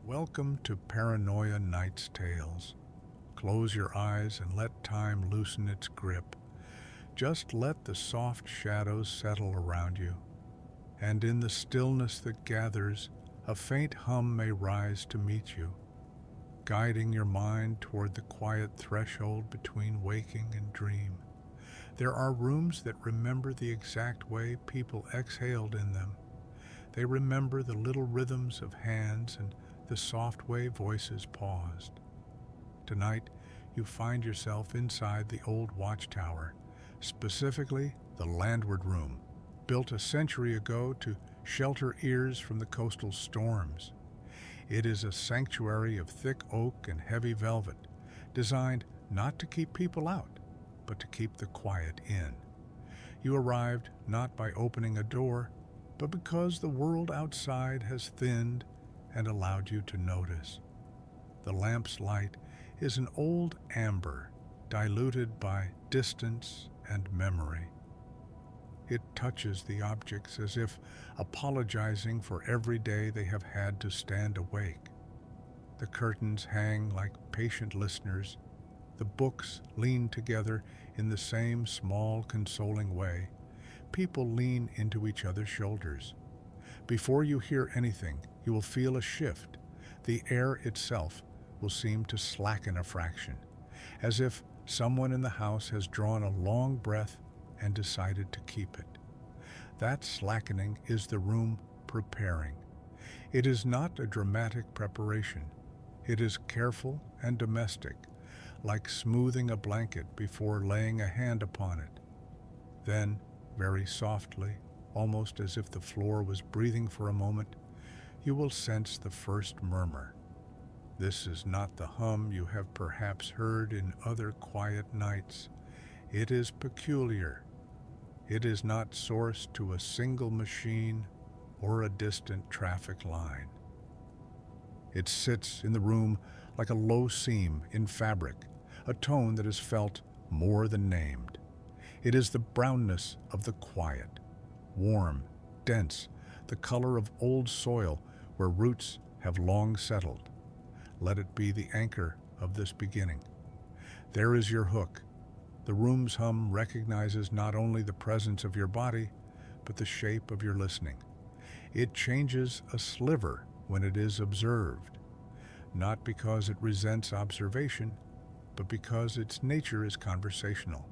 Welcome to Paranoia Nights Tales. Close your eyes and let time loosen its grip. Just let the soft shadows settle around you. And in the stillness that gathers, a faint hum may rise to meet you, guiding your mind toward the quiet threshold between waking and dream. There are rooms that remember the exact way people exhaled in them. They remember the little rhythms of hands and the soft way voices paused. Tonight, you find yourself inside the Old Watchtower, specifically the landward room, built a century ago to shelter ears from the coastal storms. It is a sanctuary of thick oak and heavy velvet, designed not to keep people out, but to keep the quiet in. You arrived not by opening a door, but because the world outside has thinned and allowed you to notice. The lamp's light is an old amber, diluted by distance and memory. It touches the objects as if apologizing for every day they have had to stand awake. The curtains hang like patient listeners. The books lean together in the same small, consoling way. People lean into each other's shoulders. Before you hear anything, you will feel a shift. The air itself will seem to slacken a fraction, as if someone in the house has drawn a long breath and decided to keep it. That slackening is the room preparing. It is not a dramatic preparation. It is careful and domestic, like smoothing a blanket before laying a hand upon it. Then, very softly, almost as if the floor was breathing for a moment, you will sense the first murmur. This is not the hum you have perhaps heard in other quiet nights. It is peculiar. It is not sourced to a single machine or a distant traffic line. It sits in the room like a low seam in fabric, a tone that is felt more than named. It is the brownness of the quiet, warm, dense, the color of old soil where roots have long settled. Let it be the anchor of this beginning. There is your hook. The room's hum recognizes not only the presence of your body, but the shape of your listening. It changes a sliver when it is observed, not because it resents observation, but because its nature is conversational.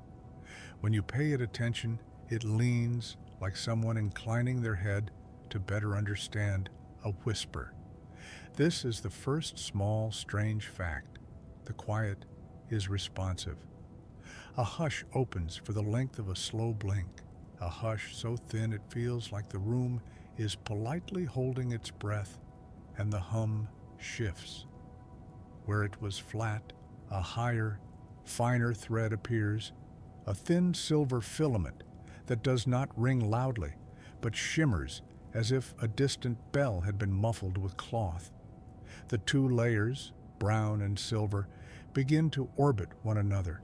When you pay it attention, it leans like someone inclining their head to better understand a whisper. This is the first small, strange fact. The quiet is responsive. A hush opens for the length of a slow blink, a hush so thin it feels like the room is politely holding its breath, and the hum shifts. Where it was flat, a higher, finer thread appears, a thin silver filament that does not ring loudly, but shimmers as if a distant bell had been muffled with cloth. The two layers, brown and silver, begin to orbit one another,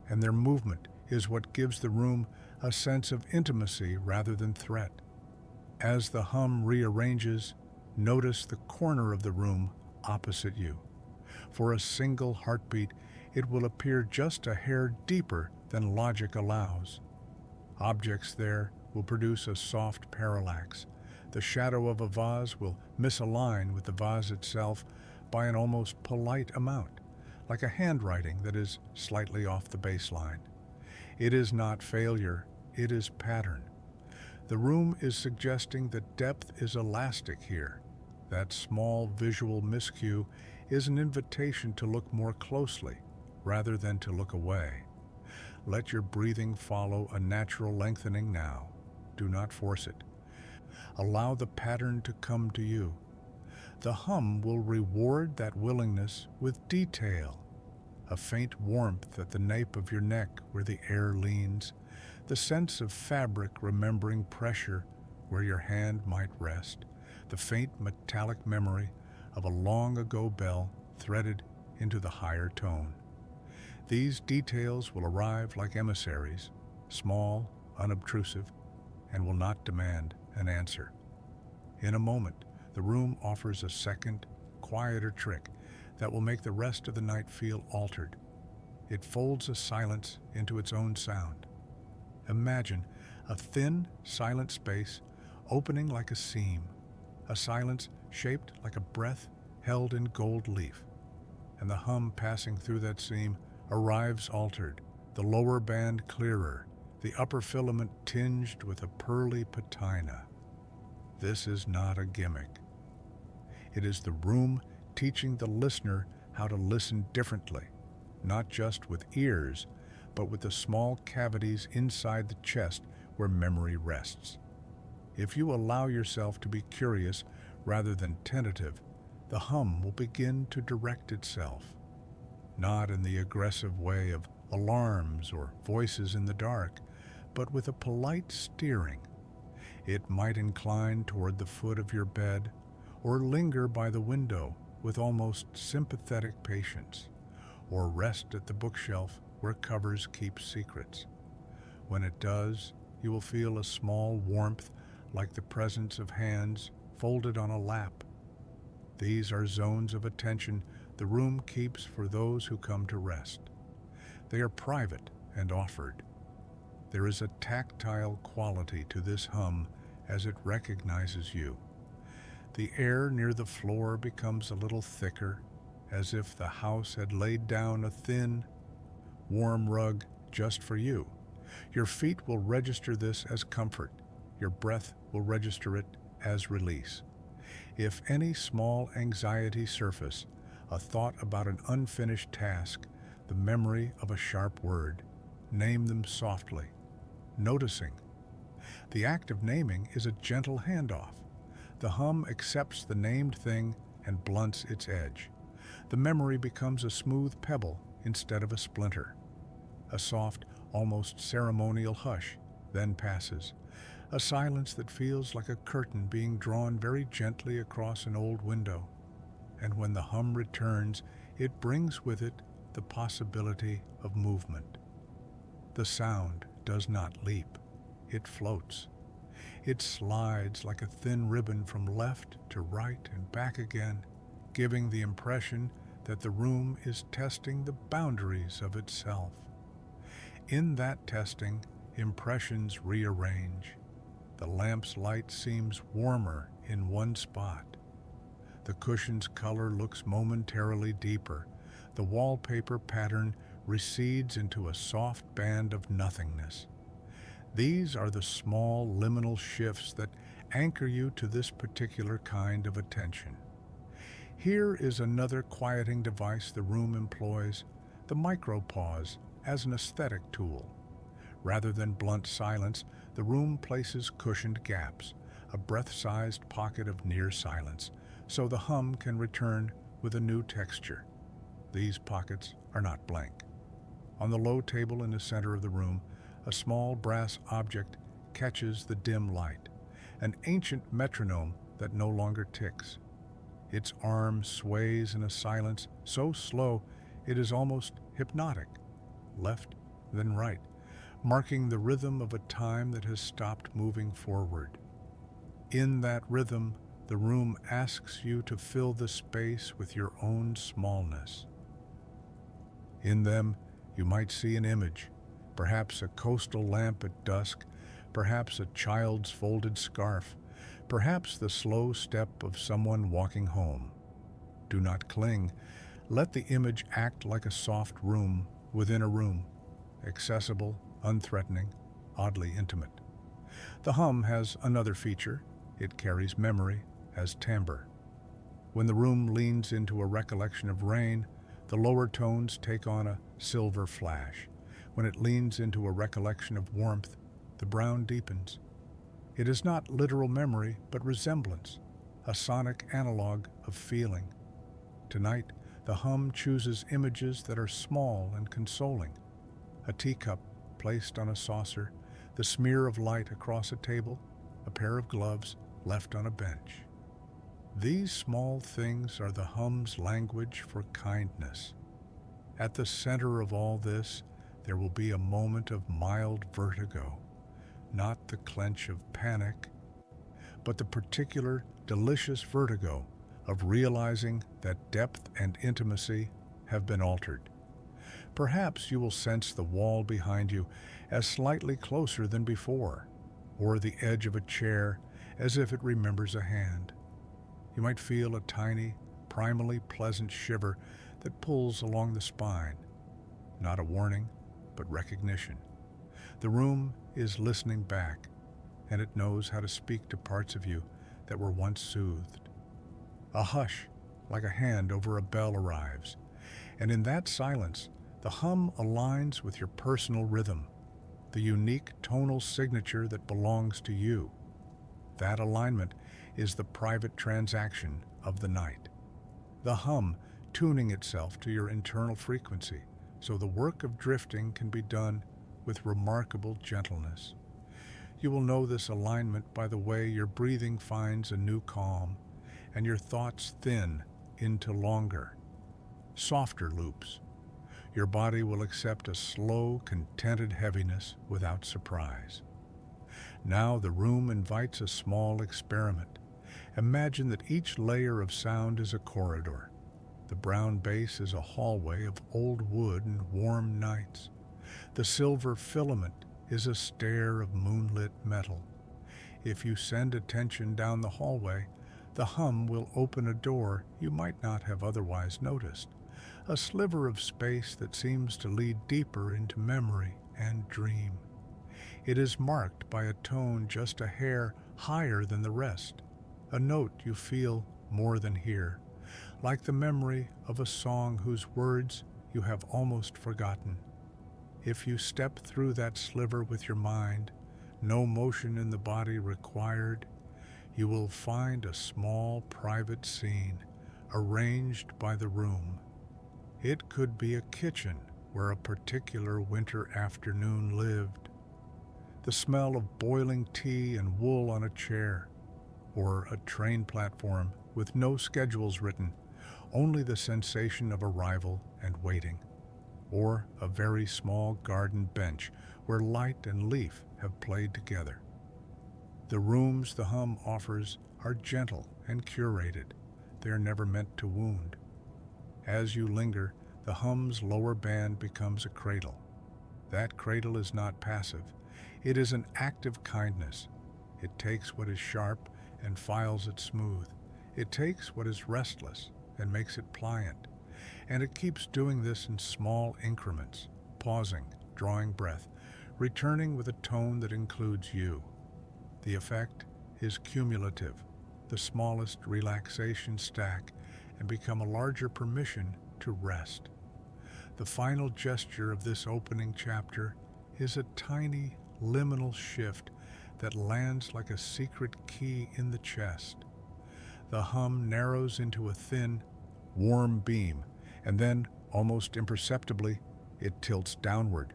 and their movement is what gives the room a sense of intimacy rather than threat. As the hum rearranges, notice the corner of the room opposite you. For a single heartbeat, it will appear just a hair deeper than logic allows. Objects there will produce a soft parallax. The shadow of a vase will misalign with the vase itself by an almost polite amount, like a handwriting that is slightly off the baseline. It is not failure, it is pattern. The room is suggesting that depth is elastic here. That small visual miscue is an invitation to look more closely rather than to look away. Let your breathing follow a natural lengthening now. Do not force it. Allow the pattern to come to you. The hum will reward that willingness with detail. A faint warmth at the nape of your neck where the air leans, the sense of fabric remembering pressure where your hand might rest, the faint metallic memory of a long-ago bell threaded into the higher tone. These details will arrive like emissaries, small, unobtrusive, and will not demand an answer. In a moment, the room offers a second, quieter trick that will make the rest of the night feel altered. It folds a silence into its own sound. Imagine a thin, silent space opening like a seam, a silence shaped like a breath held in gold leaf. And the hum passing through that seam arrives altered, the lower band clearer, the upper filament tinged with a pearly patina. This is not a gimmick. It is the room teaching the listener how to listen differently, not just with ears, but with the small cavities inside the chest where memory rests. If you allow yourself to be curious rather than tentative, the hum will begin to direct itself, not in the aggressive way of alarms or voices in the dark, but with a polite steering. It might incline toward the foot of your bed or linger by the window with almost sympathetic patience, or rest at the bookshelf where covers keep secrets. When it does, you will feel a small warmth like the presence of hands folded on a lap. These are zones of attention the room keeps for those who come to rest. They are private and offered. There is a tactile quality to this hum as it recognizes you. The air near the floor becomes a little thicker, as if the house had laid down a thin, warm rug just for you. Your feet will register this as comfort. Your breath will register it as release. If any small anxiety surface, a thought about an unfinished task, the memory of a sharp word, name them softly, noticing. The act of naming is a gentle handoff. The hum accepts the named thing and blunts its edge. The memory becomes a smooth pebble instead of a splinter. A soft, almost ceremonial hush then passes, a silence that feels like a curtain being drawn very gently across an old window. And when the hum returns, it brings with it the possibility of movement. The sound does not leap, it floats. It slides like a thin ribbon from left to right and back again, giving the impression that the room is testing the boundaries of itself. In that testing, impressions rearrange. The lamp's light seems warmer in one spot. The cushion's color looks momentarily deeper. The wallpaper pattern recedes into a soft band of nothingness. These are the small liminal shifts that anchor you to this particular kind of attention. Here is another quieting device the room employs, the micropause as an aesthetic tool. Rather than blunt silence, the room places cushioned gaps, a breath-sized pocket of near silence, so the hum can return with a new texture. These pockets are not blank. On the low table in the center of the room, a small brass object catches the dim light, an ancient metronome that no longer ticks. Its arm sways in a silence so slow it is almost hypnotic, left then right, marking the rhythm of a time that has stopped moving forward. In that rhythm, the room asks you to fill the space with your own smallness. In them, you might see an image, perhaps a coastal lamp at dusk, perhaps a child's folded scarf, perhaps the slow step of someone walking home. Do not cling. Let the image act like a soft room within a room, accessible, unthreatening, oddly intimate. The hum has another feature. It carries memory as timbre. When the room leans into a recollection of rain, the lower tones take on a silver flash. When it leans into a recollection of warmth, the brown deepens. It is not literal memory, but resemblance, a sonic analog of feeling. Tonight, the hum chooses images that are small and consoling. A teacup placed on a saucer, the smear of light across a table, a pair of gloves left on a bench. These small things are the hum's language for kindness. At the center of all this, there will be a moment of mild vertigo, not the clench of panic, but the particular delicious vertigo of realizing that depth and intimacy have been altered. Perhaps you will sense the wall behind you as slightly closer than before, or the edge of a chair as if it remembers a hand. You might feel a tiny, primally pleasant shiver that pulls along the spine. Not a warning, but recognition. The room is listening back, and it knows how to speak to parts of you that were once soothed. A hush, like a hand over a bell, arrives, and in that silence, the hum aligns with your personal rhythm, the unique tonal signature that belongs to you. That alignment is the private transaction of the night. The hum tuning itself to your internal frequency, so the work of drifting can be done with remarkable gentleness. You will know this alignment by the way your breathing finds a new calm and your thoughts thin into longer, softer loops. Your body will accept a slow, contented heaviness without surprise. Now the room invites a small experiment. Imagine that each layer of sound is a corridor. The brown base is a hallway of old wood and warm nights. The silver filament is a stair of moonlit metal. If you send attention down the hallway, the hum will open a door you might not have otherwise noticed, a sliver of space that seems to lead deeper into memory and dream. It is marked by a tone just a hair higher than the rest, a note you feel more than hear, like the memory of a song whose words you have almost forgotten. If you step through that sliver with your mind, no motion in the body required, you will find a small private scene arranged by the room. It could be a kitchen where a particular winter afternoon lived, the smell of boiling tea and wool on a chair, or a train platform with no schedules written, only the sensation of arrival and waiting, or a very small garden bench where light and leaf have played together. The rooms the hum offers are gentle and curated. They are never meant to wound. As you linger, the hum's lower band becomes a cradle. That cradle is not passive. It is an active kindness. It takes what is sharp and files it smooth. It takes what is restless and makes it pliant. And it keeps doing this in small increments, pausing, drawing breath, returning with a tone that includes you. The effect is cumulative. The smallest relaxations stack and become a larger permission to rest. The final gesture of this opening chapter is a tiny liminal shift that lands like a secret key in the chest. The hum narrows into a thin, warm beam, and then, almost imperceptibly, it tilts downward,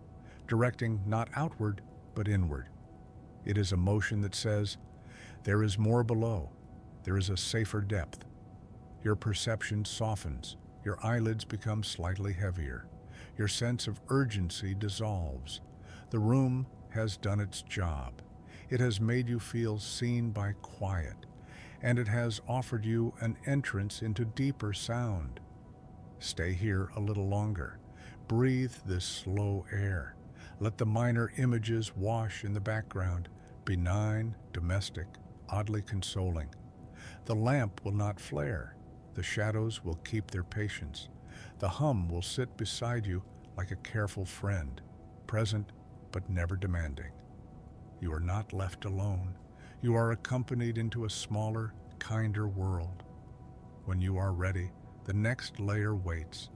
directing not outward, but inward. It is a motion that says, there is more below, there is a safer depth. Your perception softens, your eyelids become slightly heavier, your sense of urgency dissolves. The room has done its job. It has made you feel seen by quiet, and it has offered you an entrance into deeper sound. Stay here a little longer. Breathe this slow air. Let the minor images wash in the background, benign, domestic, oddly consoling. The lamp will not flare. The shadows will keep their patience. The hum will sit beside you like a careful friend, present but never demanding. You are not left alone. You are accompanied into a smaller, kinder world. When you are ready, the next layer waits,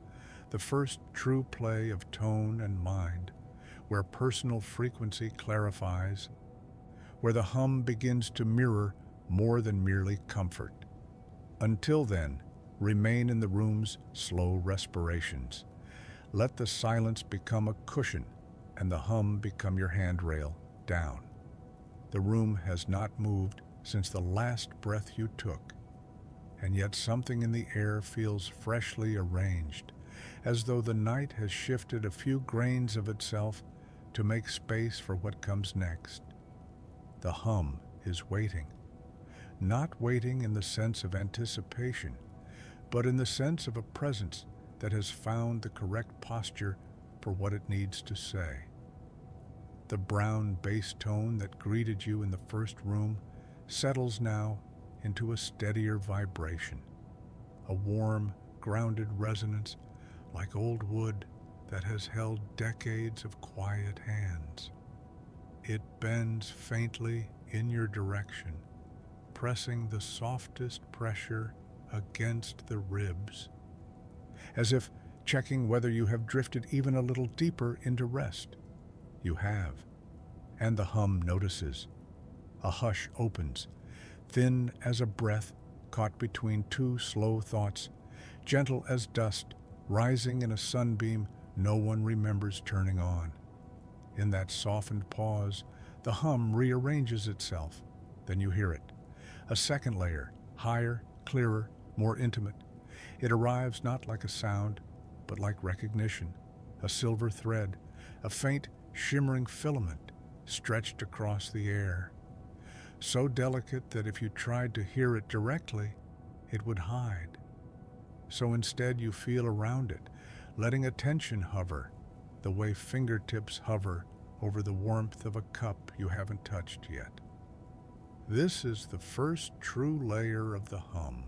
the first true play of tone and mind, where personal frequency clarifies, where the hum begins to mirror more than merely comfort. Until then, remain in the room's slow respirations. Let the silence become a cushion and the hum become your handrail down. The room has not moved since the last breath you took, and yet something in the air feels freshly arranged, as though the night has shifted a few grains of itself to make space for what comes next. The hum is waiting, not waiting in the sense of anticipation, but in the sense of a presence that has found the correct posture for what it needs to say. The brown bass tone that greeted you in the first room settles now into a steadier vibration, a warm, grounded resonance like old wood that has held decades of quiet hands. It bends faintly in your direction, pressing the softest pressure against the ribs, as if checking whether you have drifted even a little deeper into rest. You have, and the hum notices. A hush opens, thin as a breath caught between two slow thoughts, gentle as dust rising in a sunbeam no one remembers turning on. In that softened pause, the hum rearranges itself. Then you hear it. A second layer, higher, clearer, more intimate. It arrives not like a sound, but like recognition, a silver thread, a faint, shimmering filament stretched across the air. So delicate that if you tried to hear it directly, it would hide. So instead you feel around it, letting attention hover, the way fingertips hover over the warmth of a cup you haven't touched yet. This is the first true layer of the hum.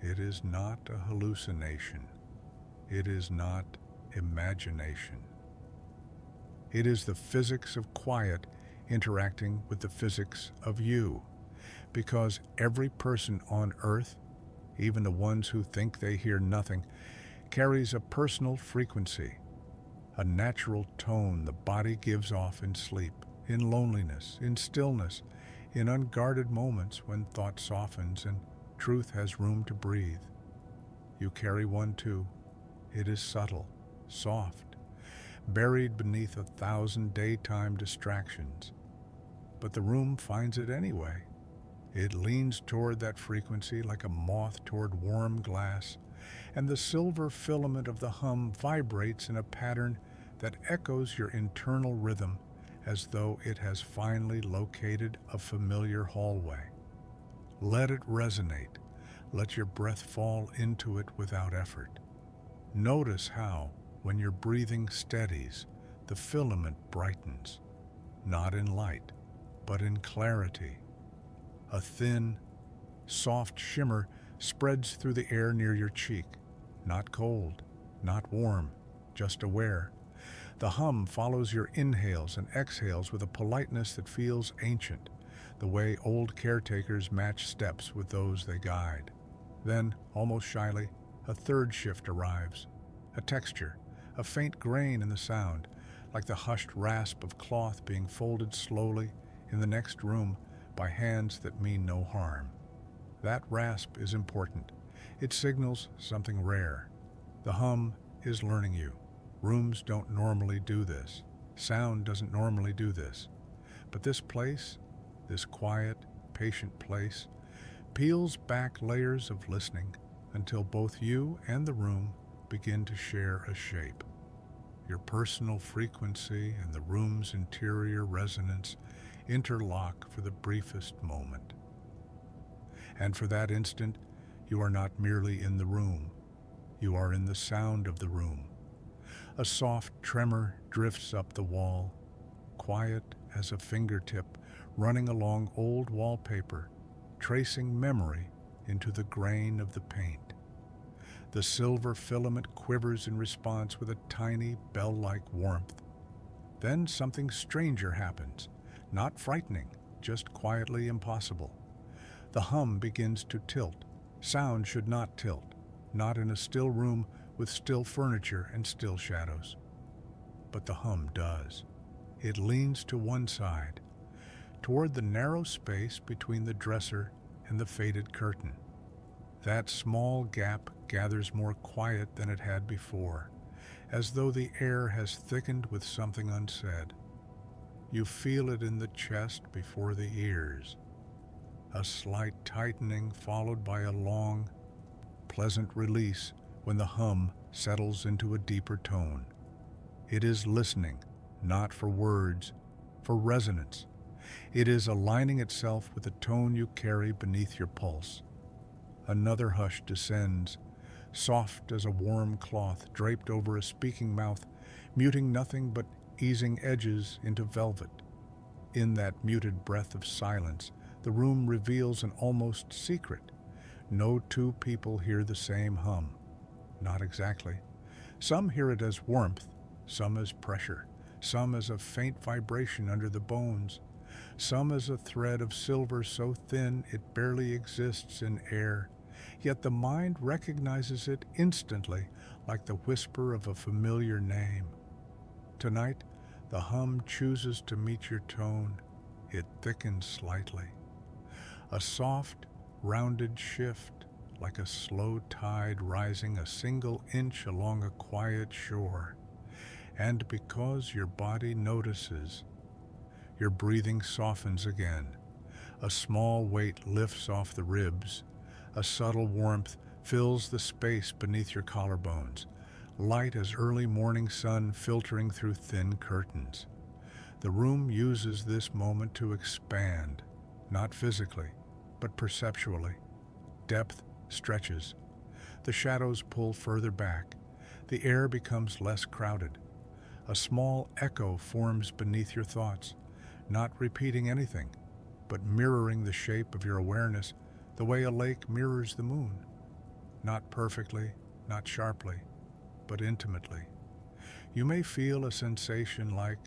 It is not a hallucination. It is not imagination. It is the physics of quiet interacting with the physics of you, because every person on earth, even the ones who think they hear nothing, carries a personal frequency, a natural tone the body gives off in sleep, in loneliness, in stillness, in unguarded moments when thought softens and truth has room to breathe. You carry one too. It is subtle, soft, buried beneath 1,000 daytime distractions. But the room finds it anyway. It leans toward that frequency like a moth toward warm glass, and the silver filament of the hum vibrates in a pattern that echoes your internal rhythm as though it has finally located a familiar hallway. Let it resonate. Let your breath fall into it without effort. Notice how, when your breathing steadies, the filament brightens, not in light, but in clarity. A thin, soft shimmer spreads through the air near your cheek, not cold, not warm, just aware. The hum follows your inhales and exhales with a politeness that feels ancient, the way old caretakers match steps with those they guide. Then, almost shyly, a third shift arrives, a texture, a faint grain in the sound, like the hushed rasp of cloth being folded slowly in the next room by hands that mean no harm. That rasp is important. It signals something rare. The hum is learning you. Rooms don't normally do this. Sound doesn't normally do this. But this place, this quiet, patient place, peels back layers of listening until both you and the room begin to share a shape. Your personal frequency and the room's interior resonance interlock for the briefest moment. And for that instant, you are not merely in the room. You are in the sound of the room. A soft tremor drifts up the wall, quiet as a fingertip running along old wallpaper, tracing memory into the grain of the paint. The silver filament quivers in response with a tiny bell-like warmth. Then something stranger happens, not frightening, just quietly impossible. The hum begins to tilt. Sound should not tilt, not in a still room with still furniture and still shadows. But the hum does. It leans to one side, toward the narrow space between the dresser and the faded curtain. That small gap gathers more quiet than it had before, as though the air has thickened with something unsaid. You feel it in the chest before the ears, a slight tightening followed by a long, pleasant release when the hum settles into a deeper tone. It is listening, not for words, for resonance. It is aligning itself with the tone you carry beneath your pulse. Another hush descends, soft as a warm cloth draped over a speaking mouth, muting nothing but easing edges into velvet. In that muted breath of silence, the room reveals an almost secret. No two people hear the same hum. Not exactly. Some hear it as warmth, some as pressure, some as a faint vibration under the bones, some as a thread of silver so thin it barely exists in air. Yet the mind recognizes it instantly, like the whisper of a familiar name. Tonight, the hum chooses to meet your tone. It thickens slightly. A soft, rounded shift, like a slow tide rising a single inch along a quiet shore. And because your body notices, your breathing softens again. A small weight lifts off the ribs. A subtle warmth fills the space beneath your collarbones, light as early morning sun filtering through thin curtains. The room uses this moment to expand, not physically, but perceptually. Depth stretches. The shadows pull further back. The air becomes less crowded. A small echo forms beneath your thoughts, not repeating anything, but mirroring the shape of your awareness the way a lake mirrors the moon. Not perfectly, not sharply, but intimately. You may feel a sensation like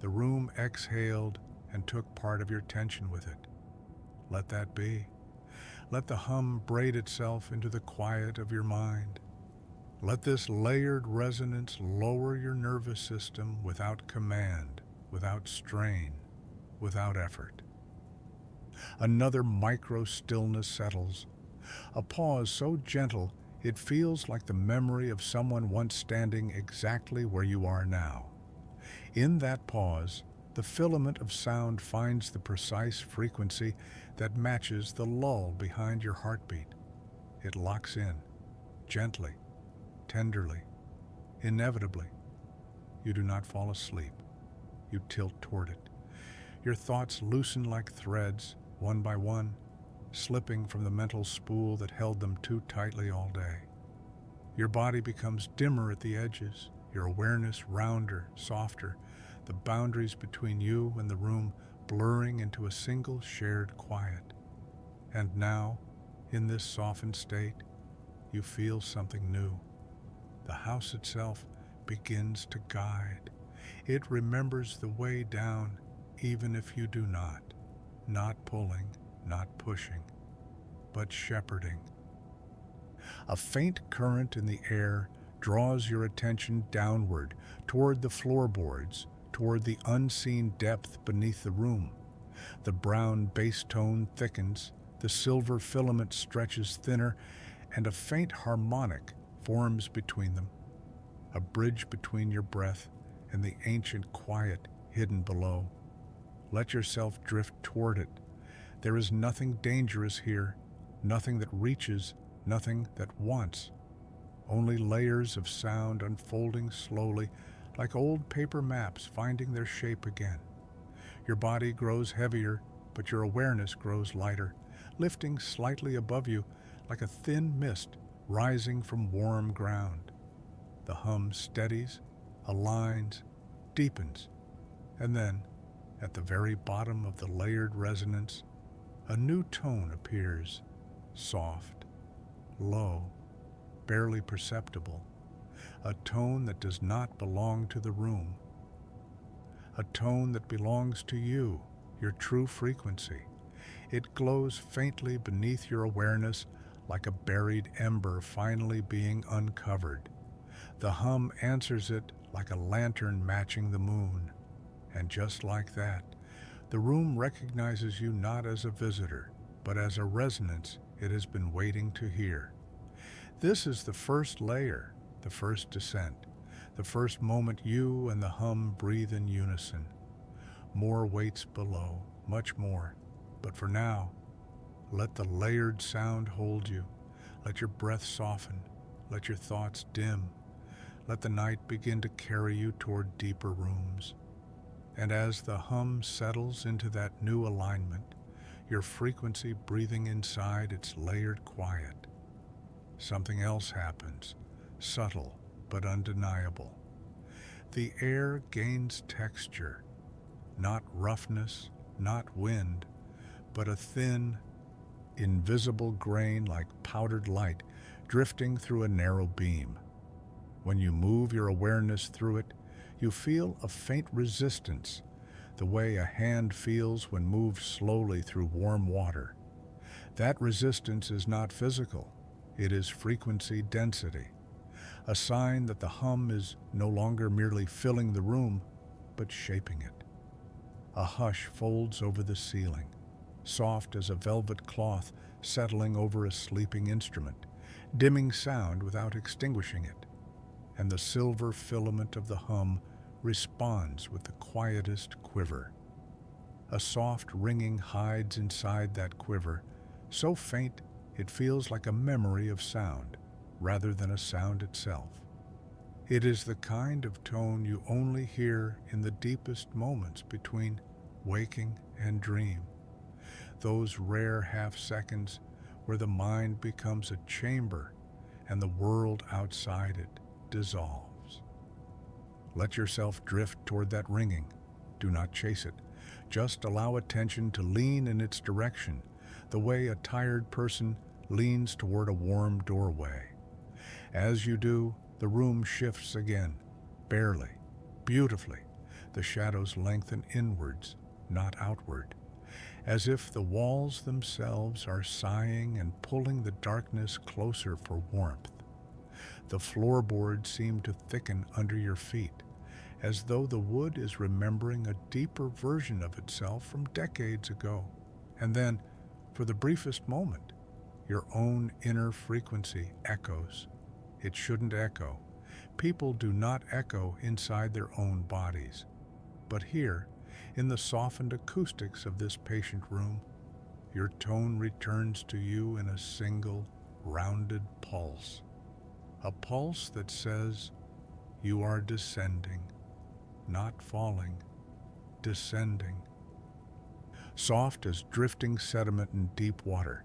the room exhaled and took part of your tension with it. Let that be. Let the hum braid itself into the quiet of your mind. Let this layered resonance lower your nervous system without command, without strain, without effort. Another micro stillness settles, a pause so gentle it feels like the memory of someone once standing exactly where you are now. In that pause, the filament of sound finds the precise frequency that matches the lull behind your heartbeat. It locks in, gently, tenderly, inevitably. You do not fall asleep. You tilt toward it. Your thoughts loosen like threads, one by one, slipping from the mental spool that held them too tightly all day. Your body becomes dimmer at the edges, your awareness rounder, softer, the boundaries between you and the room blurring into a single shared quiet. And now, in this softened state, you feel something new. The house itself begins to guide. It remembers the way down, even if you do not pulling, not pushing, but shepherding. A faint current in the air draws your attention downward, toward the floorboards, toward the unseen depth beneath the room. The brown bass tone thickens, the silver filament stretches thinner, and a faint harmonic forms between them, a bridge between your breath and the ancient quiet hidden below. Let yourself drift toward it. There is nothing dangerous here, nothing that reaches, nothing that wants. Only layers of sound unfolding slowly, like old paper maps finding their shape again. Your body grows heavier, but your awareness grows lighter, lifting slightly above you like a thin mist rising from warm ground. The hum steadies, aligns, deepens, and then, at the very bottom of the layered resonance, a new tone appears, soft, low, barely perceptible, a tone that does not belong to the room, a tone that belongs to you, your true frequency. It glows faintly beneath your awareness like a buried ember finally being uncovered. The hum answers it like a lantern matching the moon. And just like that, the room recognizes you not as a visitor, but as a resonance it has been waiting to hear. This is the first layer, the first descent, the first moment you and the hum breathe in unison. More waits below, much more, but for now, let the layered sound hold you. Let your breath soften, let your thoughts dim. Let the night begin to carry you toward deeper rooms. And as the hum settles into that new alignment, your frequency breathing inside its layered quiet, something else happens, subtle but undeniable. The air gains texture, not roughness, not wind, but a thin, invisible grain like powdered light drifting through a narrow beam. When you move your awareness through it, you feel a faint resistance, the way a hand feels when moved slowly through warm water. That resistance is not physical, it is frequency density, a sign that the hum is no longer merely filling the room, but shaping it. A hush folds over the ceiling, soft as a velvet cloth settling over a sleeping instrument, dimming sound without extinguishing it, and the silver filament of the hum responds with the quietest quiver. A soft ringing hides inside that quiver, so faint it feels like a memory of sound, rather than a sound itself. It is the kind of tone you only hear in the deepest moments between waking and dream, those rare half-seconds where the mind becomes a chamber and the world outside it dissolves. Let yourself drift toward that ringing. Do not chase it. Just allow attention to lean in its direction, the way a tired person leans toward a warm doorway. As you do, the room shifts again, barely, beautifully. The shadows lengthen inwards, not outward, as if the walls themselves are sighing and pulling the darkness closer for warmth. The floorboards seem to thicken under your feet, as though the wood is remembering a deeper version of itself from decades ago. And then, for the briefest moment, your own inner frequency echoes. It shouldn't echo. People do not echo inside their own bodies. But here, in the softened acoustics of this patient room, your tone returns to you in a single, rounded pulse. A pulse that says, you are descending, not falling, descending. Soft as drifting sediment in deep water,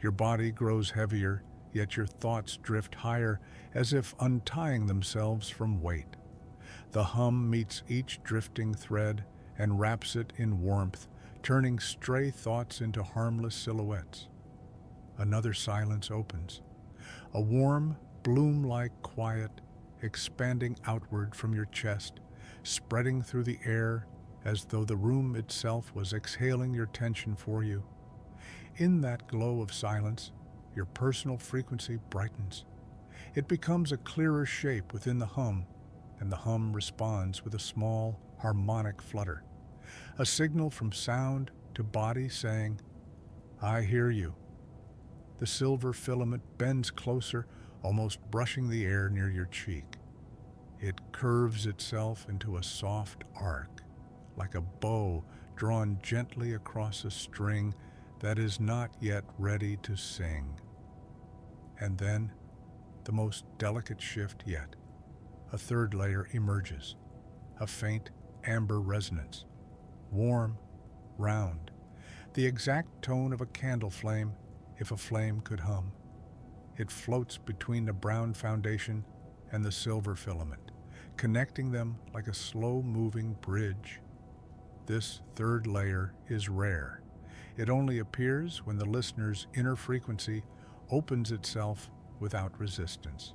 your body grows heavier, yet your thoughts drift higher as if untying themselves from weight. The hum meets each drifting thread and wraps it in warmth, turning stray thoughts into harmless silhouettes. Another silence opens, a warm, bloom-like quiet expanding outward from your chest, spreading through the air as though the room itself was exhaling your tension for you. In that glow of silence, your personal frequency brightens. It becomes a clearer shape within the hum, and the hum responds with a small, harmonic flutter, a signal from sound to body saying, I hear you. The silver filament bends closer, almost brushing the air near your cheek. It curves itself into a soft arc, like a bow drawn gently across a string that is not yet ready to sing. And then, the most delicate shift yet, a third layer emerges, a faint amber resonance, warm, round, the exact tone of a candle flame if a flame could hum. It floats between the brown foundation and the silver filament, connecting them like a slow-moving bridge. This third layer is rare. It only appears when the listener's inner frequency opens itself without resistance.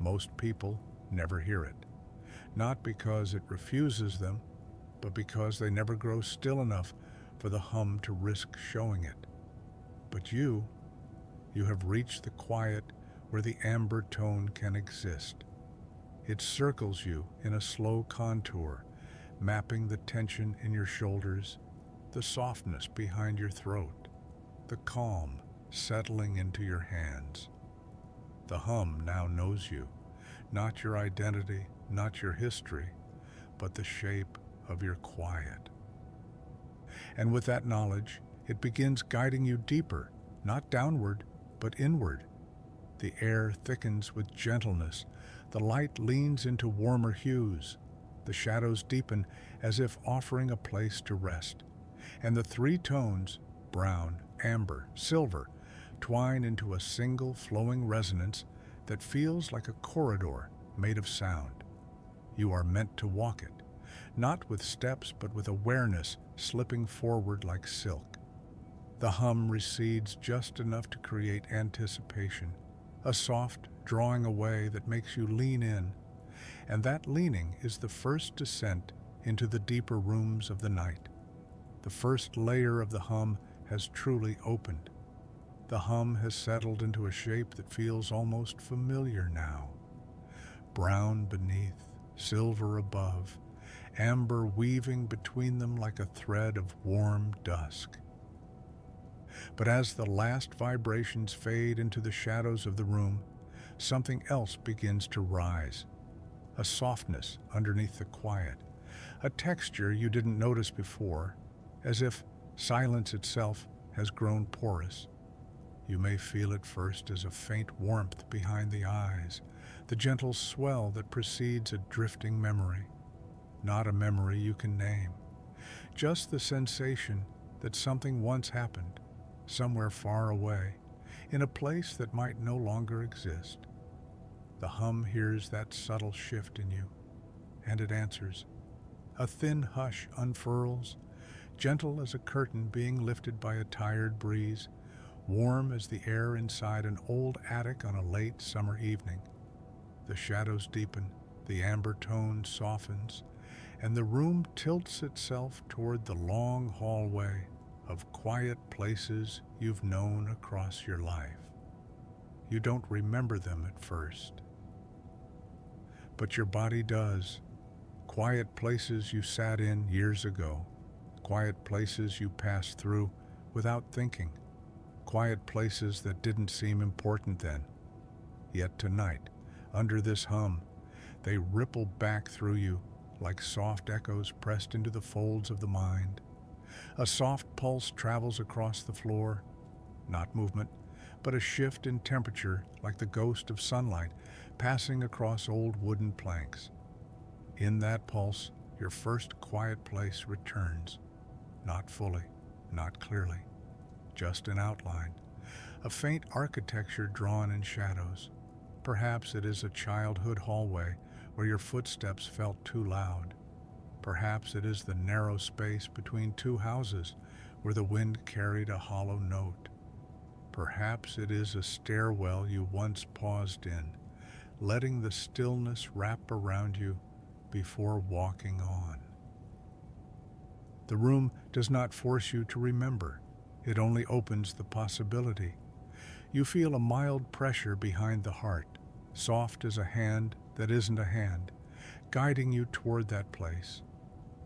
Most people never hear it, not because it refuses them, but because they never grow still enough for the hum to risk showing it. But you have reached the quiet where the amber tone can exist. It circles you in a slow contour, mapping the tension in your shoulders, the softness behind your throat, the calm settling into your hands. The hum now knows you, not your identity, not your history, but the shape of your quiet. And with that knowledge, it begins guiding you deeper, not downward, but inward. The air thickens with gentleness, the light leans into warmer hues, the shadows deepen as if offering a place to rest, and the three tones, brown, amber, silver, twine into a single flowing resonance that feels like a corridor made of sound. You are meant to walk it, not with steps but with awareness slipping forward like silk. The hum recedes just enough to create anticipation, a soft drawing away that makes you lean in, and that leaning is the first descent into the deeper rooms of the night. The first layer of the hum has truly opened. The hum has settled into a shape that feels almost familiar now. Brown beneath, silver above, amber weaving between them like a thread of warm dusk. But as the last vibrations fade into the shadows of the room, something else begins to rise. A softness underneath the quiet, a texture you didn't notice before, as if silence itself has grown porous. You may feel it first as a faint warmth behind the eyes, the gentle swell that precedes a drifting memory. Not a memory you can name, just the sensation that something once happened, somewhere far away, in a place that might no longer exist. The hum hears that subtle shift in you, and it answers. A thin hush unfurls, gentle as a curtain being lifted by a tired breeze, warm as the air inside an old attic on a late summer evening. The shadows deepen, the amber tone softens, and the room tilts itself toward the long hallway of quiet places you've known across your life. You don't remember them at first, but your body does. Quiet places you sat in years ago, quiet places you passed through without thinking, quiet places that didn't seem important then. Yet tonight, under this hum, they ripple back through you like soft echoes pressed into the folds of the mind. A soft pulse travels across the floor, not movement, but a shift in temperature like the ghost of sunlight passing across old wooden planks. In that pulse, your first quiet place returns, not fully, not clearly, just an outline, a faint architecture drawn in shadows. Perhaps it is a childhood hallway where your footsteps felt too loud. Perhaps it is the narrow space between two houses where the wind carried a hollow note. Perhaps it is a stairwell you once paused in, letting the stillness wrap around you before walking on. The room does not force you to remember. It only opens the possibility. You feel a mild pressure behind the heart, soft as a hand that isn't a hand, guiding you toward that place.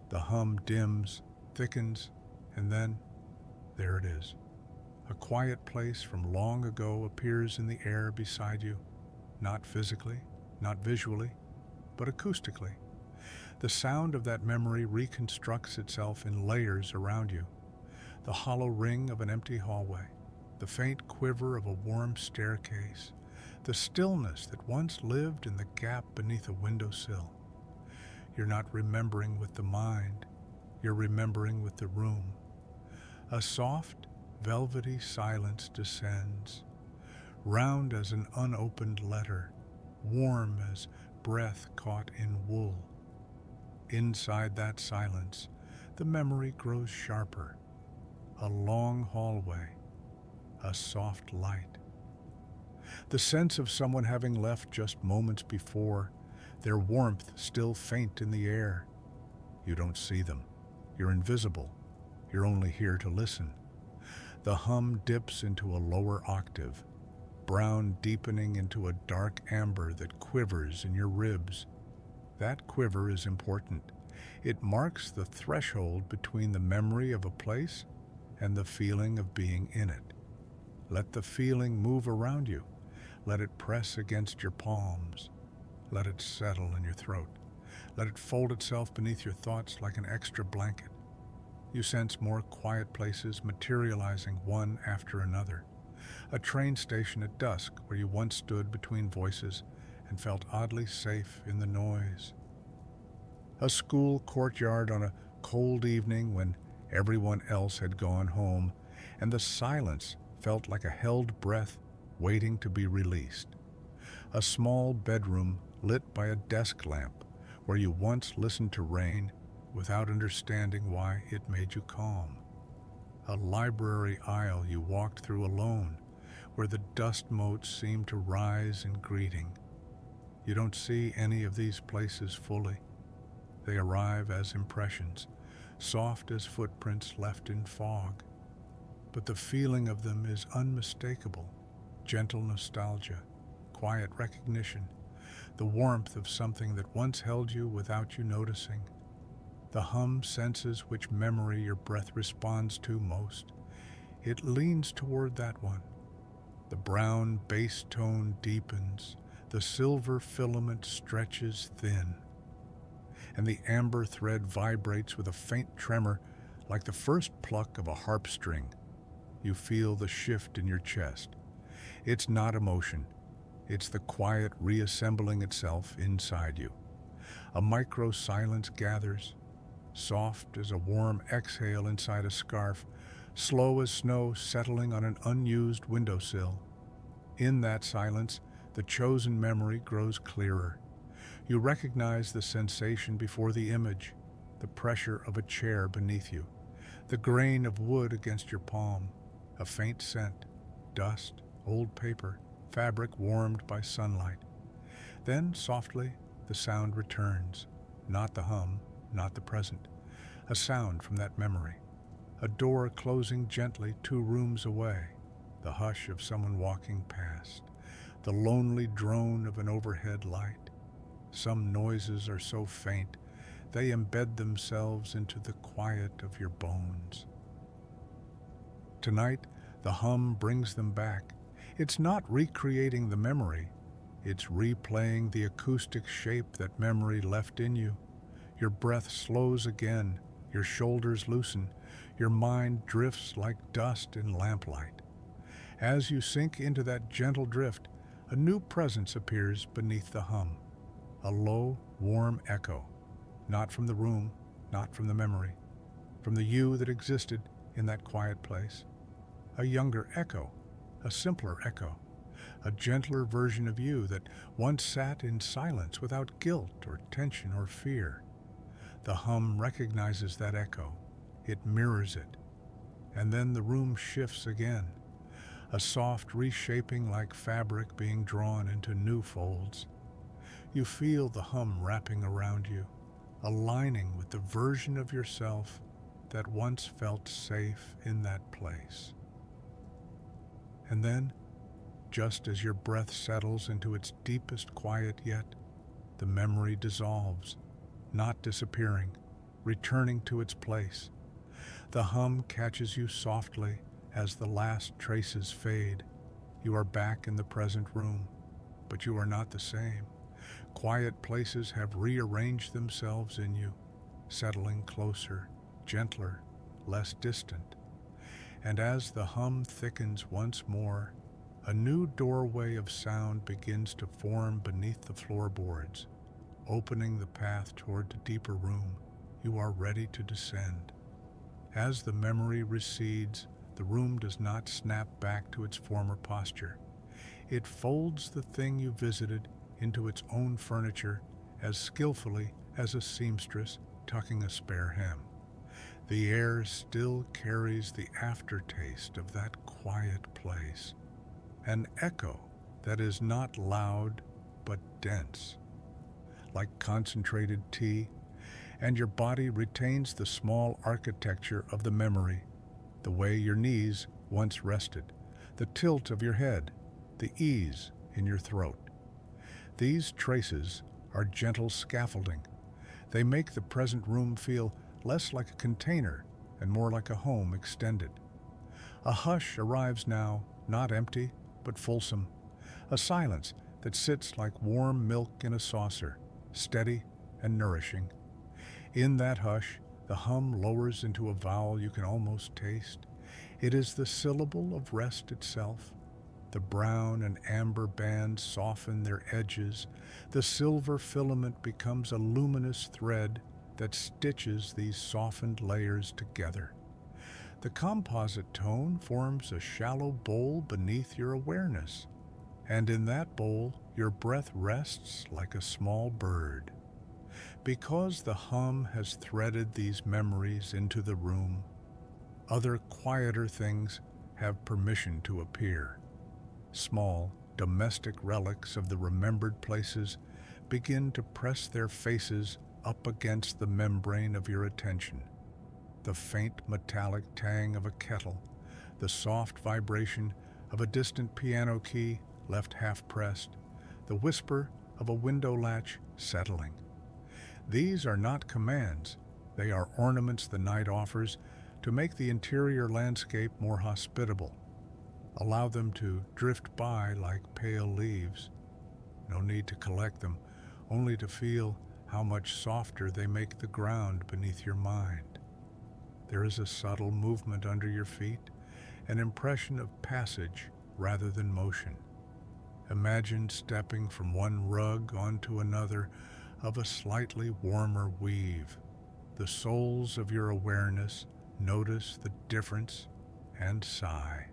The hum dims, thickens, and then, there it is. A quiet place from long ago appears in the air beside you, not physically, not visually, but acoustically. The sound of that memory reconstructs itself in layers around you. The hollow ring of an empty hallway, the faint quiver of a warm staircase, the stillness that once lived in the gap beneath a windowsill. You're not remembering with the mind, you're remembering with the room. A soft, velvety silence descends, round as an unopened letter, warm as breath caught in wool. Inside that silence, the memory grows sharper. A long hallway, a soft light. The sense of someone having left just moments before, their warmth still faint in the air. You don't see them. You're invisible. You're only here to listen. The hum dips into a lower octave, brown deepening into a dark amber that quivers in your ribs. That quiver is important. It marks the threshold between the memory of a place and the feeling of being in it. Let the feeling move around you. Let it press against your palms. Let it settle in your throat. Let it fold itself beneath your thoughts like an extra blanket. You sense more quiet places materializing one after another. A train station at dusk where you once stood between voices and felt oddly safe in the noise. A school courtyard on a cold evening when everyone else had gone home, and the silence felt like a held breath waiting to be released. A small bedroom lit by a desk lamp where you once listened to rain without understanding why it made you calm. A library aisle you walked through alone where the dust motes seemed to rise in greeting. You don't see any of these places fully. They arrive as impressions, soft as footprints left in fog. But the feeling of them is unmistakable. Gentle nostalgia, quiet recognition, the warmth of something that once held you without you noticing. The hum senses which memory your breath responds to most. It leans toward that one. The brown bass tone deepens, the silver filament stretches thin, and the amber thread vibrates with a faint tremor like the first pluck of a harp string. You feel the shift in your chest. It's not emotion. It's the quiet reassembling itself inside you. A micro-silence gathers, soft as a warm exhale inside a scarf, slow as snow settling on an unused windowsill. In that silence, the chosen memory grows clearer. You recognize the sensation before the image, the pressure of a chair beneath you, the grain of wood against your palm, a faint scent, dust, old paper, fabric warmed by sunlight. Then, softly, the sound returns, not the hum, not the present, a sound from that memory. A door closing gently 2 rooms away, the hush of someone walking past, the lonely drone of an overhead light. Some noises are so faint, they embed themselves into the quiet of your bones. Tonight, the hum brings them back. It's not recreating the memory, it's replaying the acoustic shape that memory left in you. Your breath slows again, your shoulders loosen, your mind drifts like dust in lamplight. As you sink into that gentle drift, a new presence appears beneath the hum. A low, warm echo, not from the room, not from the memory, from the you that existed in that quiet place. A younger echo, a simpler echo, a gentler version of you that once sat in silence without guilt or tension or fear. The hum recognizes that echo. It mirrors it. And then the room shifts again, a soft reshaping like fabric being drawn into new folds. You feel the hum wrapping around you, aligning with the version of yourself that once felt safe in that place. And then, just as your breath settles into its deepest quiet yet, the memory dissolves, not disappearing, returning to its place. The hum catches you softly as the last traces fade. You are back in the present room, but you are not the same. Quiet places have rearranged themselves in you, settling closer, gentler, less distant. And as the hum thickens once more, a new doorway of sound begins to form beneath the floorboards, opening the path toward the deeper room. You are ready to descend. As the memory recedes, the room does not snap back to its former posture. It folds the thing you visited into its own furniture as skillfully as a seamstress tucking a spare hem. The air still carries the aftertaste of that quiet place, an echo that is not loud but dense, like concentrated tea, and your body retains the small architecture of the memory, the way your knees once rested, the tilt of your head, the ease in your throat. These traces are gentle scaffolding. They make the present room feel less like a container and more like a home extended. A hush arrives now, not empty, but fulsome. A silence that sits like warm milk in a saucer, steady and nourishing. In that hush, the hum lowers into a vowel you can almost taste. It is the syllable of rest itself. The brown and amber bands soften their edges. The silver filament becomes a luminous thread that stitches these softened layers together. The composite tone forms a shallow bowl beneath your awareness, and in that bowl your breath rests like a small bird. Because the hum has threaded these memories into the room, other quieter things have permission to appear. Small, domestic relics of the remembered places begin to press their faces up against the membrane of your attention. The faint metallic tang of a kettle, the soft vibration of a distant piano key left half-pressed, the whisper of a window latch settling. These are not commands, they are ornaments the night offers to make the interior landscape more hospitable. Allow them to drift by like pale leaves. No need to collect them, only to feel how much softer they make the ground beneath your mind. There is a subtle movement under your feet, an impression of passage rather than motion. Imagine stepping from one rug onto another of a slightly warmer weave. The soles of your awareness notice the difference and sigh.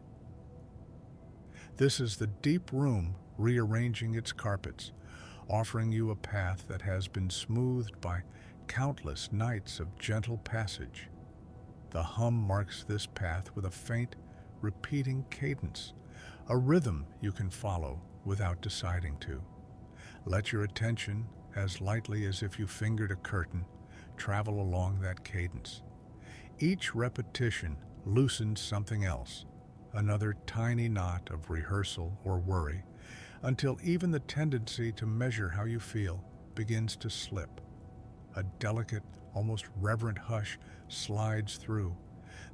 This is the deep room rearranging its carpets, offering you a path that has been smoothed by countless nights of gentle passage. The hum marks this path with a faint, repeating cadence, a rhythm you can follow without deciding to. Let your attention, as lightly as if you fingered a curtain, travel along that cadence. Each repetition loosens something else, another tiny knot of rehearsal or worry, until even the tendency to measure how you feel begins to slip. A delicate, almost reverent hush slides through,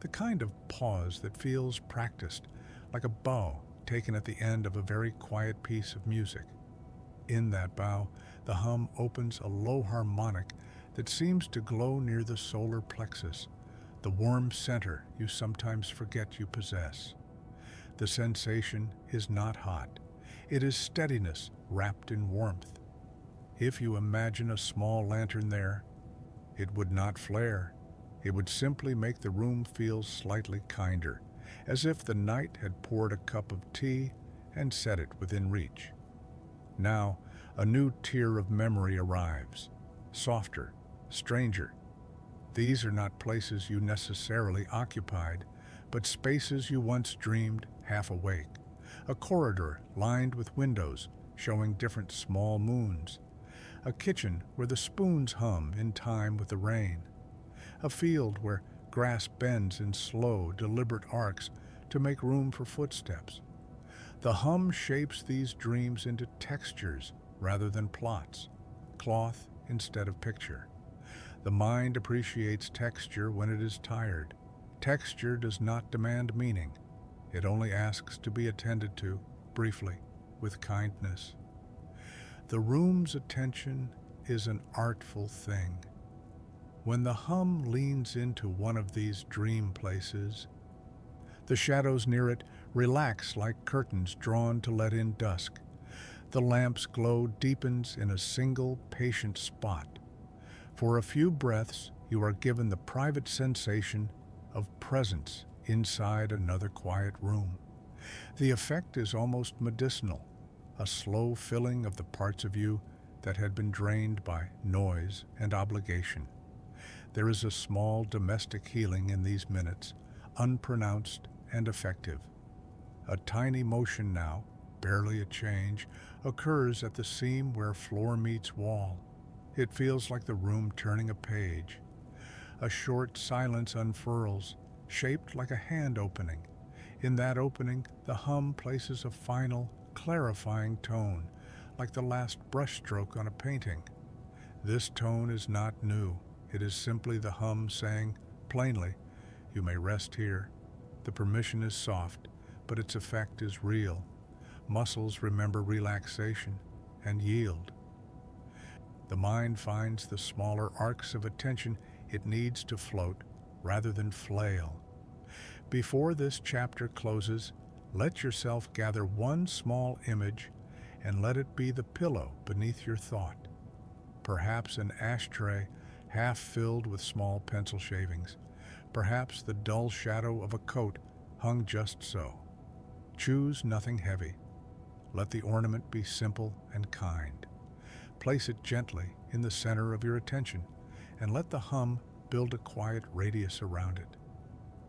the kind of pause that feels practiced, like a bow taken at the end of a very quiet piece of music. In that bow, the hum opens a low harmonic that seems to glow near the solar plexus, the warm center you sometimes forget you possess. The sensation is not hot. It is steadiness wrapped in warmth. If you imagine a small lantern there, it would not flare. It would simply make the room feel slightly kinder, as if the night had poured a cup of tea and set it within reach. Now, a new tier of memory arrives, softer, stranger. These are not places you necessarily occupied, but spaces you once dreamed half awake. A corridor lined with windows showing different small moons. A kitchen where the spoons hum in time with the rain. A field where grass bends in slow, deliberate arcs to make room for footsteps. The hum shapes these dreams into textures rather than plots, cloth instead of picture. The mind appreciates texture when it is tired. Texture does not demand meaning. It only asks to be attended to, briefly, with kindness. The room's attention is an artful thing. When the hum leans into one of these dream places, the shadows near it relax like curtains drawn to let in dusk. The lamp's glow deepens in a single patient spot. For a few breaths, you are given the private sensation of presence inside another quiet room. The effect is almost medicinal, a slow filling of the parts of you that had been drained by noise and obligation. There is a small domestic healing in these minutes, unpronounced and effective. A tiny motion now, barely a change, occurs at the seam where floor meets wall. It feels like the room turning a page. A short silence unfurls, shaped like a hand opening. In that opening, the hum places a final, clarifying tone, like the last brushstroke on a painting. This tone is not new. It is simply the hum saying, plainly, you may rest here. The permission is soft, but its effect is real. Muscles remember relaxation and yield. The mind finds the smaller arcs of attention it needs to float rather than flail. Before this chapter closes, let yourself gather one small image and let it be the pillow beneath your thought. Perhaps an ashtray half filled with small pencil shavings. perhaps the dull shadow of a coat hung just so. Choose nothing heavy. Let the ornament be simple and kind. Place it gently in the center of your attention and let the hum build a quiet radius around it.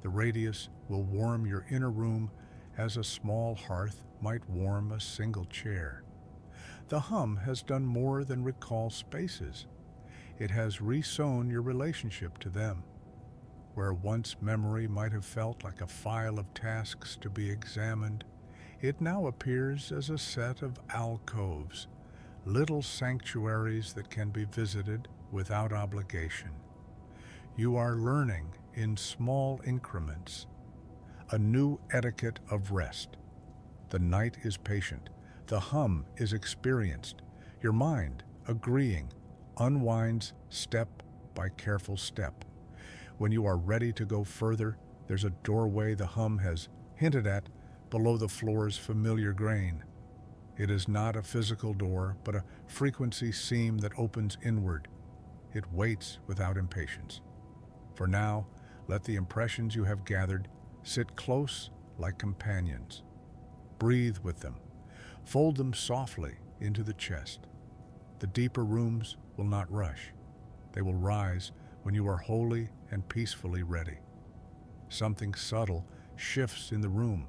The radius will warm your inner room as a small hearth might warm a single chair. The hum has done more than recall spaces. It has re-sewn your relationship to them. Where once memory might have felt like a file of tasks to be examined, it now appears as a set of alcoves, little sanctuaries that can be visited without obligation. You are learning in small increments a new etiquette of rest. The night is patient. The hum is experienced. Your mind, agreeing, unwinds step by careful step. When you are ready to go further, there's a doorway the hum has hinted at below the floor's familiar grain. It is not a physical door, but a frequency seam that opens inward. It waits without impatience. For now, let the impressions you have gathered sit close like companions. Breathe with them. Fold them softly into the chest. The deeper rooms will not rush. They will rise when you are wholly and peacefully ready. Something subtle shifts in the room,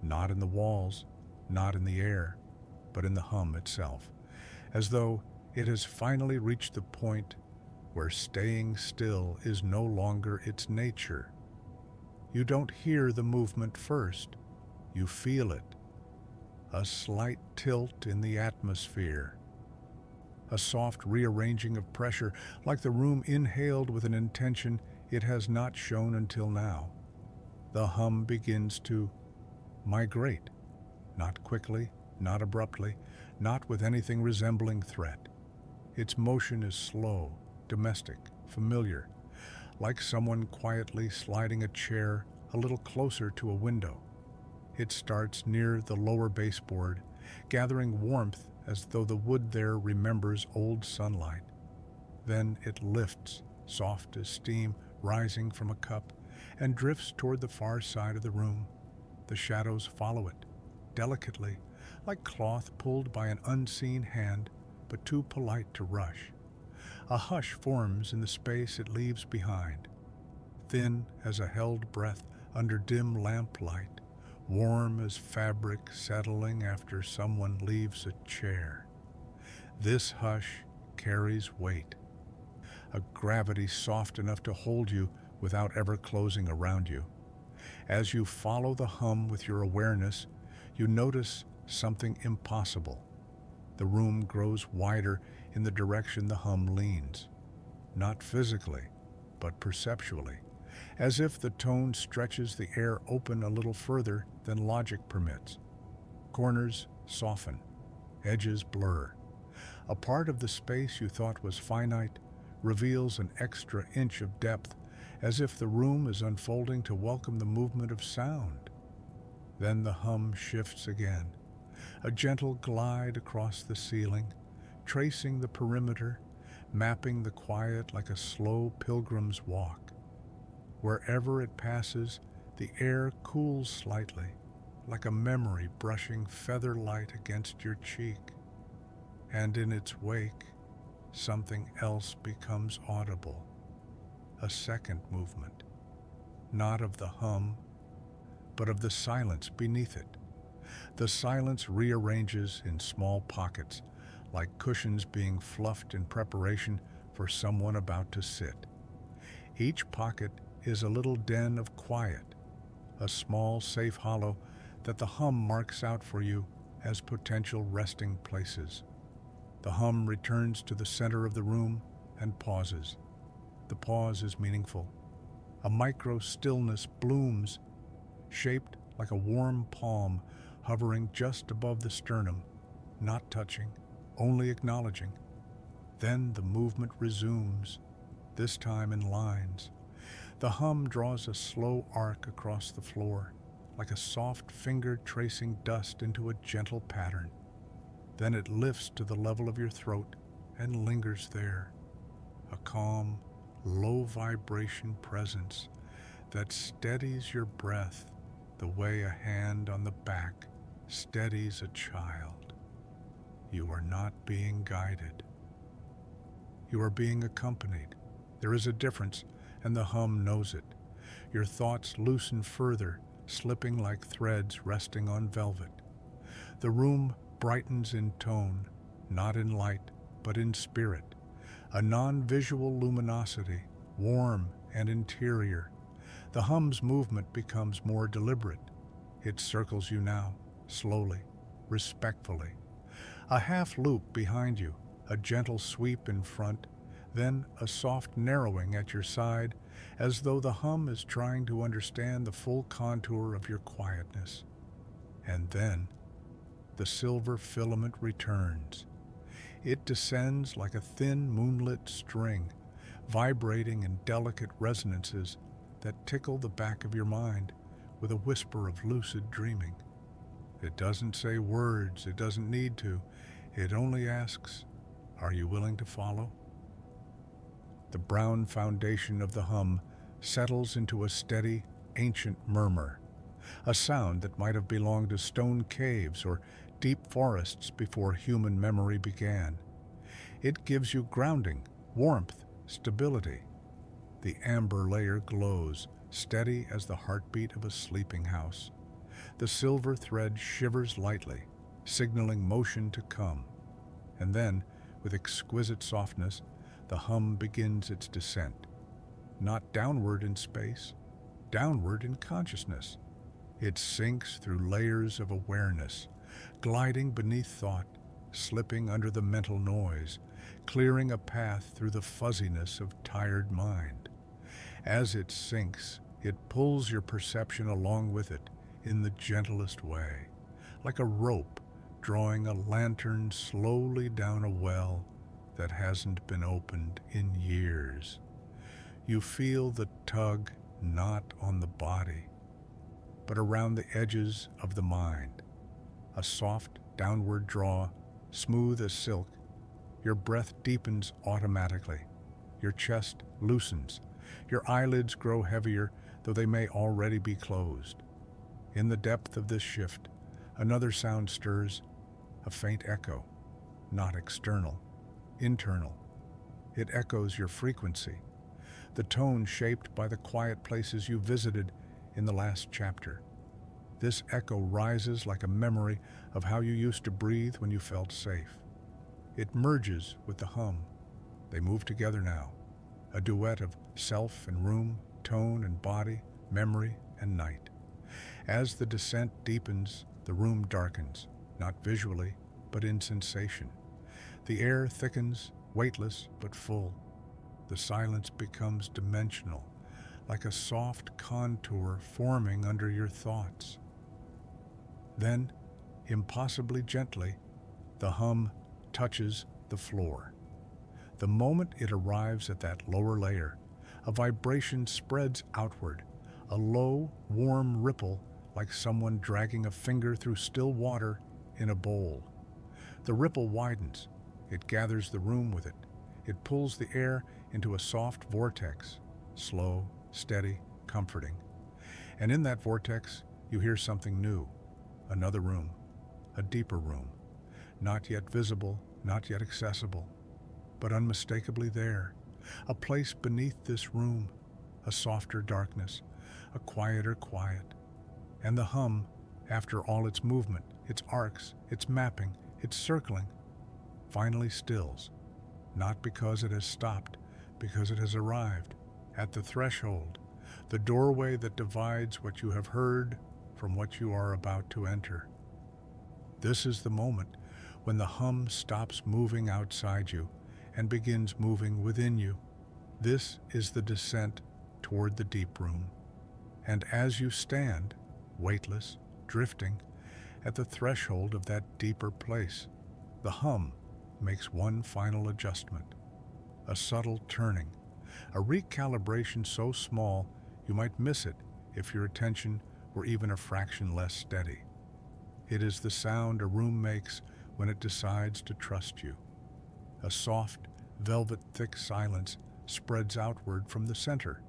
not in the walls, not in the air, but in the hum itself, as though it has finally reached the point where staying still is no longer its nature. You don't hear the movement first, you feel it. A slight tilt in the atmosphere. A soft rearranging of pressure, like the room inhaled with an intention it has not shown until now. The hum begins to migrate, not quickly, not abruptly, not with anything resembling threat. Its motion is slow, domestic, familiar, like someone quietly sliding a chair a little closer to a window. It starts near the lower baseboard, gathering warmth as though the wood there remembers old sunlight. Then it lifts, soft as steam rising from a cup, and drifts toward the far side of the room. The shadows follow it, delicately, like cloth pulled by an unseen hand, but too polite to rush. A hush forms in the space it leaves behind, thin as a held breath under dim lamplight, warm as fabric settling after someone leaves a chair. This hush carries weight, a gravity soft enough to hold you without ever closing around you. As you follow the hum with your awareness, you notice something impossible. The room grows wider in the direction the hum leans, not physically, but perceptually, as if the tone stretches the air open a little further than logic permits. Corners soften, edges blur. A part of the space you thought was finite reveals an extra inch of depth, as if the room is unfolding to welcome the movement of sound. Then the hum shifts again, a gentle glide across the ceiling, tracing the perimeter, mapping the quiet like a slow pilgrim's walk. Wherever it passes, the air cools slightly, like a memory brushing feather light against your cheek. And in its wake, something else becomes audible. A second movement, not of the hum, but of the silence beneath it. The silence rearranges in small pockets, like cushions being fluffed in preparation for someone about to sit. Each pocket is a little den of quiet, a small safe hollow that the hum marks out for you as potential resting places. The hum returns to the center of the room and pauses. The pause is meaningful. A micro stillness blooms, shaped like a warm palm hovering just above the sternum, not touching, only acknowledging. Then the movement resumes, this time in lines. The hum draws a slow arc across the floor, like a soft finger tracing dust into a gentle pattern. Then it lifts to the level of your throat and lingers there, a calm, low vibration presence that steadies your breath the way a hand on the back steadies a child. You are not being guided. You are being accompanied. There is a difference, and the hum knows it. Your thoughts loosen further, slipping like threads resting on velvet. The room brightens in tone, not in light, but in spirit. A non-visual luminosity, warm and interior. The hum's movement becomes more deliberate. It circles you now, slowly, respectfully. A half loop behind you, a gentle sweep in front, then a soft narrowing at your side, as though the hum is trying to understand the full contour of your quietness. And then, the silver filament returns. It descends like a thin moonlit string, vibrating in delicate resonances that tickle the back of your mind with a whisper of lucid dreaming. It doesn't say words, it doesn't need to. It only asks, are you willing to follow? The brown foundation of the hum settles into a steady, ancient murmur, a sound that might have belonged to stone caves or deep forests before human memory began. It gives you grounding, warmth, stability. The amber layer glows, steady as the heartbeat of a sleeping house. The silver thread shivers lightly, signaling motion to come. And then, with exquisite softness, the hum begins its descent. Not downward in space, downward in consciousness. It sinks through layers of awareness, gliding beneath thought, slipping under the mental noise, clearing a path through the fuzziness of tired mind. As it sinks, it pulls your perception along with it in the gentlest way, like a rope drawing a lantern slowly down a well that hasn't been opened in years. You feel the tug not on the body, but around the edges of the mind. A soft downward draw, smooth as silk. Your breath deepens automatically. Your chest loosens. Your eyelids grow heavier, though they may already be closed. In the depth of this shift, another sound stirs, a faint echo, not external, internal. It echoes your frequency, the tone shaped by the quiet places you visited in the last chapter. This echo rises like a memory of how you used to breathe when you felt safe. It merges with the hum. They move together now, a duet of self and room, tone and body, memory and night. As the descent deepens, the room darkens, not visually, but in sensation. The air thickens, weightless but full. The silence becomes dimensional, like a soft contour forming under your thoughts. Then, impossibly gently, the hum touches the floor. The moment it arrives at that lower layer, a vibration spreads outward, a low, warm ripple like someone dragging a finger through still water in a bowl. The ripple widens. It gathers the room with it. It pulls the air into a soft vortex, slow, steady, comforting. And in that vortex, you hear something new. Another room, a deeper room, not yet visible, not yet accessible, but unmistakably there. A place beneath this room, a softer darkness, a quieter quiet. And the hum, after all its movement, its arcs, its mapping, its circling, finally stills, not because it has stopped, because it has arrived at the threshold, the doorway that divides what you have heard from what you are about to enter. This is the moment when the hum stops moving outside you and begins moving within you. This is the descent toward the deep room. And as you stand, weightless, drifting, at the threshold of that deeper place, the hum makes one final adjustment, a subtle turning, a recalibration so small you might miss it if your attention were even a fraction less steady. It is the sound a room makes when it decides to trust you. A soft, velvet-thick silence spreads outward from the center,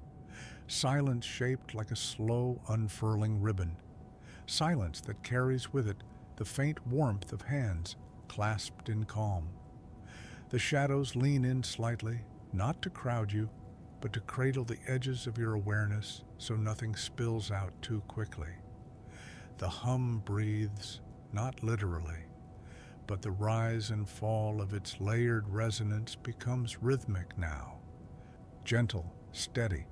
Silence shaped like a slow unfurling ribbon. Silence that carries with it the faint warmth of hands clasped in calm. The shadows lean in slightly, not to crowd you, but to cradle the edges of your awareness so nothing spills out too quickly. The hum breathes, not literally, but the rise and fall of its layered resonance becomes rhythmic now, gentle, steady,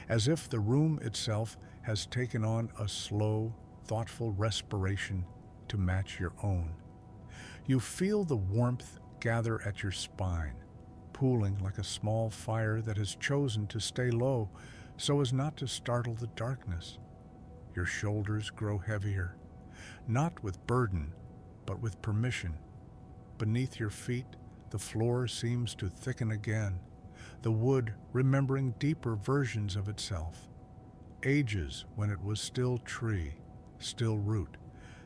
as if the room itself has taken on a slow, thoughtful respiration to match your own. You feel the warmth gather at your spine, pooling like a small fire that has chosen to stay low so as not to startle the darkness. Your shoulders grow heavier, not with burden, but with permission. Beneath your feet, the floor seems to thicken again, the wood remembering deeper versions of itself. Ages when it was still tree, still root,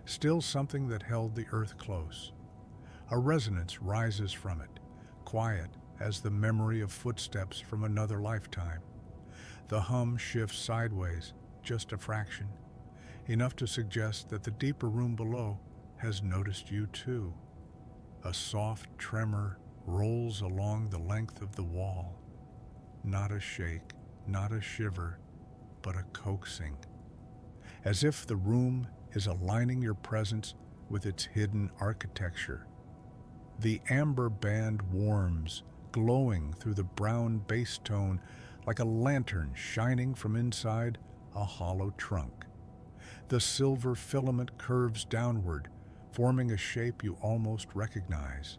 still something that held the earth close. A resonance rises from it, quiet as the memory of footsteps from another lifetime. The hum shifts sideways, just a fraction, enough to suggest that the deeper room below has noticed you too. A soft tremor rolls along the length of the wall. Not a shake, not a shiver, but a coaxing. As if the room is aligning your presence with its hidden architecture. The amber band warms, glowing through the brown bass tone like a lantern shining from inside a hollow trunk. The silver filament curves downward, forming a shape you almost recognize.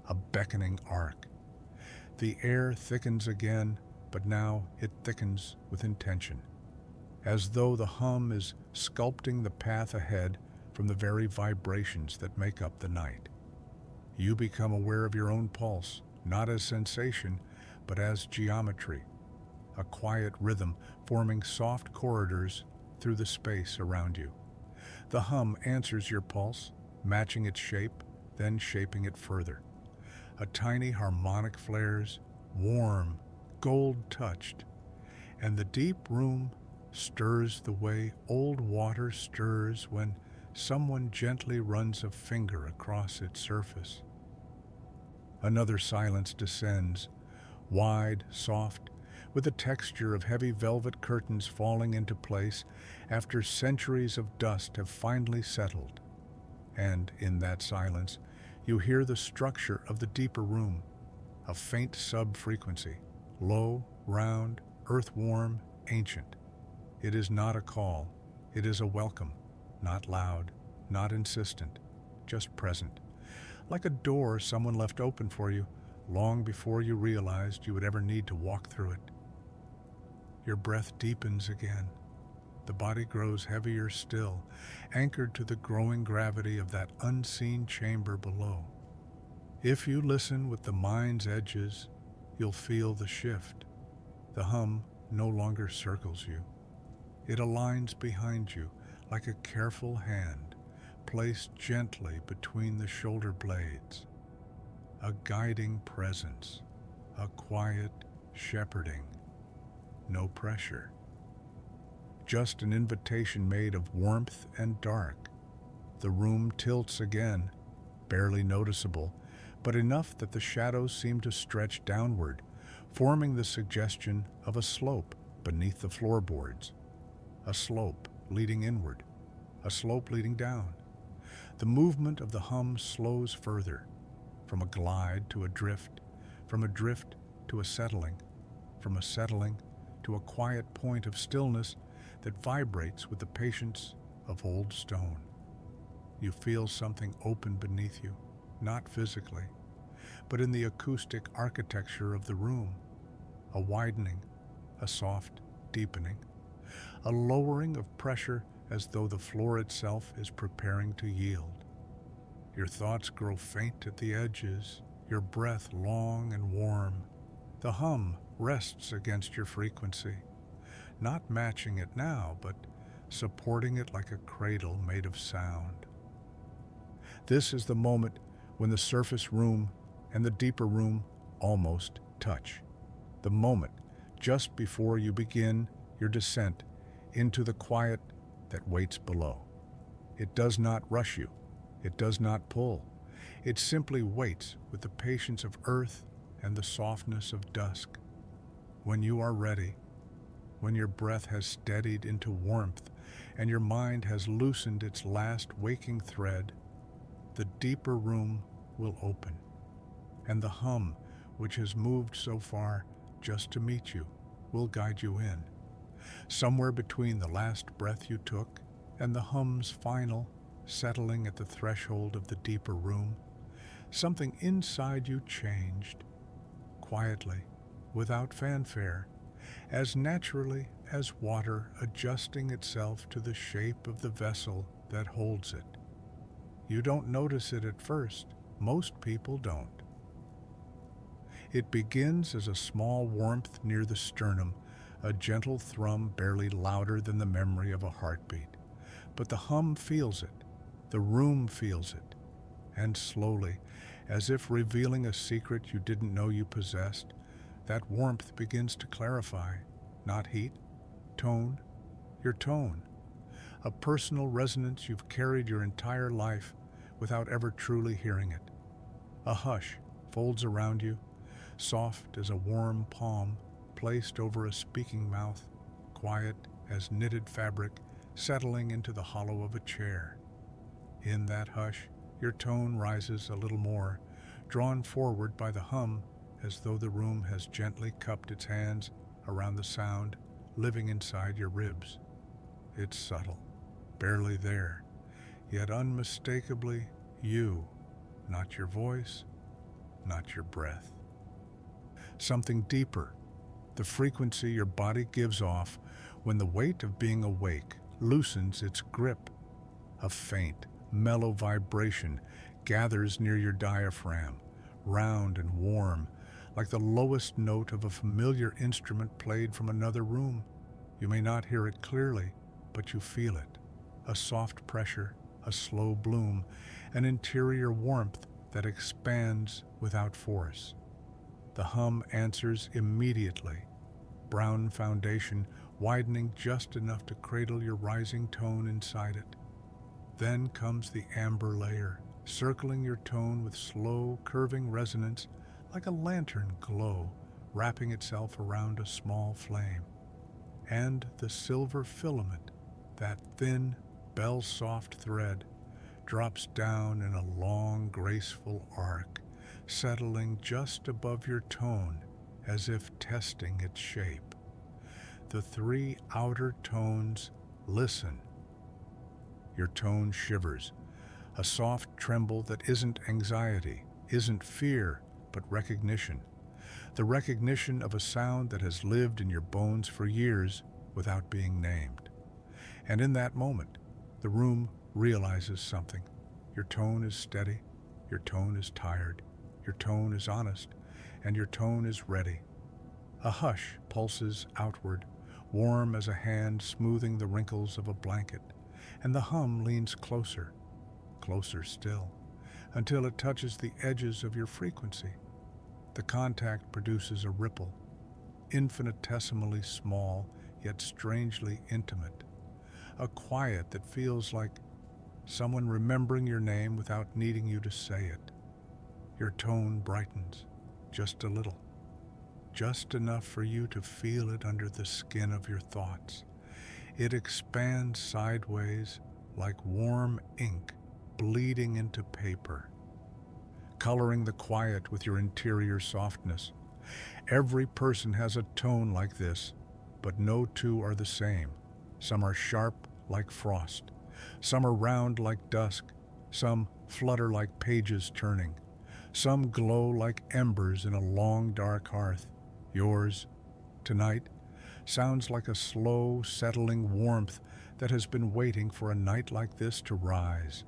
A beckoning arc. The air thickens again, but now it thickens with intention, as though the hum is sculpting the path ahead from the very vibrations that make up the night. You become aware of your own pulse, not as sensation, but as geometry, a quiet rhythm forming soft corridors through the space around you. The hum answers your pulse, matching its shape, then shaping it further. A tiny harmonic flares, warm, gold-touched, and the deep room stirs the way old water stirs when someone gently runs a finger across its surface. Another silence descends, wide, soft, with the texture of heavy velvet curtains falling into place after centuries of dust have finally settled. And in that silence, you hear the structure of the deeper room, a faint sub-frequency, low, round, earth-warm, ancient. It is not a call, it is a welcome, not loud, not insistent, just present. Like a door someone left open for you long before you realized you would ever need to walk through it. Your breath deepens again. The body grows heavier still, anchored to the growing gravity of that unseen chamber below. If you listen with the mind's edges, you'll feel the shift. The hum no longer circles you. It aligns behind you like a careful hand, placed gently between the shoulder blades. A guiding presence, a quiet shepherding. No pressure. Just an invitation made of warmth and dark. The room tilts again, barely noticeable, but enough that the shadows seem to stretch downward, forming the suggestion of a slope beneath the floorboards. A slope leading inward, a slope leading down. The movement of the hum slows further, from a glide to a drift, from a drift to a settling, from a settling to a quiet point of stillness that vibrates with the patience of old stone. You feel something open beneath you, not physically, but in the acoustic architecture of the room. A widening, a soft deepening, a lowering of pressure as though the floor itself is preparing to yield. Your thoughts grow faint at the edges, your breath long and warm. The hum rests against your frequency, not matching it now, but supporting it like a cradle made of sound. This is the moment when the surface room and the deeper room almost touch. The moment just before you begin your descent into the quiet that waits below. It does not rush you. It does not pull. It simply waits with the patience of earth and the softness of dusk. When you are ready, when your breath has steadied into warmth and your mind has loosened its last waking thread, the deeper room will open, and the hum, which has moved so far just to meet you, will guide you in. Somewhere between the last breath you took and the hum's final settling at the threshold of the deeper room, something inside you changed, quietly, without fanfare, as naturally as water adjusting itself to the shape of the vessel that holds it. You don't notice it at first. Most people don't. It begins as a small warmth near the sternum, a gentle thrum barely louder than the memory of a heartbeat. But the hum feels it, the room feels it, and slowly, as if revealing a secret you didn't know you possessed, that warmth begins to clarify, not heat, tone, your tone, a personal resonance you've carried your entire life without ever truly hearing it. A hush folds around you, soft as a warm palm placed over a speaking mouth, quiet as knitted fabric settling into the hollow of a chair. In that hush, your tone rises a little more, drawn forward by the hum as though the room has gently cupped its hands around the sound living inside your ribs. It's subtle, barely there, yet unmistakably you, not your voice, not your breath. Something deeper, the frequency your body gives off when the weight of being awake loosens its grip. A faint, mellow vibration gathers near your diaphragm, round and warm, like the lowest note of a familiar instrument played from another room. You may not hear it clearly, but you feel it. A soft pressure, a slow bloom, an interior warmth that expands without force. The hum answers immediately, brown foundation widening just enough to cradle your rising tone inside it. Then comes the amber layer, circling your tone with slow, curving resonance like a lantern glow wrapping itself around a small flame. And the silver filament, that thin, bell-soft thread, drops down in a long, graceful arc, settling just above your tone as if testing its shape. The three outer tones listen. Your tone shivers, a soft tremble that isn't anxiety, isn't fear, but recognition. The recognition of a sound that has lived in your bones for years without being named. And in that moment, the room realizes something. Your tone is steady, your tone is tired, your tone is honest, and your tone is ready. A hush pulses outward, warm as a hand smoothing the wrinkles of a blanket, and the hum leans closer, closer still, until it touches the edges of your frequency. The contact produces a ripple, infinitesimally small, yet strangely intimate. A quiet that feels like someone remembering your name without needing you to say it. Your tone brightens, just a little, just enough for you to feel it under the skin of your thoughts. It expands sideways like warm ink bleeding into paper, coloring the quiet with your interior softness. Every person has a tone like this, but no two are the same. Some are sharp like frost, some are round like dusk, some flutter like pages turning, some glow like embers in a long dark hearth. Yours, tonight, sounds like a slow, settling warmth that has been waiting for a night like this to rise.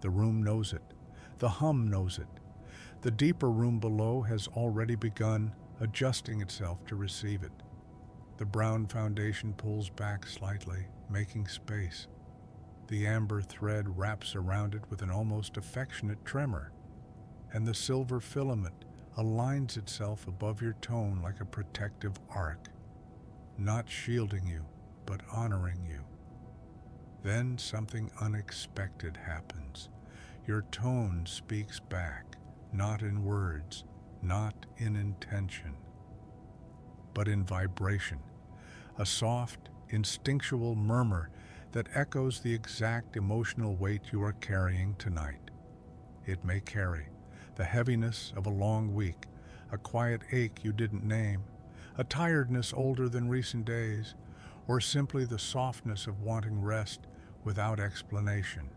The room knows it. The hum knows it. The deeper room below has already begun adjusting itself to receive it. The brown foundation pulls back slightly, making space. The amber thread wraps around it with an almost affectionate tremor, and the silver filament aligns itself above your tone like a protective arc, not shielding you, but honoring you. Then something unexpected happens. Your tone speaks back, not in words, not in intention, but in vibration, a soft, instinctual murmur that echoes the exact emotional weight you are carrying tonight. It may carry the heaviness of a long week, a quiet ache you didn't name, a tiredness older than recent days, or simply the softness of wanting rest without explanation.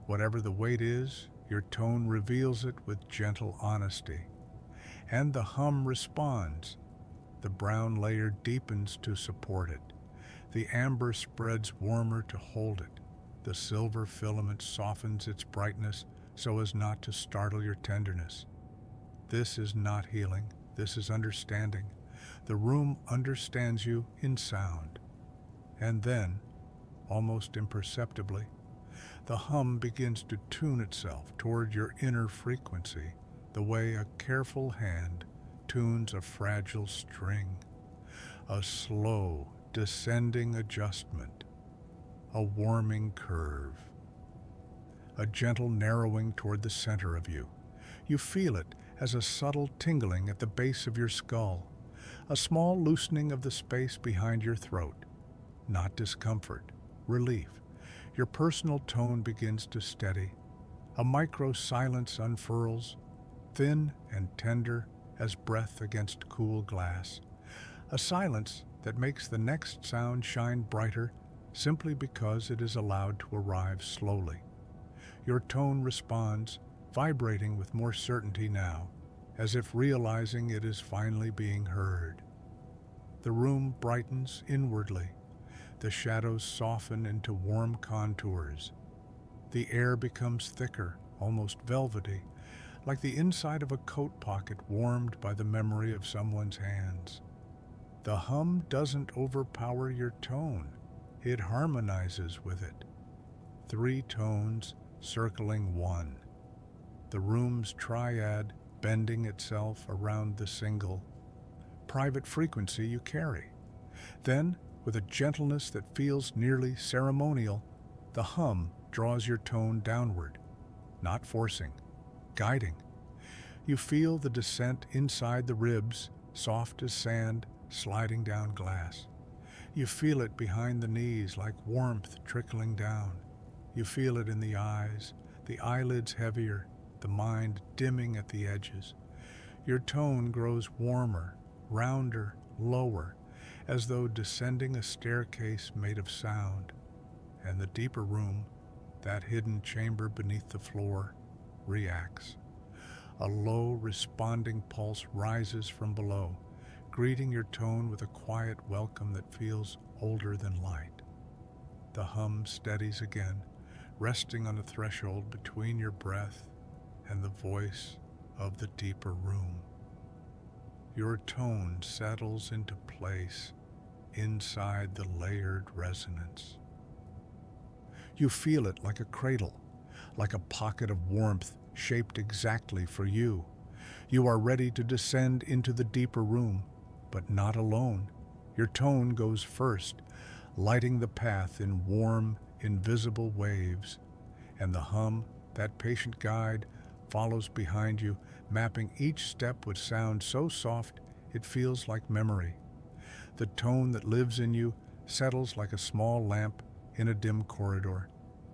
Whatever the weight is, your tone reveals it with gentle honesty. And the hum responds. The brown layer deepens to support it. The amber spreads warmer to hold it. The silver filament softens its brightness so as not to startle your tenderness. This is not healing. This is understanding. The room understands you in sound. And then, almost imperceptibly, the hum begins to tune itself toward your inner frequency, the way a careful hand tunes a fragile string. A slow, descending adjustment, a warming curve, a gentle narrowing toward the center of you. You feel it as a subtle tingling at the base of your skull, a small loosening of the space behind your throat. Not discomfort, relief. Your personal tone begins to steady. A micro silence unfurls, thin and tender as breath against cool glass. A silence that makes the next sound shine brighter simply because it is allowed to arrive slowly. Your tone responds, vibrating with more certainty now, as if realizing it is finally being heard. The room brightens inwardly. The shadows soften into warm contours. The air becomes thicker, almost velvety, like the inside of a coat pocket warmed by the memory of someone's hands. The hum doesn't overpower your tone. It harmonizes with it. 3 tones circling one. The room's triad bending itself around the single, private frequency you carry. Then, with a gentleness that feels nearly ceremonial, the hum draws your tone downward, not forcing, guiding. You feel the descent inside the ribs, soft as sand, sliding down glass. You feel it behind the knees like warmth trickling down. You feel it in the eyes, the eyelids heavier, the mind dimming at the edges. Your tone grows warmer, rounder, lower, as though descending a staircase made of sound. And the deeper room, that hidden chamber beneath the floor, reacts. A low, responding pulse rises from below, greeting your tone with a quiet welcome that feels older than light. The hum steadies again, resting on the threshold between your breath and the voice of the deeper room. Your tone settles into place inside the layered resonance. You feel it like a cradle, like a pocket of warmth shaped exactly for you. You are ready to descend into the deeper room, but not alone. Your tone goes first, lighting the path in warm, invisible waves, and the hum, that patient guide, follows behind you, mapping each step with sound so soft it feels like memory. The tone that lives in you settles like a small lamp in a dim corridor,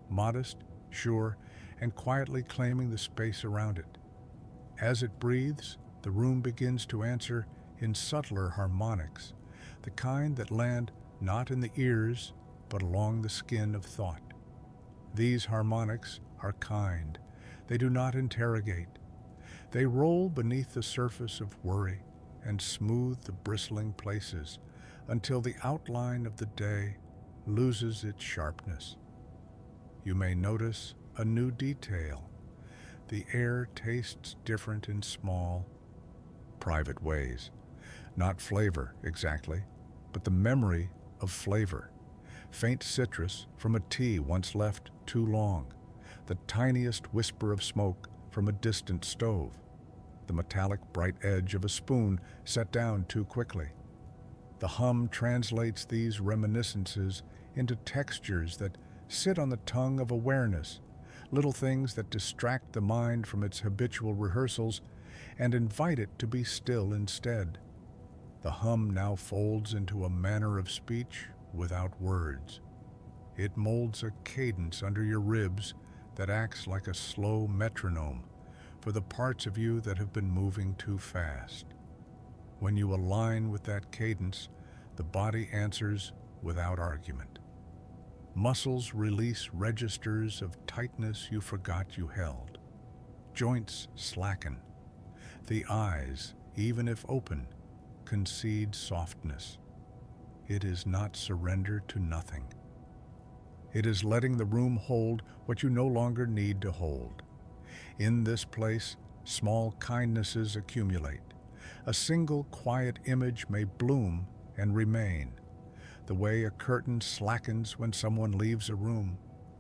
modest, sure, and quietly claiming the space around it. As it breathes, the room begins to answer in subtler harmonics, the kind that land not in the ears, but along the skin of thought. These harmonics are kind. They do not interrogate. They roll beneath the surface of worry and smooth the bristling places until the outline of the day loses its sharpness. You may notice a new detail. The air tastes different in small, private ways. Not flavor, exactly, but the memory of flavor. Faint citrus from a tea once left too long. The tiniest whisper of smoke from a distant stove. the metallic bright edge of a spoon set down too quickly. The hum translates these reminiscences into textures that sit on the tongue of awareness, little things that distract the mind from its habitual rehearsals and invite it to be still instead. The hum now folds into a manner of speech without words. It molds a cadence under your ribs that acts like a slow metronome for the parts of you that have been moving too fast. When you align with that cadence, the body answers without argument. Muscles release registers of tightness you forgot you held. Joints slacken. The eyes, even if open, concede softness. It is not surrender to nothing. It is letting the room hold what you no longer need to hold. In this place, small kindnesses accumulate. A single quiet image may bloom and remain. The way a curtain slackens when someone leaves a room,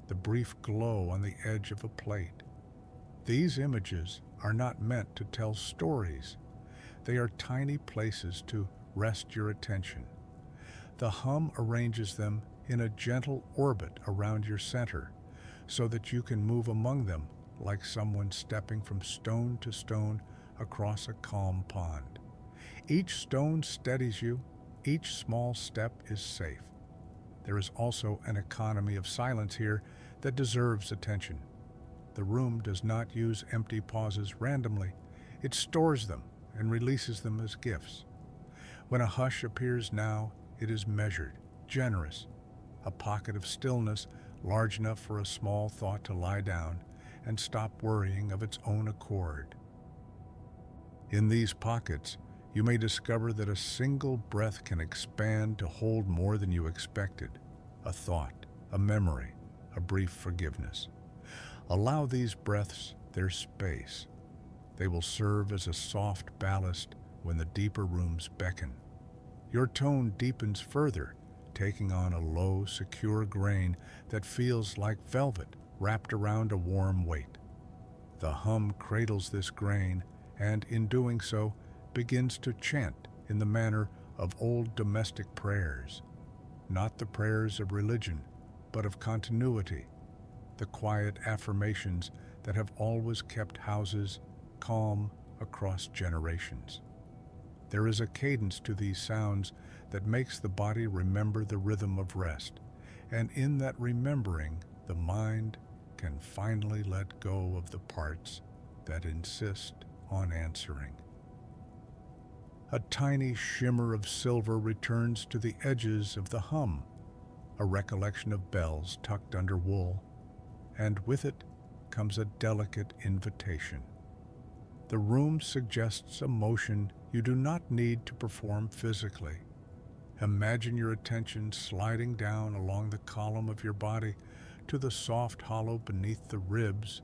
the brief glow on the edge of a plate. These images are not meant to tell stories. They are tiny places to rest your attention. The hum arranges them in a gentle orbit around your center so that you can move among them like someone stepping from stone to stone across a calm pond. Each stone steadies you. Each small step is safe. There is also an economy of silence here that deserves attention. The room does not use empty pauses randomly. It stores them and releases them as gifts. When a hush appears now, it is measured, generous, a pocket of stillness large enough for a small thought to lie down and stop worrying of its own accord. In these pockets, you may discover that a single breath can expand to hold more than you expected, a thought, a memory, a brief forgiveness. Allow these breaths their space. They will serve as a soft ballast when the deeper rooms beckon. Your tone deepens further, taking on a low, secure grain that feels like velvet wrapped around a warm weight. The hum cradles this grain and, in doing so, begins to chant in the manner of old domestic prayers, not the prayers of religion, but of continuity, the quiet affirmations that have always kept houses calm across generations. There is a cadence to these sounds that makes the body remember the rhythm of rest, and in that remembering, the mind can finally let go of the parts that insist on answering. A tiny shimmer of silver returns to the edges of the hum, a recollection of bells tucked under wool, and with it comes a delicate invitation. The room suggests a motion you do not need to perform physically. Imagine your attention sliding down along the column of your body to the soft hollow beneath the ribs,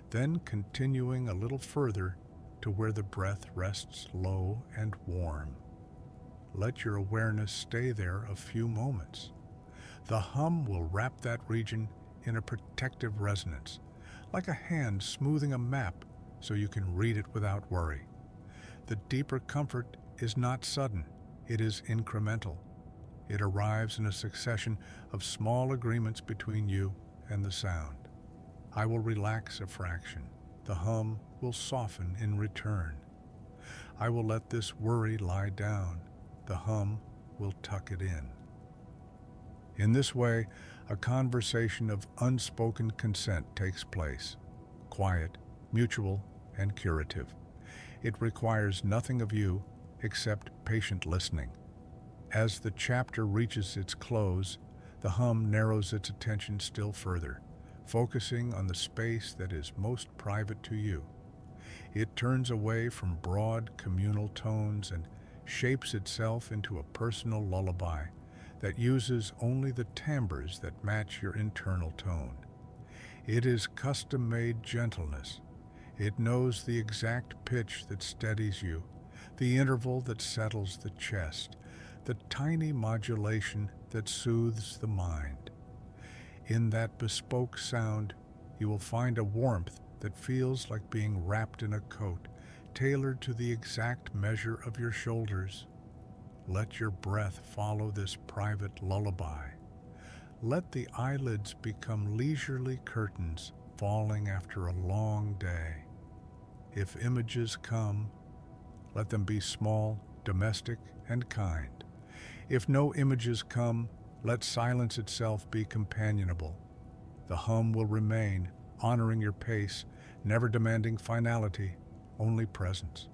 then continuing a little further to where the breath rests low and warm. Let your awareness stay there a few moments. The hum will wrap that region in a protective resonance, like a hand smoothing a map so you can read it without worry. The deeper comfort is not sudden, it is incremental. It arrives in a succession of small agreements between you and the sound. I will relax a fraction. The hum will soften in return. I will let this worry lie down. The hum will tuck it in. In this way, a conversation of unspoken consent takes place, quiet, mutual, and curative. It requires nothing of you except patient listening. As the chapter reaches its close, the hum narrows its attention still further, focusing on the space that is most private to you. It turns away from broad communal tones and shapes itself into a personal lullaby that uses only the timbres that match your internal tone. It is custom-made gentleness. It knows the exact pitch that steadies you, the interval that settles the chest, the tiny modulation that soothes the mind. In that bespoke sound, you will find a warmth that feels like being wrapped in a coat, tailored to the exact measure of your shoulders. Let your breath follow this private lullaby. Let the eyelids become leisurely curtains falling after a long day. If images come, let them be small, domestic, and kind. If no images come, let silence itself be companionable. The hum will remain, honoring your pace, never demanding finality, only presence.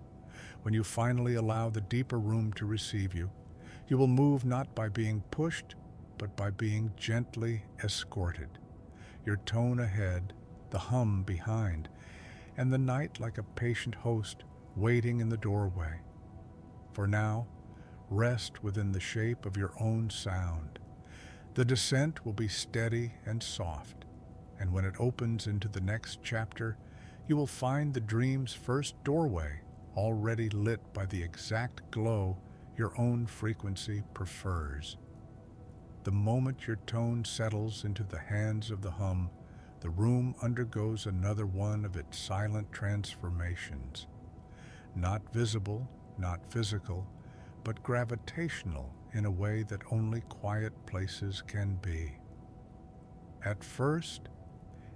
When you finally allow the deeper room to receive you, you will move not by being pushed, but by being gently escorted. Your tone ahead, the hum behind, and the night like a patient host waiting in the doorway. For now, rest within the shape of your own sound. The descent will be steady and soft, and when it opens into the next chapter, you will find the dream's first doorway already lit by the exact glow your own frequency prefers. The moment your tone settles into the hands of the hum, the room undergoes another one of its silent transformations. Not visible, not physical, but gravitational in a way that only quiet places can be. At first,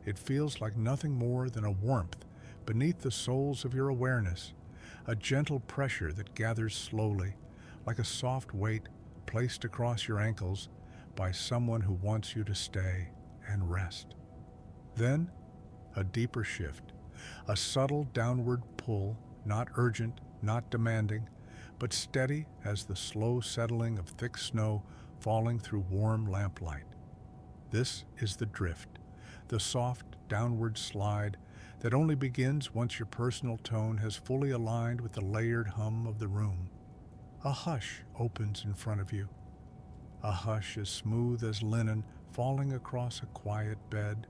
it feels like nothing more than a warmth beneath the soles of your awareness, a gentle pressure that gathers slowly, like a soft weight placed across your ankles by someone who wants you to stay and rest. Then, a deeper shift, a subtle downward pull, not urgent, not demanding, but steady as the slow settling of thick snow falling through warm lamplight. This is the drift, the soft downward slide that only begins once your personal tone has fully aligned with the layered hum of the room. A hush opens in front of you, a hush as smooth as linen falling across a quiet bed,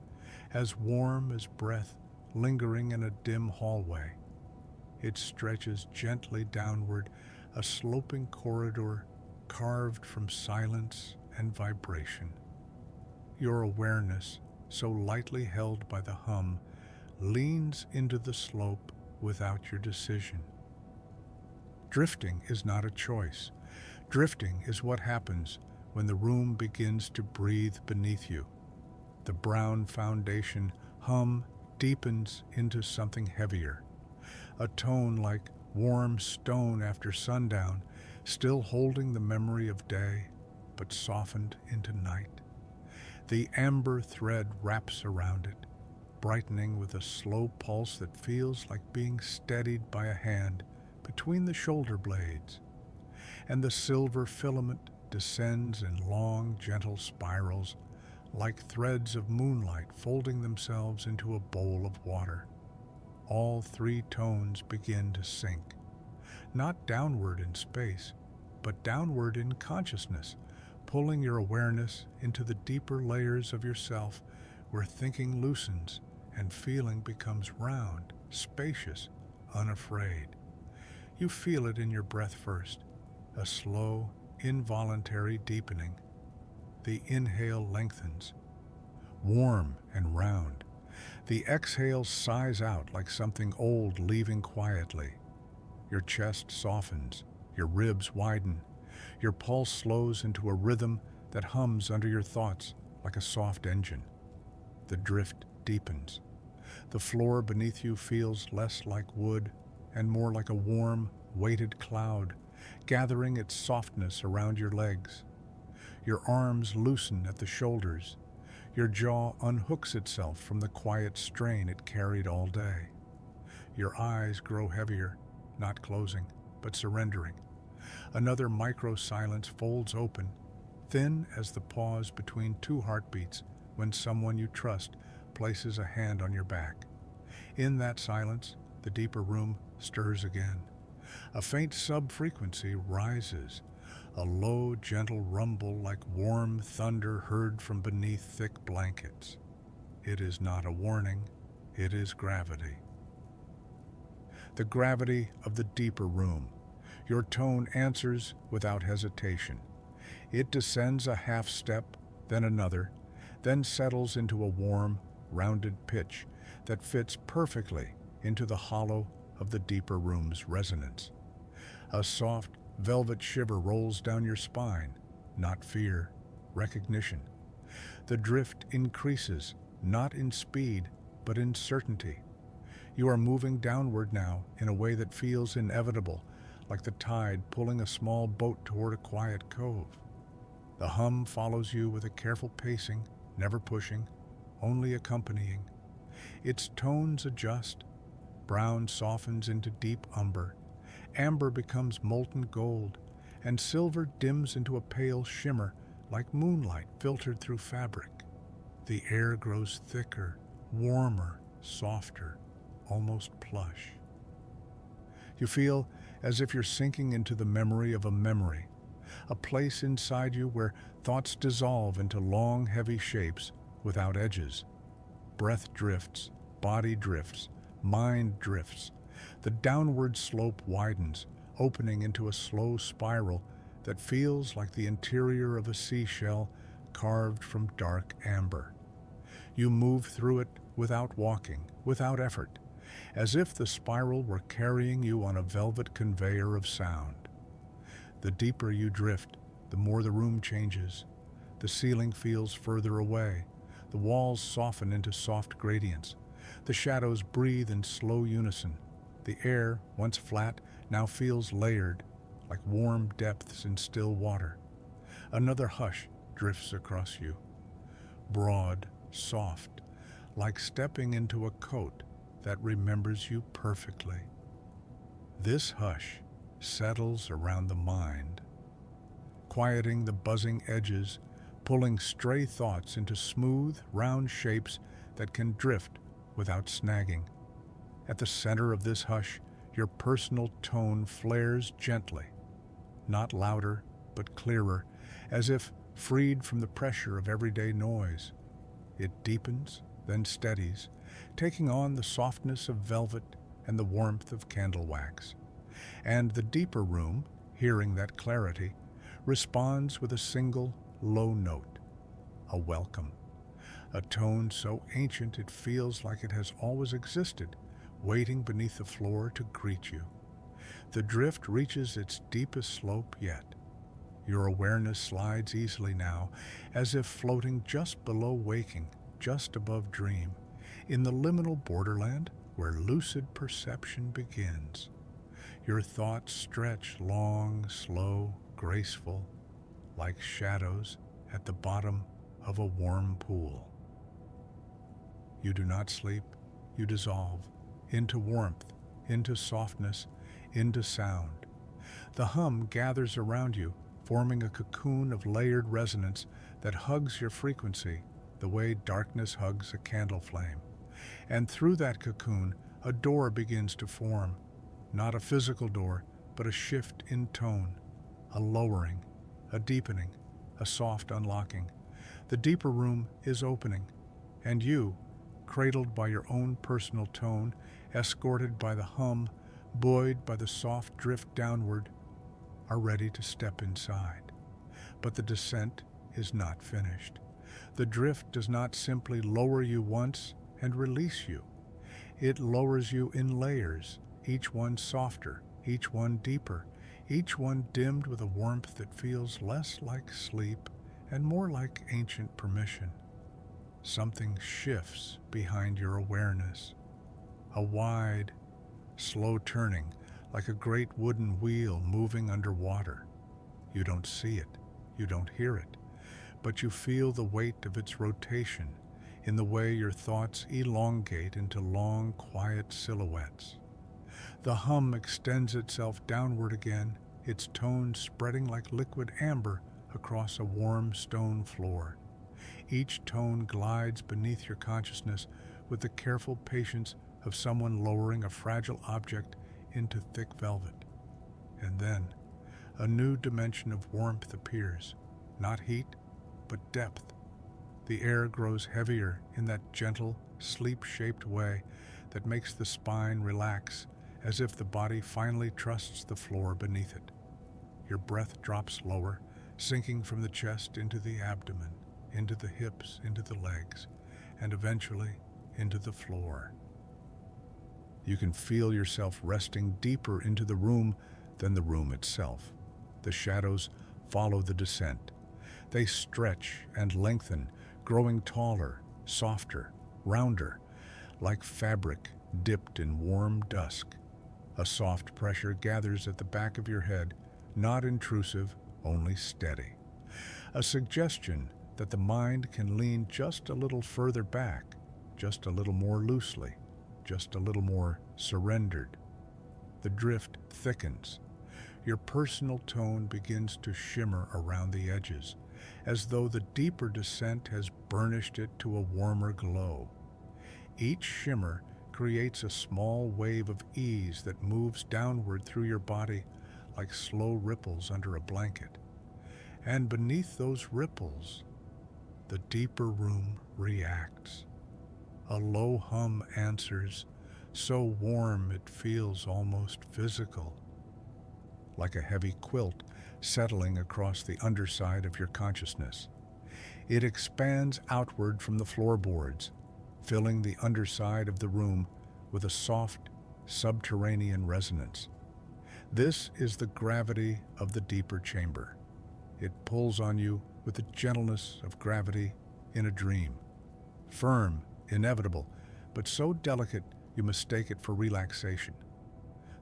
as warm as breath lingering in a dim hallway. It stretches gently downward, a sloping corridor carved from silence and vibration. Your awareness, so lightly held by the hum, leans into the slope without your decision. Drifting is not a choice. Drifting is what happens when the room begins to breathe beneath you. The brown foundation hum deepens into something heavier, a tone like warm stone after sundown, still holding the memory of day, but softened into night. The amber thread wraps around it, brightening with a slow pulse that feels like being steadied by a hand between the shoulder blades, and the silver filament descends in long, gentle spirals, like threads of moonlight folding themselves into a bowl of water. All three tones begin to sink, not downward in space, but downward in consciousness, pulling your awareness into the deeper layers of yourself where thinking loosens and feeling becomes round, spacious, unafraid. You feel it in your breath first, a slow, involuntary deepening. The inhale lengthens, warm and round. The exhale sighs out like something old leaving quietly. Your chest softens, your ribs widen, your pulse slows into a rhythm that hums under your thoughts like a soft engine. The drift deepens. The floor beneath you feels less like wood and more like a warm, weighted cloud, gathering its softness around your legs. Your arms loosen at the shoulders. Your jaw unhooks itself from the quiet strain it carried all day. Your eyes grow heavier, not closing, but surrendering. Another micro-silence folds open, thin as the pause between two heartbeats when someone you trust places a hand on your back. In that silence, the deeper room stirs again. A faint sub-frequency rises, a low, gentle rumble like warm thunder heard from beneath thick blankets. It is not a warning, it is gravity. The gravity of the deeper room. Your tone answers without hesitation. It descends a half step, then another, then settles into a warm, rounded pitch that fits perfectly into the hollow of the deeper room's resonance. A soft, velvet shiver rolls down your spine, not fear, recognition. The drift increases, not in speed, but in certainty. You are moving downward now in a way that feels inevitable, like the tide pulling a small boat toward a quiet cove. The hum follows you with a careful pacing, never pushing, only accompanying. Its tones adjust. Brown softens into deep amber becomes molten gold, and silver dims into a pale shimmer like moonlight filtered through fabric. The air grows thicker, warmer, softer, almost plush. You feel as if you're sinking into the memory of a memory, a place inside you where thoughts dissolve into long, heavy shapes without edges. Breath drifts, body drifts, mind drifts. The downward slope widens, opening into a slow spiral that feels like the interior of a seashell carved from dark amber. You move through it without walking, without effort, as if the spiral were carrying you on a velvet conveyor of sound. The deeper you drift, the more the room changes. The ceiling feels further away. The walls soften into soft gradients. The shadows breathe in slow unison. The air, once flat, now feels layered, like warm depths in still water. Another hush drifts across you. Broad, soft, like stepping into a coat that remembers you perfectly. This hush settles around the mind, quieting the buzzing edges, pulling stray thoughts into smooth, round shapes that can drift without snagging. At the center of this hush, your personal tone flares gently, not louder, but clearer, as if freed from the pressure of everyday noise. It deepens, then steadies, taking on the softness of velvet and the warmth of candle wax. And the deeper room, hearing that clarity, responds with a single, low note, a welcome, a tone so ancient it feels like it has always existed, waiting beneath the floor to greet you. The drift reaches its deepest slope yet. Your awareness slides easily now, as if floating just below waking, just above dream, in the liminal borderland where lucid perception begins. Your thoughts stretch long, slow, graceful, like shadows at the bottom of a warm pool. You do not sleep, you dissolve into warmth, into softness, into sound. The hum gathers around you, forming a cocoon of layered resonance that hugs your frequency the way darkness hugs a candle flame. And through that cocoon, a door begins to form, not a physical door, but a shift in tone, a lowering, a deepening, a soft unlocking. The deeper room is opening, and you, cradled by your own personal tone, escorted by the hum, buoyed by the soft drift downward, are ready to step inside. But the descent is not finished. The drift does not simply lower you once and release you. It lowers you in layers, each one softer, each one deeper, each one dimmed with a warmth that feels less like sleep and more like ancient permission. Something shifts behind your awareness. A wide, slow turning, like a great wooden wheel moving underwater. You don't see it, you don't hear it, but you feel the weight of its rotation in the way your thoughts elongate into long, quiet silhouettes. The hum extends itself downward again, its tone spreading like liquid amber across a warm stone floor. Each tone glides beneath your consciousness with the careful patience of someone lowering a fragile object into thick velvet. And then, a new dimension of warmth appears, not heat, but depth. The air grows heavier in that gentle, sleep-shaped way that makes the spine relax, as if the body finally trusts the floor beneath it. Your breath drops lower, sinking from the chest into the abdomen, into the hips, into the legs, and eventually into the floor. You can feel yourself resting deeper into the room than the room itself. The shadows follow the descent. They stretch and lengthen, growing taller, softer, rounder, like fabric dipped in warm dusk. A soft pressure gathers at the back of your head, not intrusive, only steady. A suggestion that the mind can lean just a little further back, just a little more loosely, just a little more surrendered. The drift thickens. Your personal tone begins to shimmer around the edges, as though the deeper descent has burnished it to a warmer glow. Each shimmer creates a small wave of ease that moves downward through your body like slow ripples under a blanket. And beneath those ripples, the deeper room reacts. A low hum answers, so warm it feels almost physical, like a heavy quilt settling across the underside of your consciousness. It expands outward from the floorboards, filling the underside of the room with a soft, subterranean resonance. This is the gravity of the deeper chamber. It pulls on you with the gentleness of gravity in a dream. Firm, inevitable, but so delicate you mistake it for relaxation.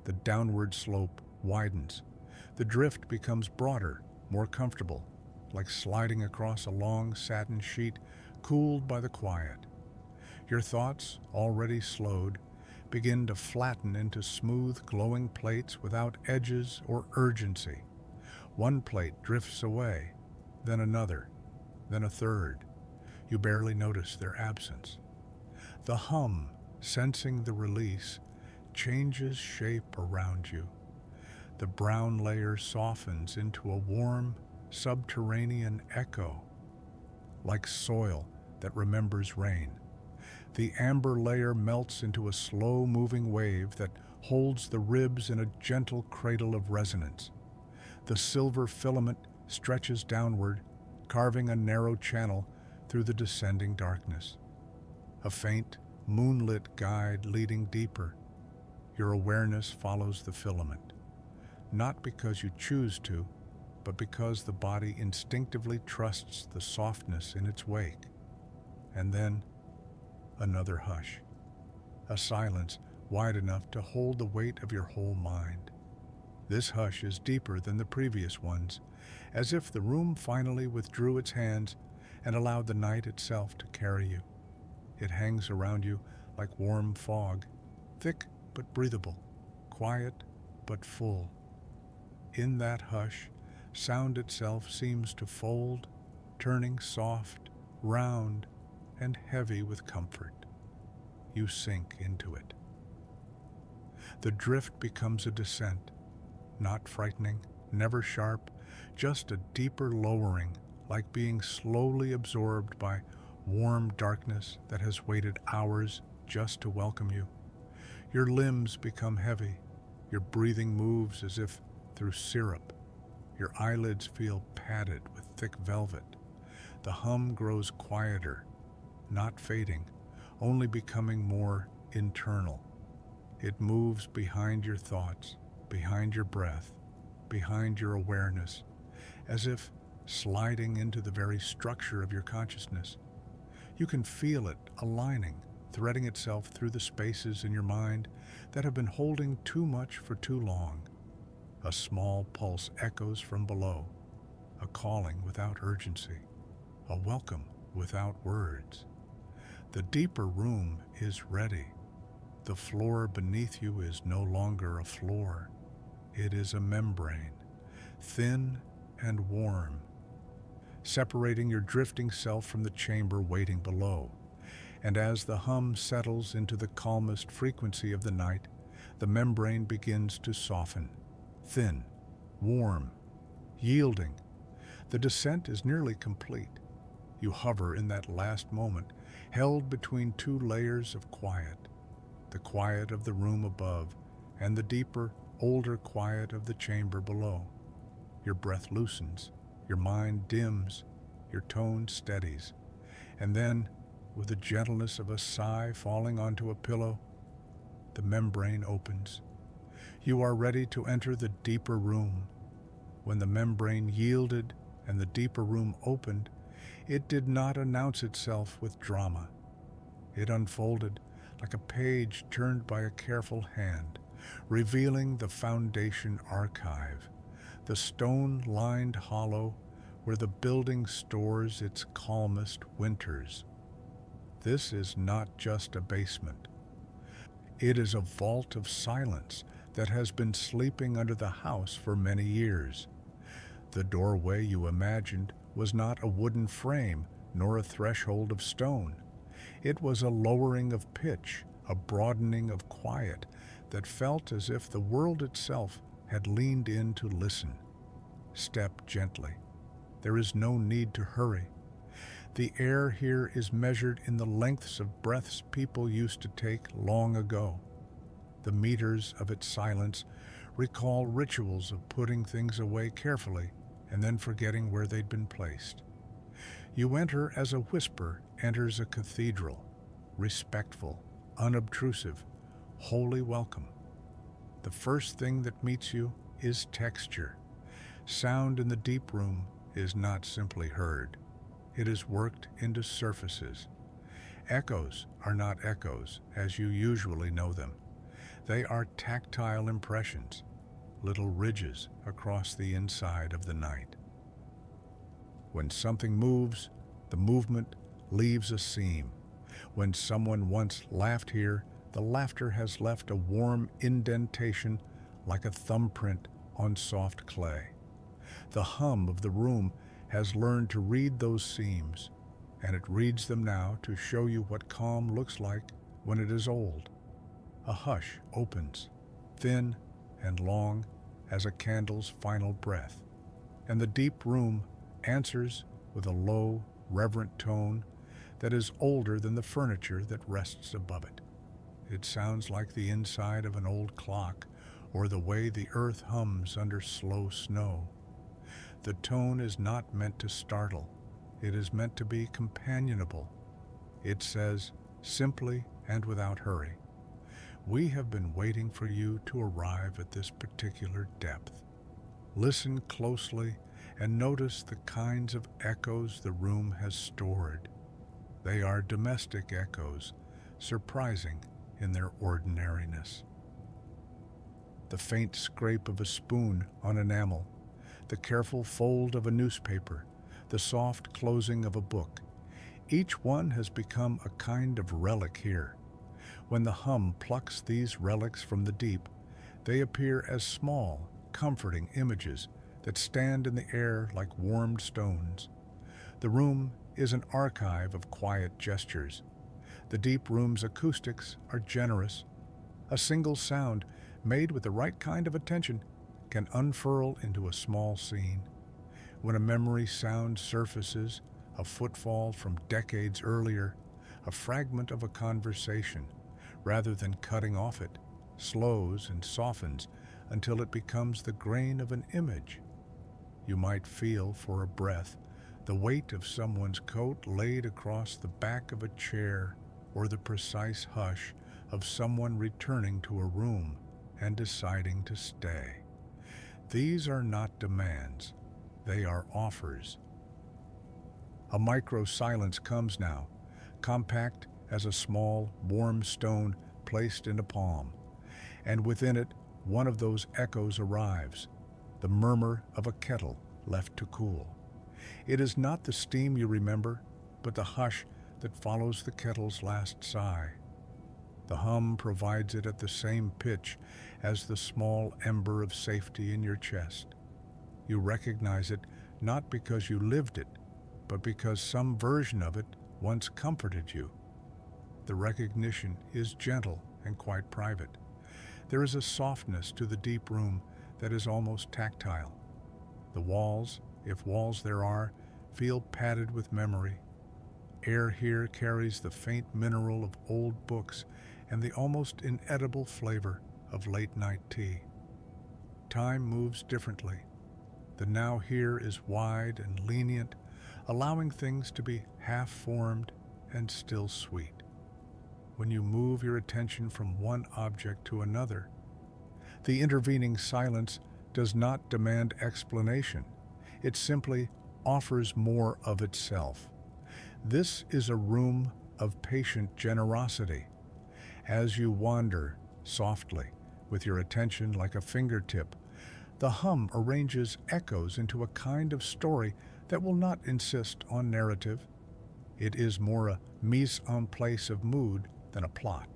The downward slope widens. The drift becomes broader, more comfortable, like sliding across a long satin sheet cooled by the quiet. Your thoughts, already slowed, begin to flatten into smooth, glowing plates without edges or urgency. One plate drifts away, then another, then a third. You barely notice their absence. The hum, sensing the release, changes shape around you. The brown layer softens into a warm, subterranean echo, like soil that remembers rain. The amber layer melts into a slow-moving wave that holds the ribs in a gentle cradle of resonance. The silver filament stretches downward, carving a narrow channel through the descending darkness. A faint, moonlit guide leading deeper. Your awareness follows the filament, not because you choose to, but because the body instinctively trusts the softness in its wake. And then, another hush, a silence wide enough to hold the weight of your whole mind. This hush is deeper than the previous ones, as if the room finally withdrew its hands and allowed the night itself to carry you. It hangs around you like warm fog, thick but breathable, quiet but full. In that hush, sound itself seems to fold, turning soft, round, and heavy with comfort. You sink into it. The drift becomes a descent, not frightening, never sharp, just a deeper lowering, like being slowly absorbed by warm darkness that has waited hours just to welcome you. Your limbs become heavy. Your breathing moves as if through syrup. Your eyelids feel padded with thick velvet. The hum grows quieter, not fading, only becoming more internal. It moves behind your thoughts, behind your breath, behind your awareness, as if sliding into the very structure of your consciousness. You can feel it aligning, threading itself through the spaces in your mind that have been holding too much for too long. A small pulse echoes from below, a calling without urgency, a welcome without words. The deeper room is ready. The floor beneath you is no longer a floor. It is a membrane, thin and warm, separating your drifting self from the chamber waiting below. And as the hum settles into the calmest frequency of the night, the membrane begins to soften, thin, warm, yielding. The descent is nearly complete. You hover in that last moment, held between two layers of quiet, the quiet of the room above and the deeper, older quiet of the chamber below. Your breath loosens, your mind dims, your tone steadies, and then, with the gentleness of a sigh falling onto a pillow, the membrane opens. You are ready to enter the deeper room. When the membrane yielded and the deeper room opened, it did not announce itself with drama. It unfolded like a page turned by a careful hand, revealing the foundation archive, the stone-lined hollow where the building stores its calmest winters. This is not just a basement. It is a vault of silence that has been sleeping under the house for many years. The doorway you imagined was not a wooden frame nor a threshold of stone. It was a lowering of pitch, a broadening of quiet that felt as if the world itself had leaned in to listen. Step gently. There is no need to hurry. The air here is measured in the lengths of breaths people used to take long ago. The meters of its silence recall rituals of putting things away carefully and then forgetting where they'd been placed. You enter as a whisper enters a cathedral, respectful, unobtrusive, wholly welcome. The first thing that meets you is texture. Sound in the deep room is not simply heard. It is worked into surfaces. Echoes are not echoes as you usually know them. They are tactile impressions, little ridges across the inside of the night. When something moves, the movement leaves a seam. When someone once laughed here, the laughter has left a warm indentation like a thumbprint on soft clay. The hum of the room has learned to read those seams, and it reads them now to show you what calm looks like when it is old. A hush opens, thin and long as a candle's final breath, and the deep room answers with a low, reverent tone that is older than the furniture that rests above it. It sounds like the inside of an old clock or the way the earth hums under slow snow. The tone is not meant to startle. It is meant to be companionable. It says, simply and without hurry, "We have been waiting for you to arrive at this particular depth." Listen closely and notice the kinds of echoes the room has stored. They are domestic echoes, surprising in their ordinariness. The faint scrape of a spoon on enamel, the careful fold of a newspaper, the soft closing of a book. Each one has become a kind of relic here. When the hum plucks these relics from the deep, they appear as small, comforting images that stand in the air like warmed stones. The room is an archive of quiet gestures. The deep room's acoustics are generous. A single sound, made with the right kind of attention, can unfurl into a small scene. When a memory sound surfaces, a footfall from decades earlier, a fragment of a conversation, rather than cutting off it, slows and softens until it becomes the grain of an image. You might feel, for a breath, the weight of someone's coat laid across the back of a chair, or the precise hush of someone returning to a room and deciding to stay. These are not demands, they are offers. A micro-silence comes now, compact as a small, warm stone placed in a palm, and within it one of those echoes arrives, the murmur of a kettle left to cool. It is not the steam you remember, but the hush that follows the kettle's last sigh. The hum provides it at the same pitch as the small ember of safety in your chest. You recognize it not because you lived it, but because some version of it once comforted you. The recognition is gentle and quite private. There is a softness to the deep room that is almost tactile. The walls, if walls there are, feel padded with memory. Air here carries the faint mineral of old books and the almost inedible flavor of late-night tea. Time moves differently. The now here is wide and lenient, allowing things to be half-formed and still sweet. when you move your attention from one object to another. The intervening silence does not demand explanation. It simply offers more of itself. This is a room of patient generosity. As you wander softly, with your attention like a fingertip, the hum arranges echoes into a kind of story that will not insist on narrative. It is more a mise en place of mood than a plot.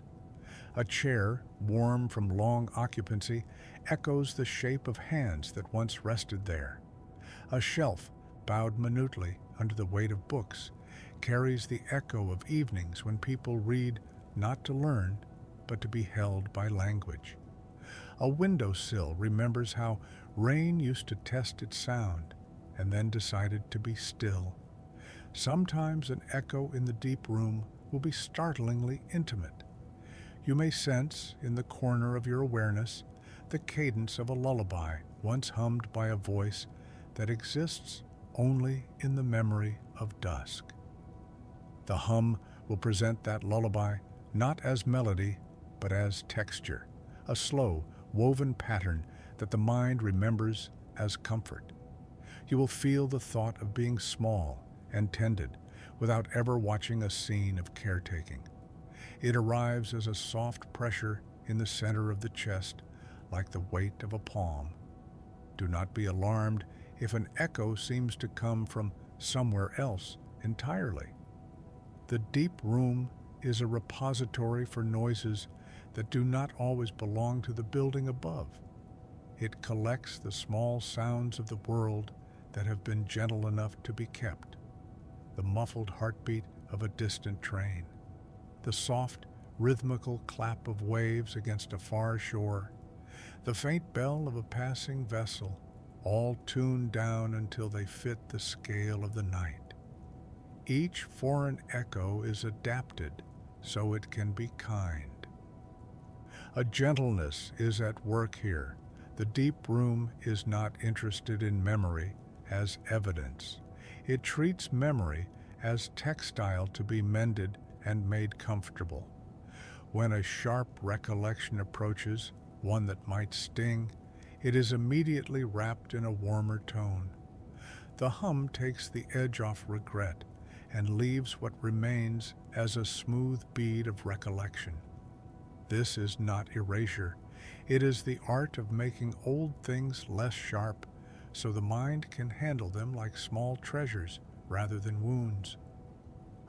A chair, warm from long occupancy, echoes the shape of hands that once rested there. A shelf, bowed minutely under the weight of books, carries the echo of evenings when people read not to learn, but to be held by language. A windowsill remembers how rain used to test its sound and then decided to be still. Sometimes an echo in the deep room will be startlingly intimate. You may sense, in the corner of your awareness, the cadence of a lullaby once hummed by a voice that exists only in the memory of dusk. The hum will present that lullaby not as melody, but as texture, a slow, woven pattern that the mind remembers as comfort. You will feel the thought of being small and tended without ever watching a scene of caretaking. It arrives as a soft pressure in the center of the chest, like the weight of a palm. Do not be alarmed if an echo seems to come from somewhere else entirely. The deep room is a repository for noises that do not always belong to the building above. It collects the small sounds of the world that have been gentle enough to be kept. The muffled heartbeat of a distant train, the soft, rhythmical clap of waves against a far shore, the faint bell of a passing vessel, all tuned down until they fit the scale of the night. Each foreign echo is adapted so it can be kind. A gentleness is at work here. The deep room is not interested in memory as evidence. It treats memory as textile to be mended and made comfortable. When a sharp recollection approaches, one that might sting, it is immediately wrapped in a warmer tone. The hum takes the edge off regret and leaves what remains as a smooth bead of recollection. This is not erasure. It is the art of making old things less sharp so the mind can handle them like small treasures rather than wounds.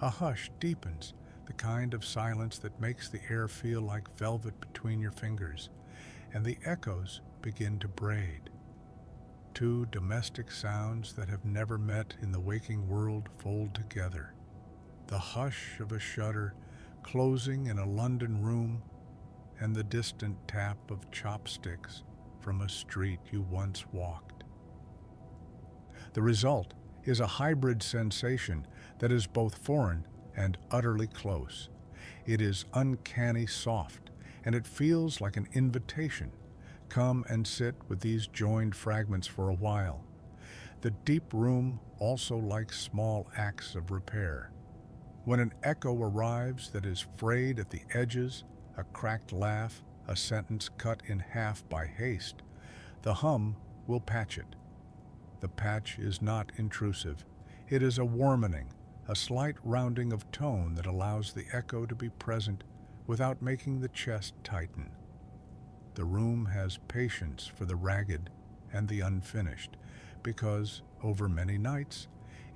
A hush deepens, the kind of silence that makes the air feel like velvet between your fingers, and the echoes begin to braid. Two domestic sounds that have never met in the waking world fold together. The hush of a shutter closing in a London room, and the distant tap of chopsticks from a street you once walked. The result is a hybrid sensation that is both foreign and utterly close. It is uncanny soft, and it feels like an invitation. Come and sit with these joined fragments for a while. The deep room also likes small acts of repair. When an echo arrives that is frayed at the edges, a cracked laugh, a sentence cut in half by haste, the hum will patch it. The patch is not intrusive. It is a warmening, a slight rounding of tone that allows the echo to be present without making the chest tighten. The room has patience for the ragged and the unfinished, because, over many nights,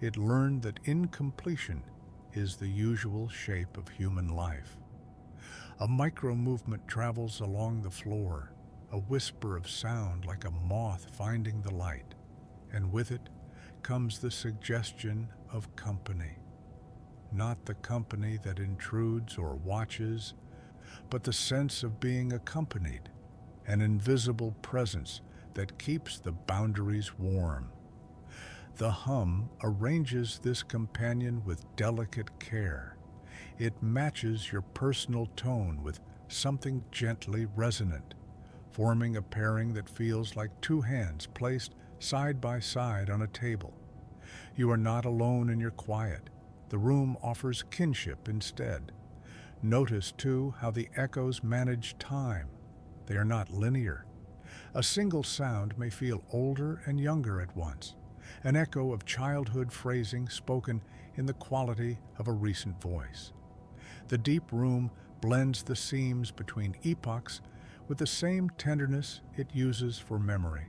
it learned that incompletion is the usual shape of human life. A micro-movement travels along the floor, a whisper of sound like a moth finding the light, and with it comes the suggestion of company. Not the company that intrudes or watches, but the sense of being accompanied, an invisible presence that keeps the boundaries warm. The hum arranges this companion with delicate care. It matches your personal tone with something gently resonant, forming a pairing that feels like two hands placed side by side on a table. You are not alone in your quiet. The room offers kinship instead. Notice, too, how the echoes manage time. They are not linear. A single sound may feel older and younger at once, an echo of childhood phrasing spoken in the quality of a recent voice. The deep room blends the seams between epochs with the same tenderness it uses for memory.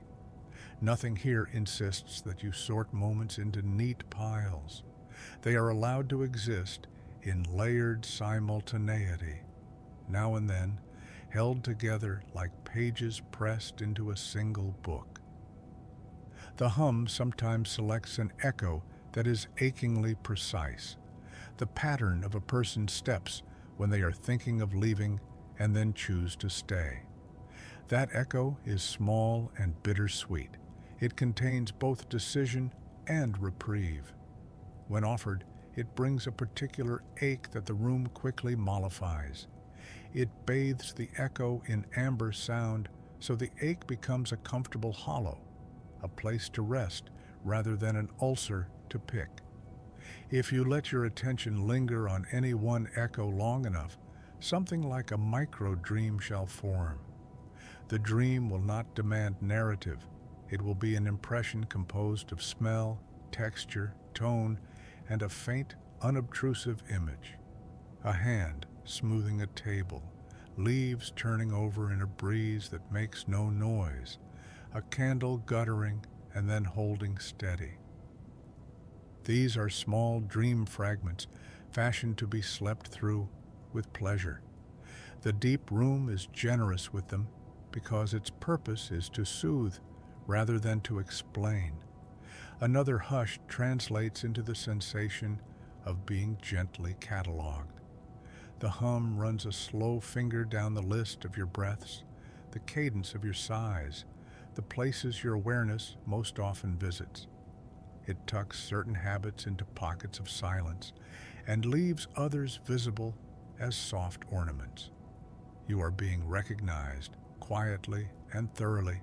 Nothing here insists that you sort moments into neat piles. They are allowed to exist in layered simultaneity, now and then held together like pages pressed into a single book. The hum sometimes selects an echo that is achingly precise, the pattern of a person's steps when they are thinking of leaving and then choose to stay. That echo is small and bittersweet. It contains both decision and reprieve. When offered, it brings a particular ache that the room quickly mollifies. It bathes the echo in amber sound so the ache becomes a comfortable hollow, a place to rest rather than an ulcer to pick. If you let your attention linger on any one echo long enough, something like a micro-dream shall form. The dream will not demand narrative. It will be an impression composed of smell, texture, tone, and a faint, unobtrusive image. A hand smoothing a table, leaves turning over in a breeze that makes no noise, a candle guttering and then holding steady. These are small dream fragments fashioned to be slept through with pleasure. The deep room is generous with them because its purpose is to soothe rather than to explain. Another hush translates into the sensation of being gently catalogued. The hum runs a slow finger down the list of your breaths, the cadence of your sighs, the places your awareness most often visits. It tucks certain habits into pockets of silence and leaves others visible as soft ornaments. You are being recognized quietly and thoroughly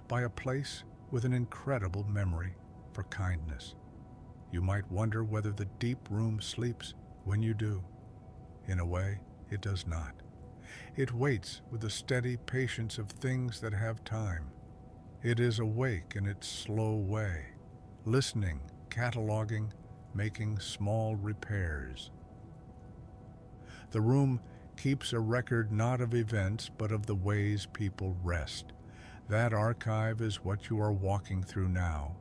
by a place with an incredible memory for kindness. You might wonder whether the deep room sleeps when you do. In a way, it does not. It waits with the steady patience of things that have time. It is awake in its slow way, listening, cataloging, making small repairs. The room keeps a record not of events but of the ways people rest. That archive is what you are walking through now.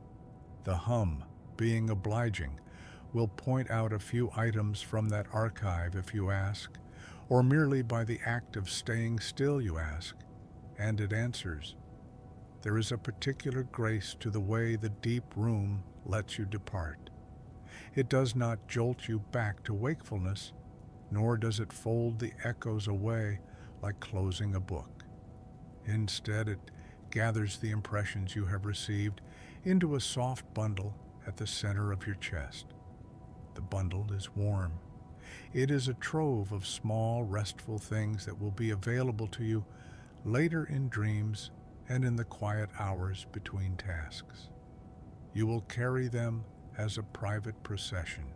The hum, being obliging, will point out a few items from that archive if you ask, or merely by the act of staying still you ask, and it answers. There is a particular grace to the way the deep room lets you depart. It does not jolt you back to wakefulness, nor does it fold the echoes away like closing a book. Instead, it gathers the impressions you have received into a soft bundle at the center of your chest. The bundle is warm. It is a trove of small, restful things that will be available to you later in dreams and in the quiet hours between tasks. You will carry them as a private procession,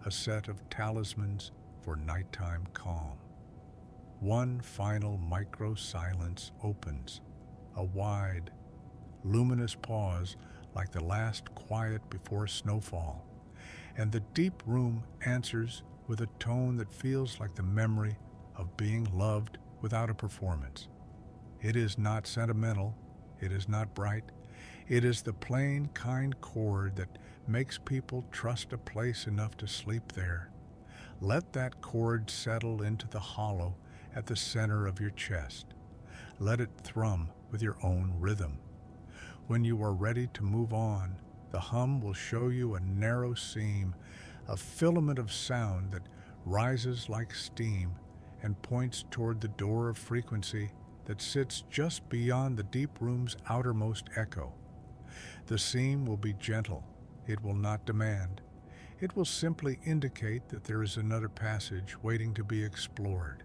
a set of talismans for nighttime calm. One final micro-silence opens, a wide, luminous pause like the last quiet before snowfall, and the deep room answers with a tone that feels like the memory of being loved without a performance. It is not sentimental, it is not bright, it is the plain, kind chord that makes people trust a place enough to sleep there. Let that chord settle into the hollow at the center of your chest. Let it thrum with your own rhythm. When you are ready to move on, the hum will show you a narrow seam, a filament of sound that rises like steam and points toward the door of frequency that sits just beyond the deep room's outermost echo. The seam will be gentle. It will not demand. It will simply indicate that there is another passage waiting to be explored,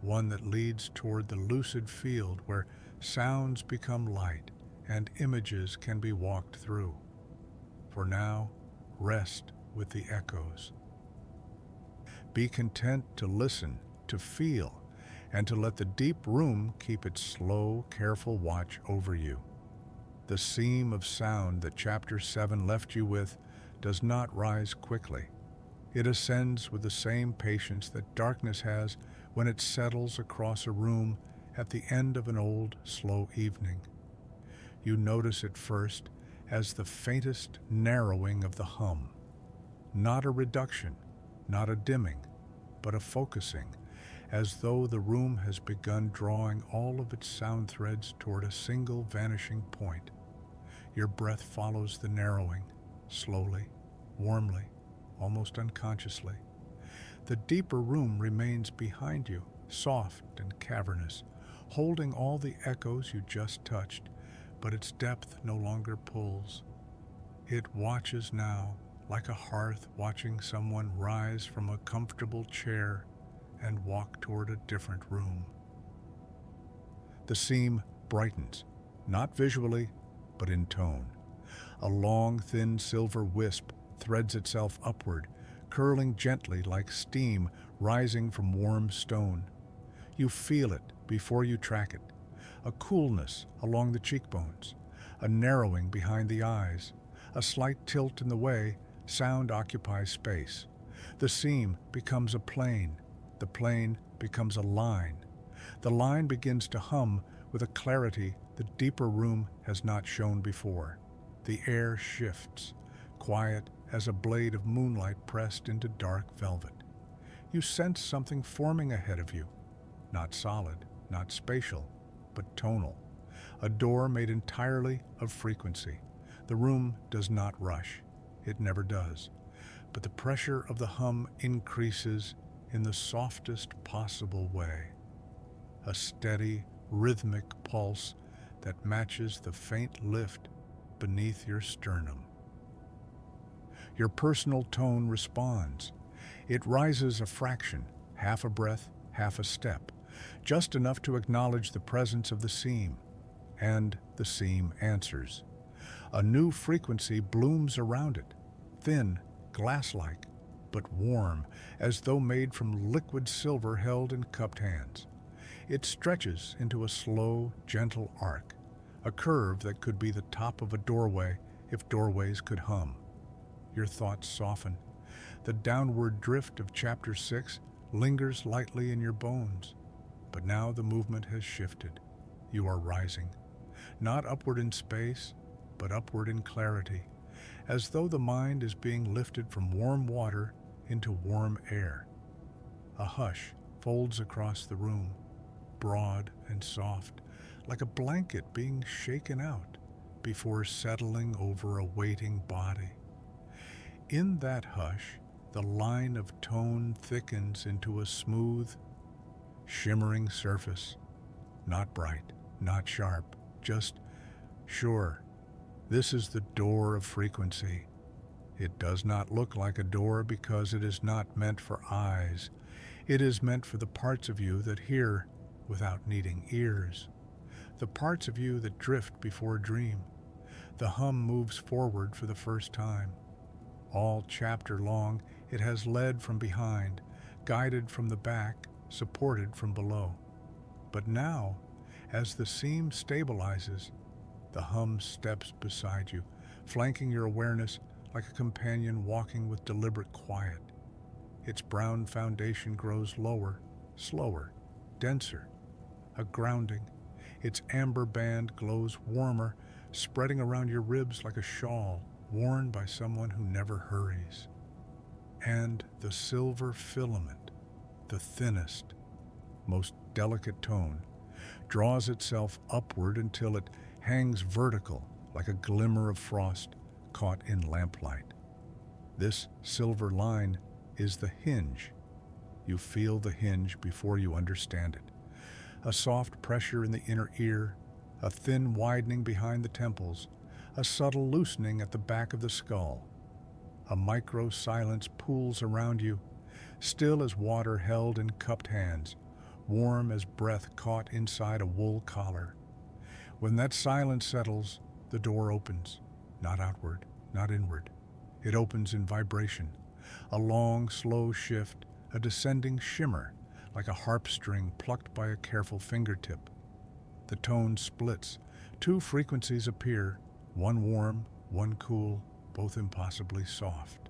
one that leads toward the lucid field where sounds become light and images can be walked through. For now, rest with the echoes. Be content to listen to feel, and to let the deep room keep its slow, careful watch over you. The seam of sound that Chapter 7 left you with does not rise quickly. It ascends with the same patience that darkness has when it settles across a room at the end of an old, slow evening. You notice it first as the faintest narrowing of the hum. Not a reduction, not a dimming, but a focusing, as though the room has begun drawing all of its sound threads toward a single vanishing point. Your breath follows the narrowing, slowly, warmly, almost unconsciously. The deeper room remains behind you, soft and cavernous, holding all the echoes you just touched, but its depth no longer pulls. It watches now, like a hearth watching someone rise from a comfortable chair and walk toward a different room. The seam brightens, not visually, but in tone. A long, thin silver wisp threads itself upward, curling gently like steam rising from warm stone. You feel it before you track it, a coolness along the cheekbones, a narrowing behind the eyes, a slight tilt in the way sound occupies space. The seam becomes a plane, the plane becomes a line. The line begins to hum with a clarity the deeper room has not shown before. The air shifts, quiet as a blade of moonlight pressed into dark velvet. You sense something forming ahead of you, not solid, not spatial, but tonal. A door made entirely of frequency. The room does not rush. It never does. But the pressure of the hum increases in the softest possible way. A steady, rhythmic pulse that matches the faint lift beneath your sternum. Your personal tone responds. It rises a fraction, half a breath, half a step, just enough to acknowledge the presence of the seam, and the seam answers. A new frequency blooms around it, thin, glass-like, but warm, as though made from liquid silver held in cupped hands. It stretches into a slow, gentle arc, a curve that could be the top of a doorway if doorways could hum. Your thoughts soften. The downward drift of Chapter 6 lingers lightly in your bones, but now the movement has shifted. You are rising, not upward in space, but upward in clarity, as though the mind is being lifted from warm water into warm air. A hush folds across the room, broad and soft, like a blanket being shaken out before settling over a waiting body. In that hush, the line of tone thickens into a smooth, shimmering surface, not bright, not sharp, just sure. This is the door of frequency. It does not look like a door because it is not meant for eyes. It is meant for the parts of you that hear without needing ears, the parts of you that drift before dream. The hum moves forward for the first time. All chapter long, it has led from behind, guided from the back, supported from below. But now, as the seam stabilizes, the hum steps beside you, flanking your awareness like a companion walking with deliberate quiet. Its brown foundation grows lower, slower, denser, a grounding. Its amber band glows warmer, spreading around your ribs like a shawl worn by someone who never hurries. And the silver filament, the thinnest, most delicate tone, draws itself upward until it hangs vertical like a glimmer of frost caught in lamplight. This silver line is the hinge. You feel the hinge before you understand it. A soft pressure in the inner ear, a thin widening behind the temples, a subtle loosening at the back of the skull. A micro-silence pools around you, still as water held in cupped hands, warm as breath caught inside a wool collar. When that silence settles, the door opens, not outward, not inward. It opens in vibration, a long, slow shift, a descending shimmer, like a harp string plucked by a careful fingertip. The tone splits. Two frequencies appear, one warm, one cool, both impossibly soft.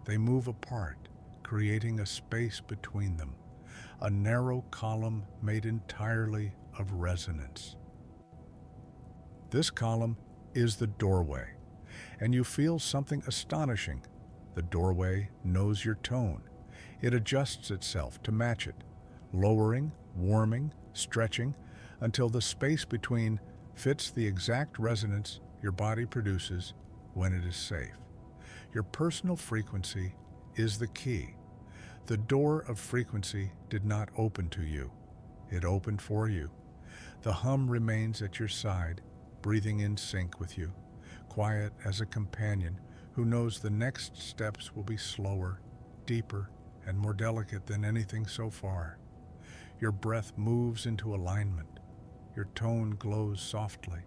They move apart, creating a space between them, a narrow column made entirely of resonance. This column is the doorway, and you feel something astonishing. The doorway knows your tone. It adjusts itself to match it, lowering, warming, stretching, until the space between fits the exact resonance your body produces when it is safe. Your personal frequency is the key. The door of frequency did not open to you. It opened for you. The hum remains at your side, breathing in sync with you, quiet as a companion who knows the next steps will be slower, deeper, and more delicate than anything so far. Your breath moves into alignment. Your tone glows softly.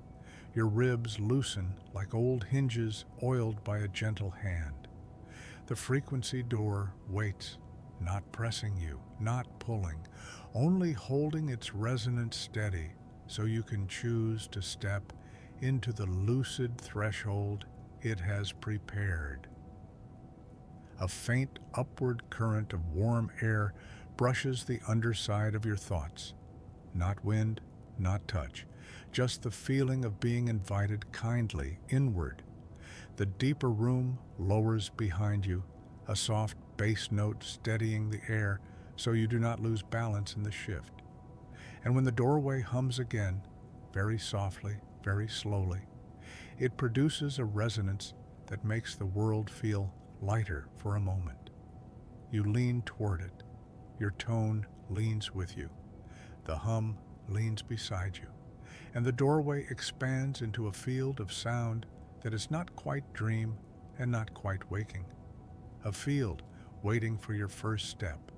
Your ribs loosen like old hinges oiled by a gentle hand. The frequency door waits, not pressing you, not pulling, only holding its resonance steady so you can choose to step into the lucid threshold it has prepared. A faint upward current of warm air brushes the underside of your thoughts. Not wind, not touch, just the feeling of being invited kindly inward. The deeper room lowers behind you, a soft bass note steadying the air so you do not lose balance in the shift. And when the doorway hums again, very softly, very slowly, it produces a resonance that makes the world feel lighter for a moment. You lean toward it. Your tone leans with you. The hum leans beside you. And the doorway expands into a field of sound that is not quite dream and not quite waking. A field waiting for your first step.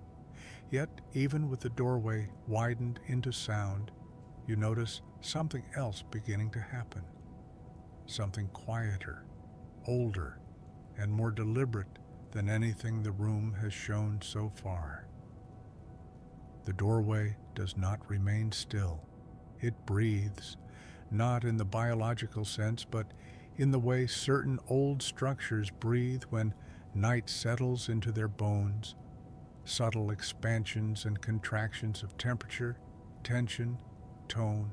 Yet, even with the doorway widened into sound, you notice something else beginning to happen. Something quieter, older, and more deliberate than anything the room has shown so far. The doorway does not remain still. It breathes, not in the biological sense, but in the way certain old structures breathe when night settles into their bones, subtle expansions and contractions of temperature, tension, tone.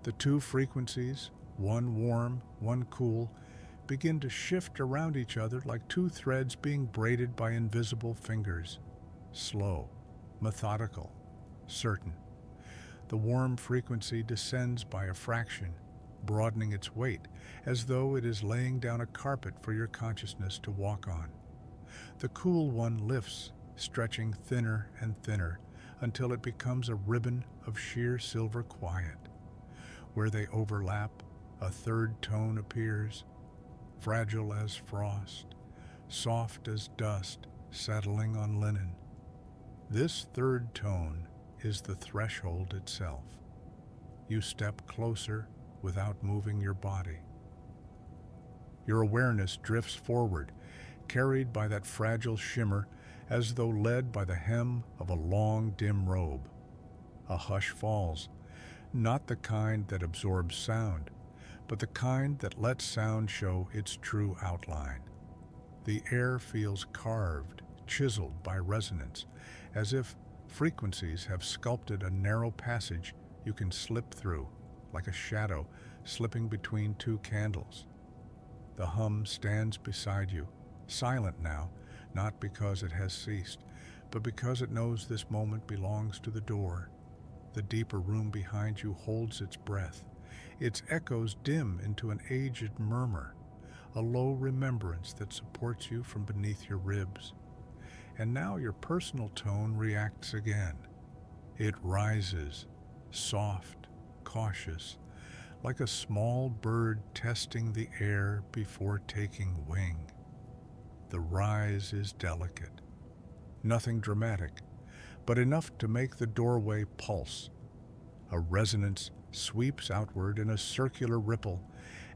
The two frequencies, one warm, one cool, begin to shift around each other like two threads being braided by invisible fingers. Slow, methodical, certain. The warm frequency descends by a fraction, broadening its weight, as though it is laying down a carpet for your consciousness to walk on. The cool one lifts, stretching thinner and thinner, until it becomes a ribbon of sheer silver quiet. Where they overlap, a third tone appears, fragile as frost, soft as dust settling on linen. This third tone is the threshold itself. You step closer without moving your body. Your awareness drifts forward, carried by that fragile shimmer as though led by the hem of a long, dim robe. A hush falls, not the kind that absorbs sound, but the kind that lets sound show its true outline. The air feels carved, chiseled by resonance, as if frequencies have sculpted a narrow passage you can slip through, like a shadow slipping between two candles. The hum stands beside you, silent now, not because it has ceased, but because it knows this moment belongs to the door. The deeper room behind you holds its breath. Its echoes dim into an aged murmur, a low remembrance that supports you from beneath your ribs. And now your personal tone reacts again. It rises, soft, cautious, like a small bird testing the air before taking wing. The rise is delicate, nothing dramatic, but enough to make the doorway pulse. A resonance sweeps outward in a circular ripple,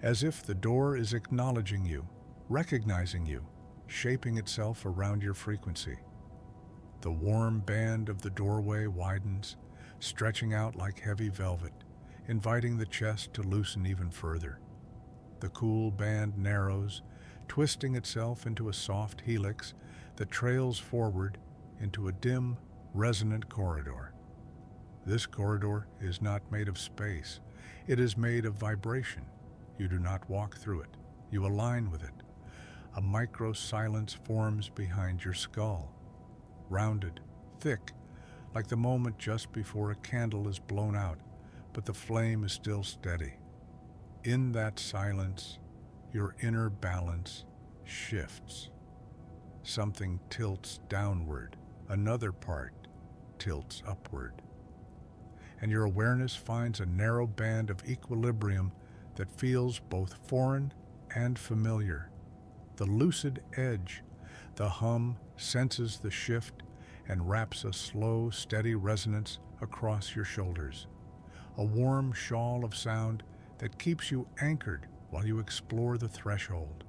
as if the door is acknowledging you, recognizing you, shaping itself around your frequency. The warm band of the doorway widens, stretching out like heavy velvet, inviting the chest to loosen even further. The cool band narrows, twisting itself into a soft helix that trails forward into a dim, resonant corridor. This corridor is not made of space. It is made of vibration. You do not walk through it. You align with it. A micro-silence forms behind your skull, rounded, thick, like the moment just before a candle is blown out, but the flame is still steady. In that silence, your inner balance shifts. Something tilts downward, another part tilts upward. And your awareness finds a narrow band of equilibrium that feels both foreign and familiar. The lucid edge, the hum senses the shift and wraps a slow, steady resonance across your shoulders. A warm shawl of sound that keeps you anchored while you explore the threshold.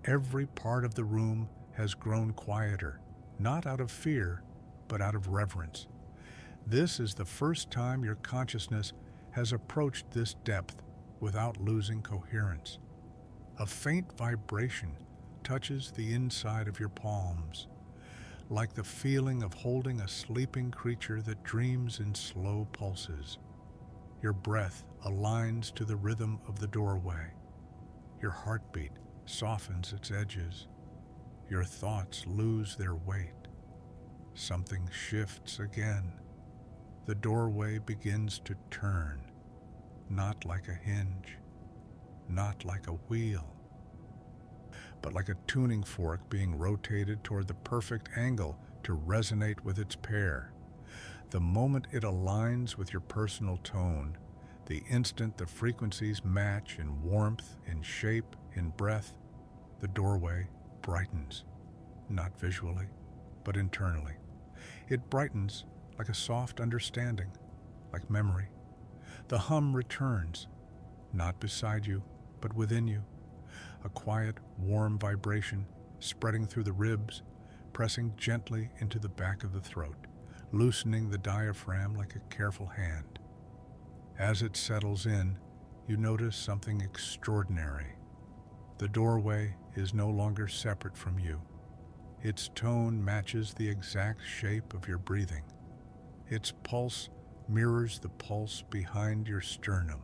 Every part of the room has grown quieter, not out of fear, but out of reverence. This is the first time your consciousness has approached this depth without losing coherence. A faint vibration touches the inside of your palms, like the feeling of holding a sleeping creature that dreams in slow pulses. Your breath aligns to the rhythm of the doorway. Your heartbeat softens its edges. Your thoughts lose their weight. Something shifts again. The doorway begins to turn, not like a hinge, not like a wheel, but like a tuning fork being rotated toward the perfect angle to resonate with its pair. The moment it aligns with your personal tone, the instant the frequencies match in warmth, in shape, in breath, the doorway brightens, not visually, but internally. It brightens like a soft understanding, like memory. The hum returns, not beside you, but within you. A quiet, warm vibration spreading through the ribs, pressing gently into the back of the throat, loosening the diaphragm like a careful hand. As it settles in, you notice something extraordinary. The doorway is no longer separate from you. Its tone matches the exact shape of your breathing. Its pulse mirrors the pulse behind your sternum.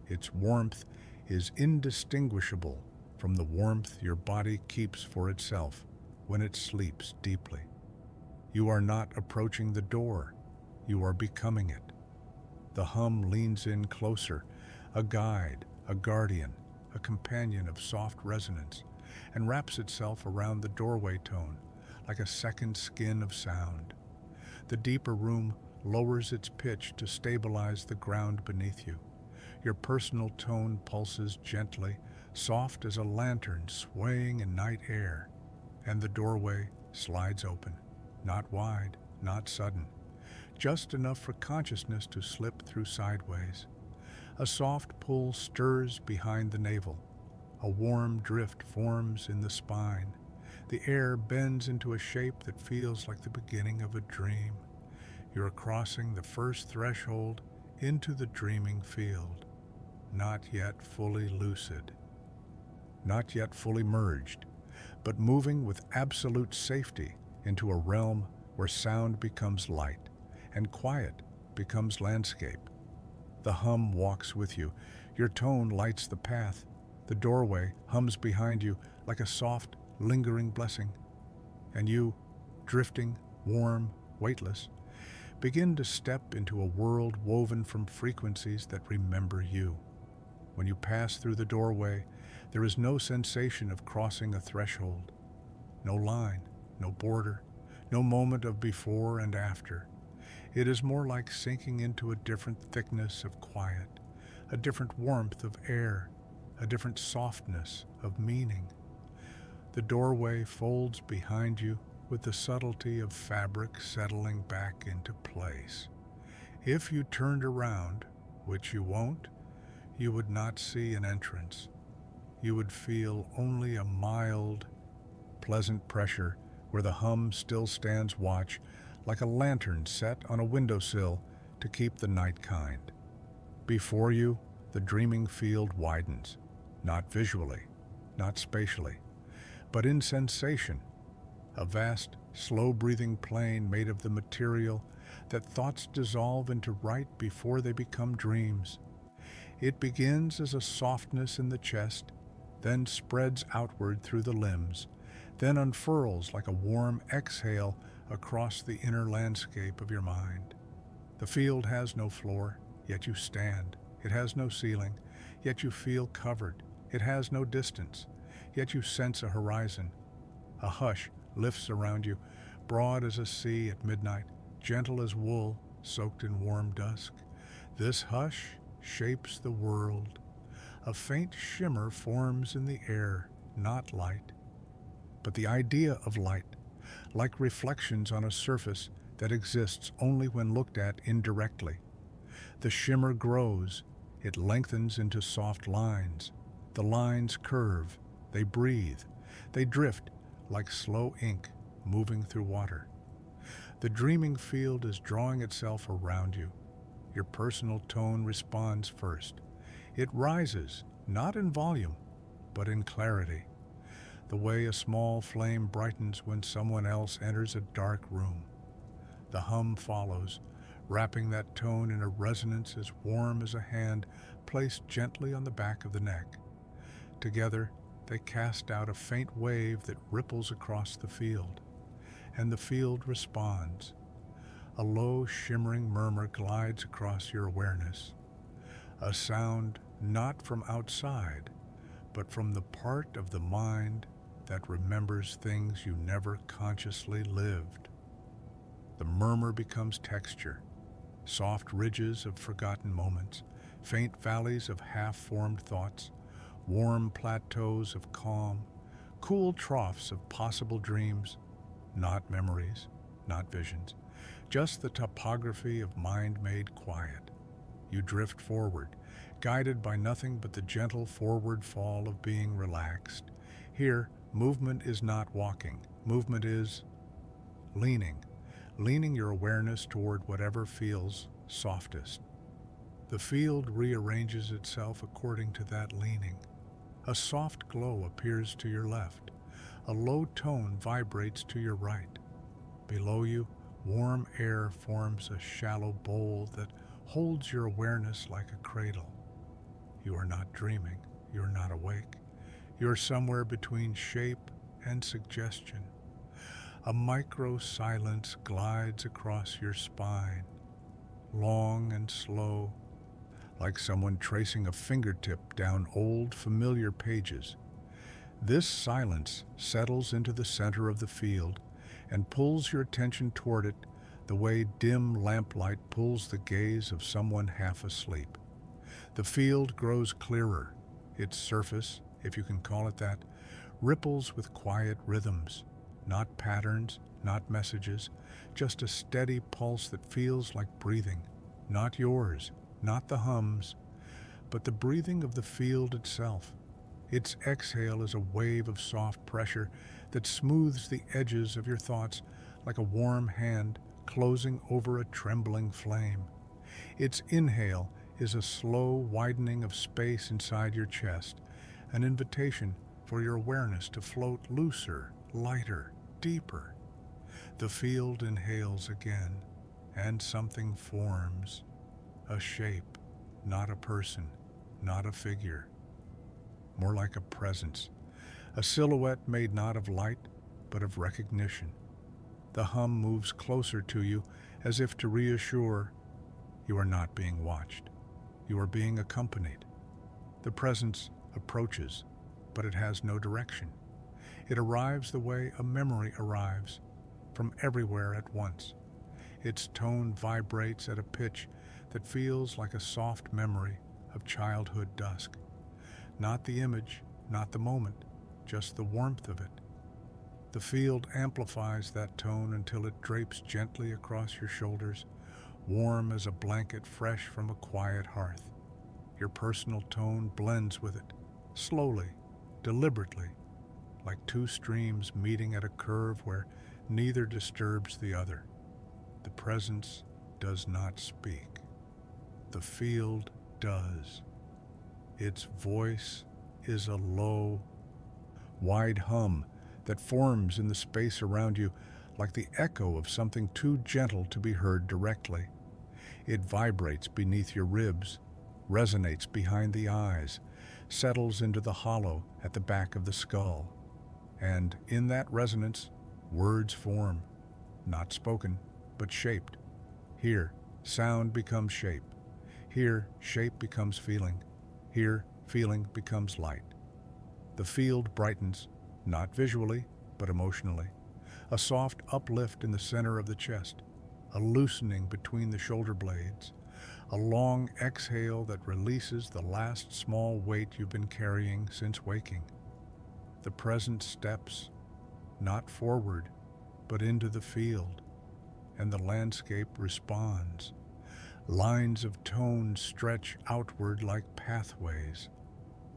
Its warmth is indistinguishable from the warmth your body keeps for itself when it sleeps deeply. You are not approaching the door, you are becoming it. The hum leans in closer, a guide, a guardian, a companion of soft resonance, and wraps itself around the doorway tone like a second skin of sound. The deeper room lowers its pitch to stabilize the ground beneath you. Your personal tone pulses gently, soft as a lantern swaying in night air, and the doorway slides open, not wide, not sudden, just enough for consciousness to slip through sideways. A soft pull stirs behind the navel. A warm drift forms in the spine. The air bends into a shape that feels like the beginning of a dream. You are crossing the first threshold into the dreaming field, not yet fully lucid, not yet fully merged, but moving with absolute safety into a realm where sound becomes light and quiet becomes landscape. The hum walks with you. Your tone lights the path. The doorway hums behind you like a soft, lingering blessing. And you, drifting, warm, weightless, begin to step into a world woven from frequencies that remember you. When you pass through the doorway, there is no sensation of crossing a threshold. No line, no border, no moment of before and after. It is more like sinking into a different thickness of quiet, a different warmth of air, a different softness of meaning. The doorway folds behind you with the subtlety of fabric settling back into place. If you turned around, which you won't, you would not see an entrance. You would feel only a mild, pleasant pressure where the hum still stands watch like a lantern set on a windowsill to keep the night kind. Before you, the dreaming field widens, not visually, not spatially, but in sensation, a vast, slow-breathing plain made of the material that thoughts dissolve into right before they become dreams. It begins as a softness in the chest, then spreads outward through the limbs, then unfurls like a warm exhale across the inner landscape of your mind. The field has no floor, yet you stand. It has no ceiling, yet you feel covered. It has no distance, yet you sense a horizon. A hush lifts around you, broad as a sea at midnight, gentle as wool soaked in warm dusk. This hush shapes the world. A faint shimmer forms in the air, not light, but the idea of light, like reflections on a surface that exists only when looked at indirectly. The shimmer grows, it lengthens into soft lines. The lines curve, they breathe, they drift like slow ink moving through water. The dreaming field is drawing itself around you. Your personal tone responds first. It rises, not in volume, but in clarity, the way a small flame brightens when someone else enters a dark room. The hum follows, wrapping that tone in a resonance as warm as a hand placed gently on the back of the neck. Together, they cast out a faint wave that ripples across the field, and the field responds. A low, shimmering murmur glides across your awareness, a sound not from outside, but from the part of the mind that remembers things you never consciously lived. The murmur becomes texture, soft ridges of forgotten moments, faint valleys of half-formed thoughts, warm plateaus of calm, cool troughs of possible dreams, not memories, not visions, just the topography of mind made quiet. You drift forward, guided by nothing but the gentle forward fall of being relaxed. Here, movement is not walking. Movement is leaning your awareness toward whatever feels softest. The field rearranges itself according to that leaning. A soft glow appears to your left. A low tone vibrates to your right. Below you, warm air forms a shallow bowl that holds your awareness like a cradle. You are not dreaming. You are not awake. You are somewhere between shape and suggestion. A micro-silence glides across your spine, long and slow, like someone tracing a fingertip down old, familiar pages. This silence settles into the center of the field and pulls your attention toward it the way dim lamplight pulls the gaze of someone half asleep. The field grows clearer. Its surface, if you can call it that, ripples with quiet rhythms, not patterns, not messages, just a steady pulse that feels like breathing, not yours, not the hums, but the breathing of the field itself. Its exhale is a wave of soft pressure that smooths the edges of your thoughts like a warm hand closing over a trembling flame. Its inhale is a slow widening of space inside your chest, an invitation for your awareness to float looser, lighter, deeper. The field inhales again, and something forms. A shape, not a person, not a figure. More like a presence, a silhouette made not of light, but of recognition. The hum moves closer to you as if to reassure you are not being watched. You are being accompanied. The presence approaches, but it has no direction. It arrives the way a memory arrives, from everywhere at once. Its tone vibrates at a pitch that feels like a soft memory of childhood dusk. Not the image, not the moment, just the warmth of it. The field amplifies that tone until it drapes gently across your shoulders, warm as a blanket fresh from a quiet hearth. Your personal tone blends with it, slowly, deliberately, like two streams meeting at a curve where neither disturbs the other. The presence does not speak. The field does. Its voice is a low, wide hum that forms in the space around you like the echo of something too gentle to be heard directly. It vibrates beneath your ribs, resonates behind the eyes, settles into the hollow at the back of the skull. And in that resonance, words form, not spoken, but shaped. Here, sound becomes shape. Here, shape becomes feeling. Here, feeling becomes light. The field brightens, not visually, but emotionally. A soft uplift in the center of the chest, a loosening between the shoulder blades, a long exhale that releases the last small weight you've been carrying since waking. The present steps, not forward, but into the field, and the landscape responds. Lines of tone stretch outward like pathways.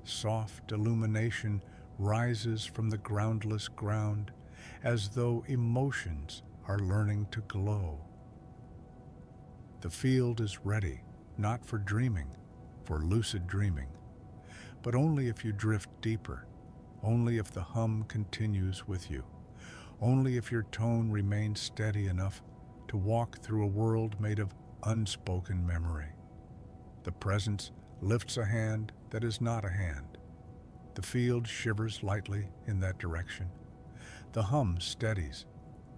Soft illumination rises from the groundless ground, as though emotions are learning to glow. The field is ready, not for dreaming, for lucid dreaming, but only if you drift deeper, only if the hum continues with you, only if your tone remains steady enough to walk through a world made of unspoken memory. The presence lifts a hand that is not a hand. The field shivers lightly in that direction. The hum steadies,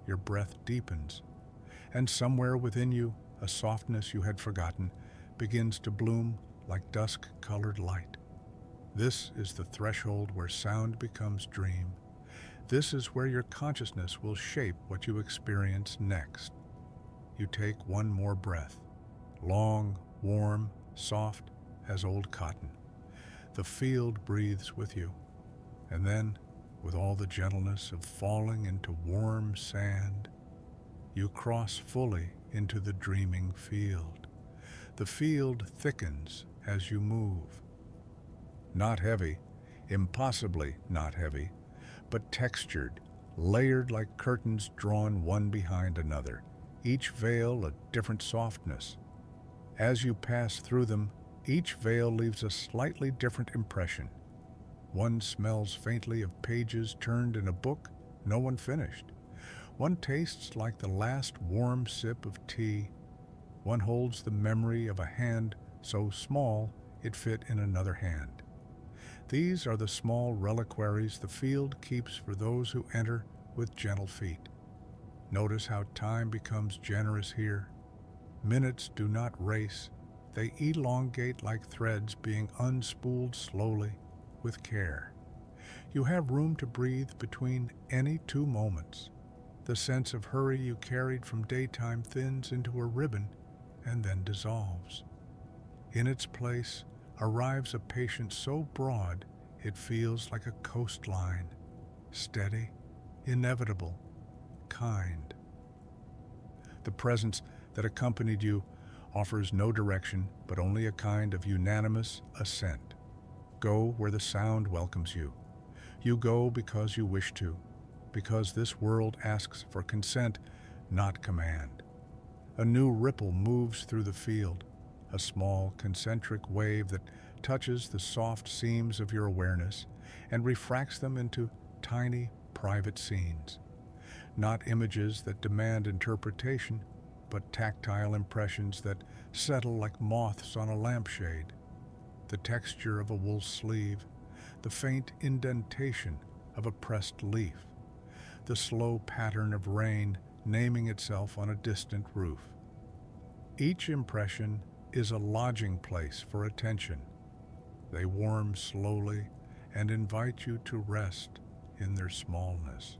your breath deepens, and somewhere within you, a softness you had forgotten begins to bloom like dusk-colored light. This is the threshold where sound becomes dream. This is where your consciousness will shape what you experience next. You take one more breath, long, warm, soft as old cotton. The field breathes with you, and then, with all the gentleness of falling into warm sand, you cross fully into the dreaming field. The field thickens as you move. Not heavy, impossibly not heavy, but textured, layered like curtains drawn one behind another, each veil a different softness. As you pass through them, each veil leaves a slightly different impression. One smells faintly of pages turned in a book no one finished. One tastes like the last warm sip of tea. One holds the memory of a hand so small it fit in another hand. These are the small reliquaries the field keeps for those who enter with gentle feet. Notice how time becomes generous here. Minutes do not race. They elongate like threads being unspooled slowly with care. You have room to breathe between any two moments. The sense of hurry you carried from daytime thins into a ribbon and then dissolves. In its place arrives a patience so broad it feels like a coastline, steady, inevitable, kind. The presence that accompanied you offers no direction, but only a kind of unanimous assent. Go where the sound welcomes you. You go because you wish to, because this world asks for consent, not command. A new ripple moves through the field, a small concentric wave that touches the soft seams of your awareness and refracts them into tiny, private scenes. Not images that demand interpretation, but tactile impressions that settle like moths on a lampshade. The texture of a wool sleeve, the faint indentation of a pressed leaf, the slow pattern of rain naming itself on a distant roof. Each impression is a lodging place for attention. They warm slowly and invite you to rest in their smallness.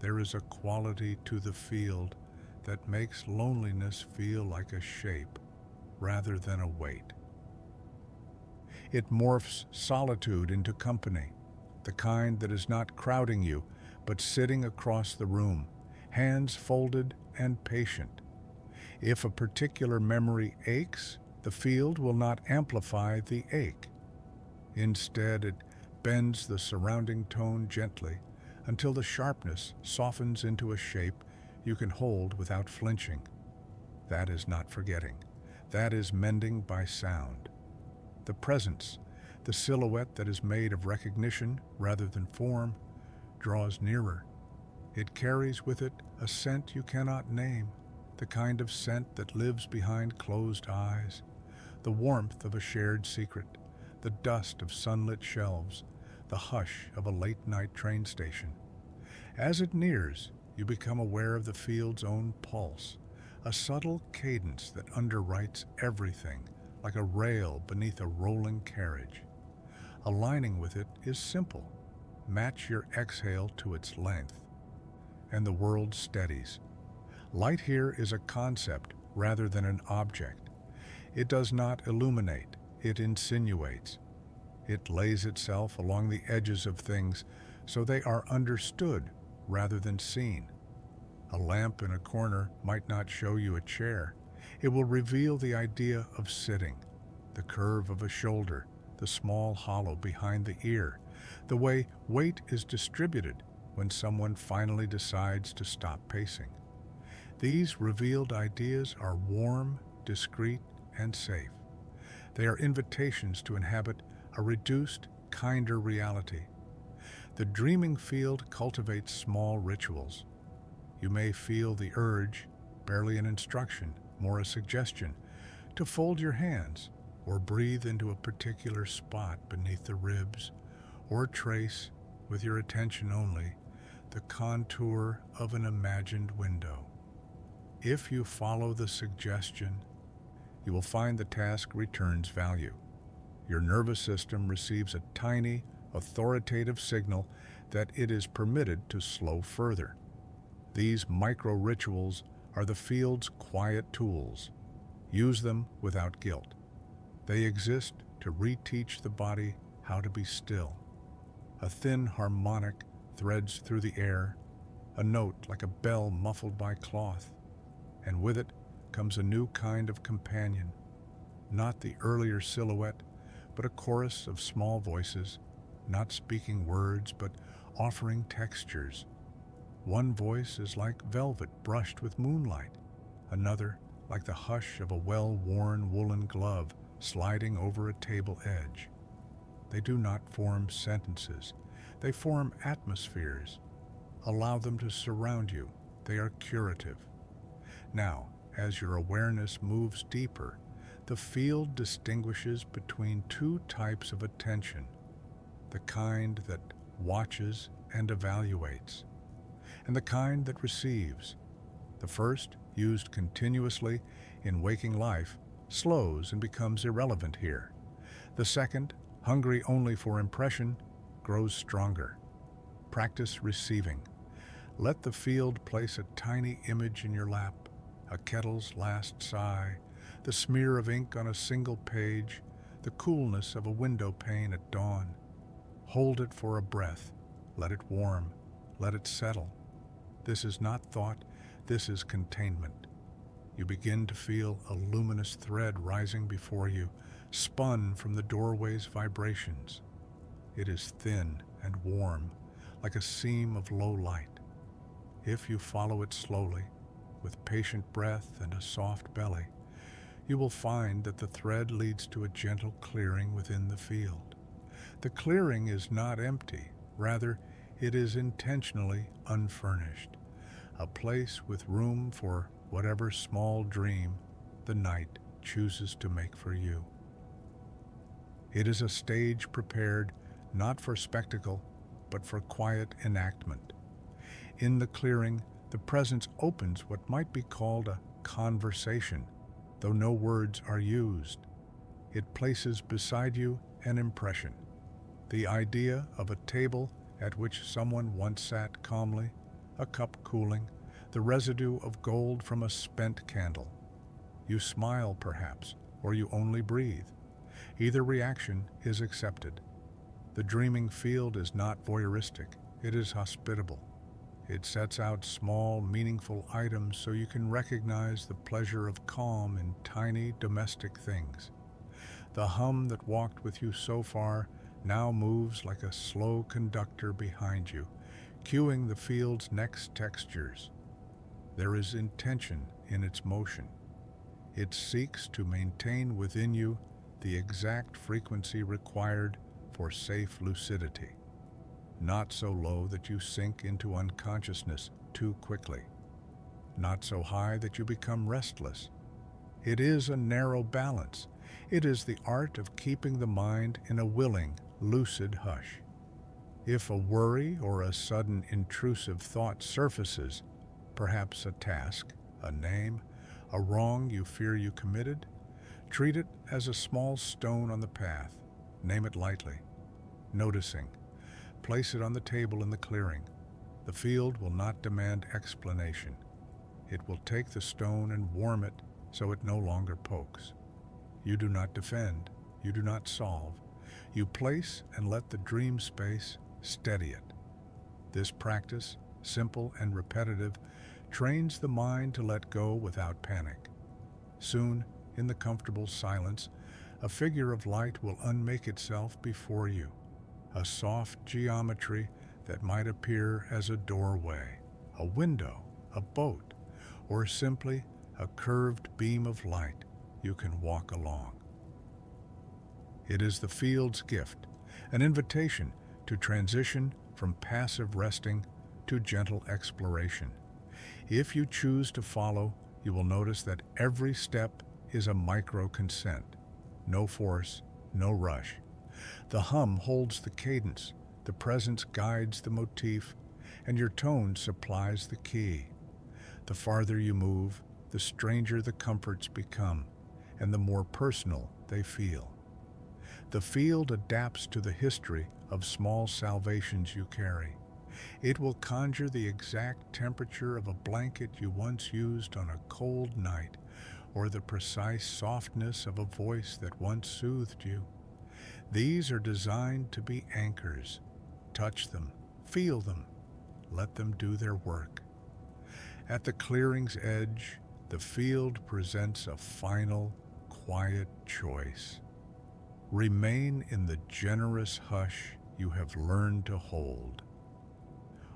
There is a quality to the field that makes loneliness feel like a shape rather than a weight. It morphs solitude into company, the kind that is not crowding you, but sitting across the room, hands folded and patient. If a particular memory aches, the field will not amplify the ache. Instead, it bends the surrounding tone gently until the sharpness softens into a shape you can hold without flinching. That is not forgetting. That is mending by sound. The presence, the silhouette that is made of recognition rather than form, draws nearer. It carries with it a scent you cannot name, the kind of scent that lives behind closed eyes, the warmth of a shared secret, the dust of sunlit shelves, the hush of a late-night train station. As it nears, you become aware of the field's own pulse, a subtle cadence that underwrites everything, like a rail beneath a rolling carriage. Aligning with it is simple. Match your exhale to its length, and the world steadies. Light here is a concept rather than an object. It does not illuminate, it insinuates. It lays itself along the edges of things so they are understood rather than seen. A lamp in a corner might not show you a chair. It will reveal the idea of sitting, the curve of a shoulder, the small hollow behind the ear, the way weight is distributed when someone finally decides to stop pacing. These revealed ideas are warm, discreet, and safe. They are invitations to inhabit a reduced, kinder reality. The dreaming field cultivates small rituals. You may feel the urge, barely an instruction, more a suggestion, to fold your hands or breathe into a particular spot beneath the ribs, or trace, with your attention only, the contour of an imagined window. If you follow the suggestion, you will find the task returns value. Your nervous system receives a tiny, authoritative signal that it is permitted to slow further. These micro-rituals are the field's quiet tools. Use them without guilt. They exist to reteach the body how to be still. A thin harmonic threads through the air, a note like a bell muffled by cloth, and with it comes a new kind of companion, not the earlier silhouette, but a chorus of small voices, not speaking words, but offering textures. One voice is like velvet brushed with moonlight, another like the hush of a well-worn woolen glove sliding over a table edge. They do not form sentences, they form atmospheres. Allow them to surround you, they are curative. Now, as your awareness moves deeper, the field distinguishes between two types of attention, the kind that watches and evaluates, and the kind that receives. The first, used continuously in waking life, slows and becomes irrelevant here. The second, hungry only for impression, grows stronger. Practice receiving. Let the field place a tiny image in your lap, a kettle's last sigh, the smear of ink on a single page, the coolness of a window pane at dawn. Hold it for a breath. Let it warm. Let it settle. This is not thought. This is containment. You begin to feel a luminous thread rising before you, spun from the doorway's vibrations. It is thin and warm, like a seam of low light. If you follow it slowly, with patient breath and a soft belly, you will find that the thread leads to a gentle clearing within the field. The clearing is not empty, rather, it is intentionally unfurnished, a place with room for whatever small dream the night chooses to make for you. It is a stage prepared not for spectacle, but for quiet enactment. In the clearing, the presence opens what might be called a conversation, though no words are used. It places beside you an impression, the idea of a table at which someone once sat calmly, a cup cooling, the residue of gold from a spent candle. You smile, perhaps, or you only breathe. Either reaction is accepted. The dreaming field is not voyeuristic, it is hospitable. It sets out small, meaningful items so you can recognize the pleasure of calm in tiny domestic things. The hum that walked with you so far now moves like a slow conductor behind you, cueing the field's next textures. There is intention in its motion. It seeks to maintain within you the exact frequency required for safe lucidity, not so low that you sink into unconsciousness too quickly, not so high that you become restless. It is a narrow balance. It is the art of keeping the mind in a willing, lucid hush. If a worry or a sudden intrusive thought surfaces, perhaps a task, a name, a wrong you fear you committed, treat it as a small stone on the path. Name it lightly, noticing. Place it on the table in the clearing. The field will not demand explanation. It will take the stone and warm it so it no longer pokes. You do not defend. You do not solve. You place and let the dream space steady it. This practice, simple and repetitive, trains the mind to let go without panic. Soon, in the comfortable silence, a figure of light will unmake itself before you, a soft geometry that might appear as a doorway, a window, a boat, or simply a curved beam of light you can walk along. It is the field's gift, an invitation to transition from passive resting to gentle exploration. If you choose to follow, you will notice that every step is a micro-consent. No force, no rush. The hum holds the cadence, the presence guides the motif, and your tone supplies the key. The farther you move, the stranger the comforts become, and the more personal they feel. The field adapts to the history of small salvations you carry. It will conjure the exact temperature of a blanket you once used on a cold night, or the precise softness of a voice that once soothed you. These are designed to be anchors. Touch them, feel them, let them do their work. At the clearing's edge, the field presents a final, quiet choice. Remain in the generous hush you have learned to hold,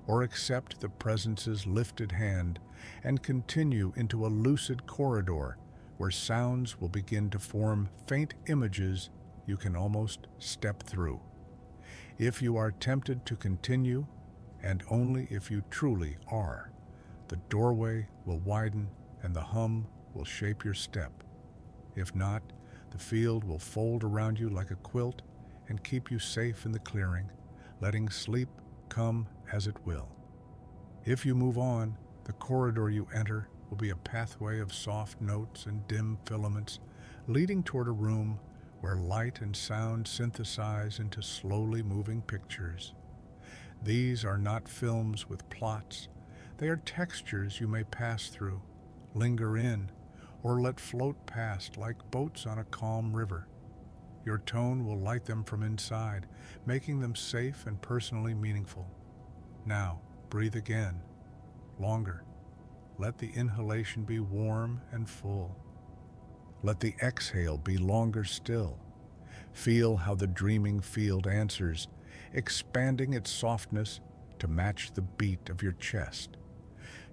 or accept the presence's lifted hand and continue into a lucid corridor where sounds will begin to form faint images you can almost step through. If you are tempted to continue, and only if you truly are, the doorway will widen and the hum will shape your step. If not, the field will fold around you like a quilt and keep you safe in the clearing, letting sleep come as it will. If you move on, the corridor you enter will be a pathway of soft notes and dim filaments, leading toward a room where light and sound synthesize into slowly moving pictures. These are not films with plots. They are textures you may pass through, linger in, or let float past like boats on a calm river. Your tone will light them from inside, making them safe and personally meaningful. Now, breathe again, longer. Let the inhalation be warm and full. Let the exhale be longer still. Feel how the dreaming field answers, expanding its softness to match the beat of your chest.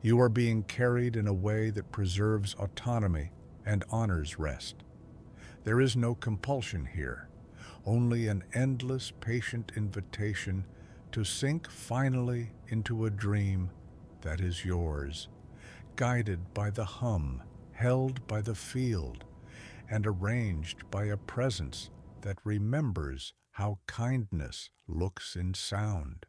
You are being carried in a way that preserves autonomy and honors rest. There is no compulsion here, only an endless, patient invitation to sink finally into a dream that is yours, guided by the hum, held by the field, and arranged by a presence that remembers how kindness looks in sound.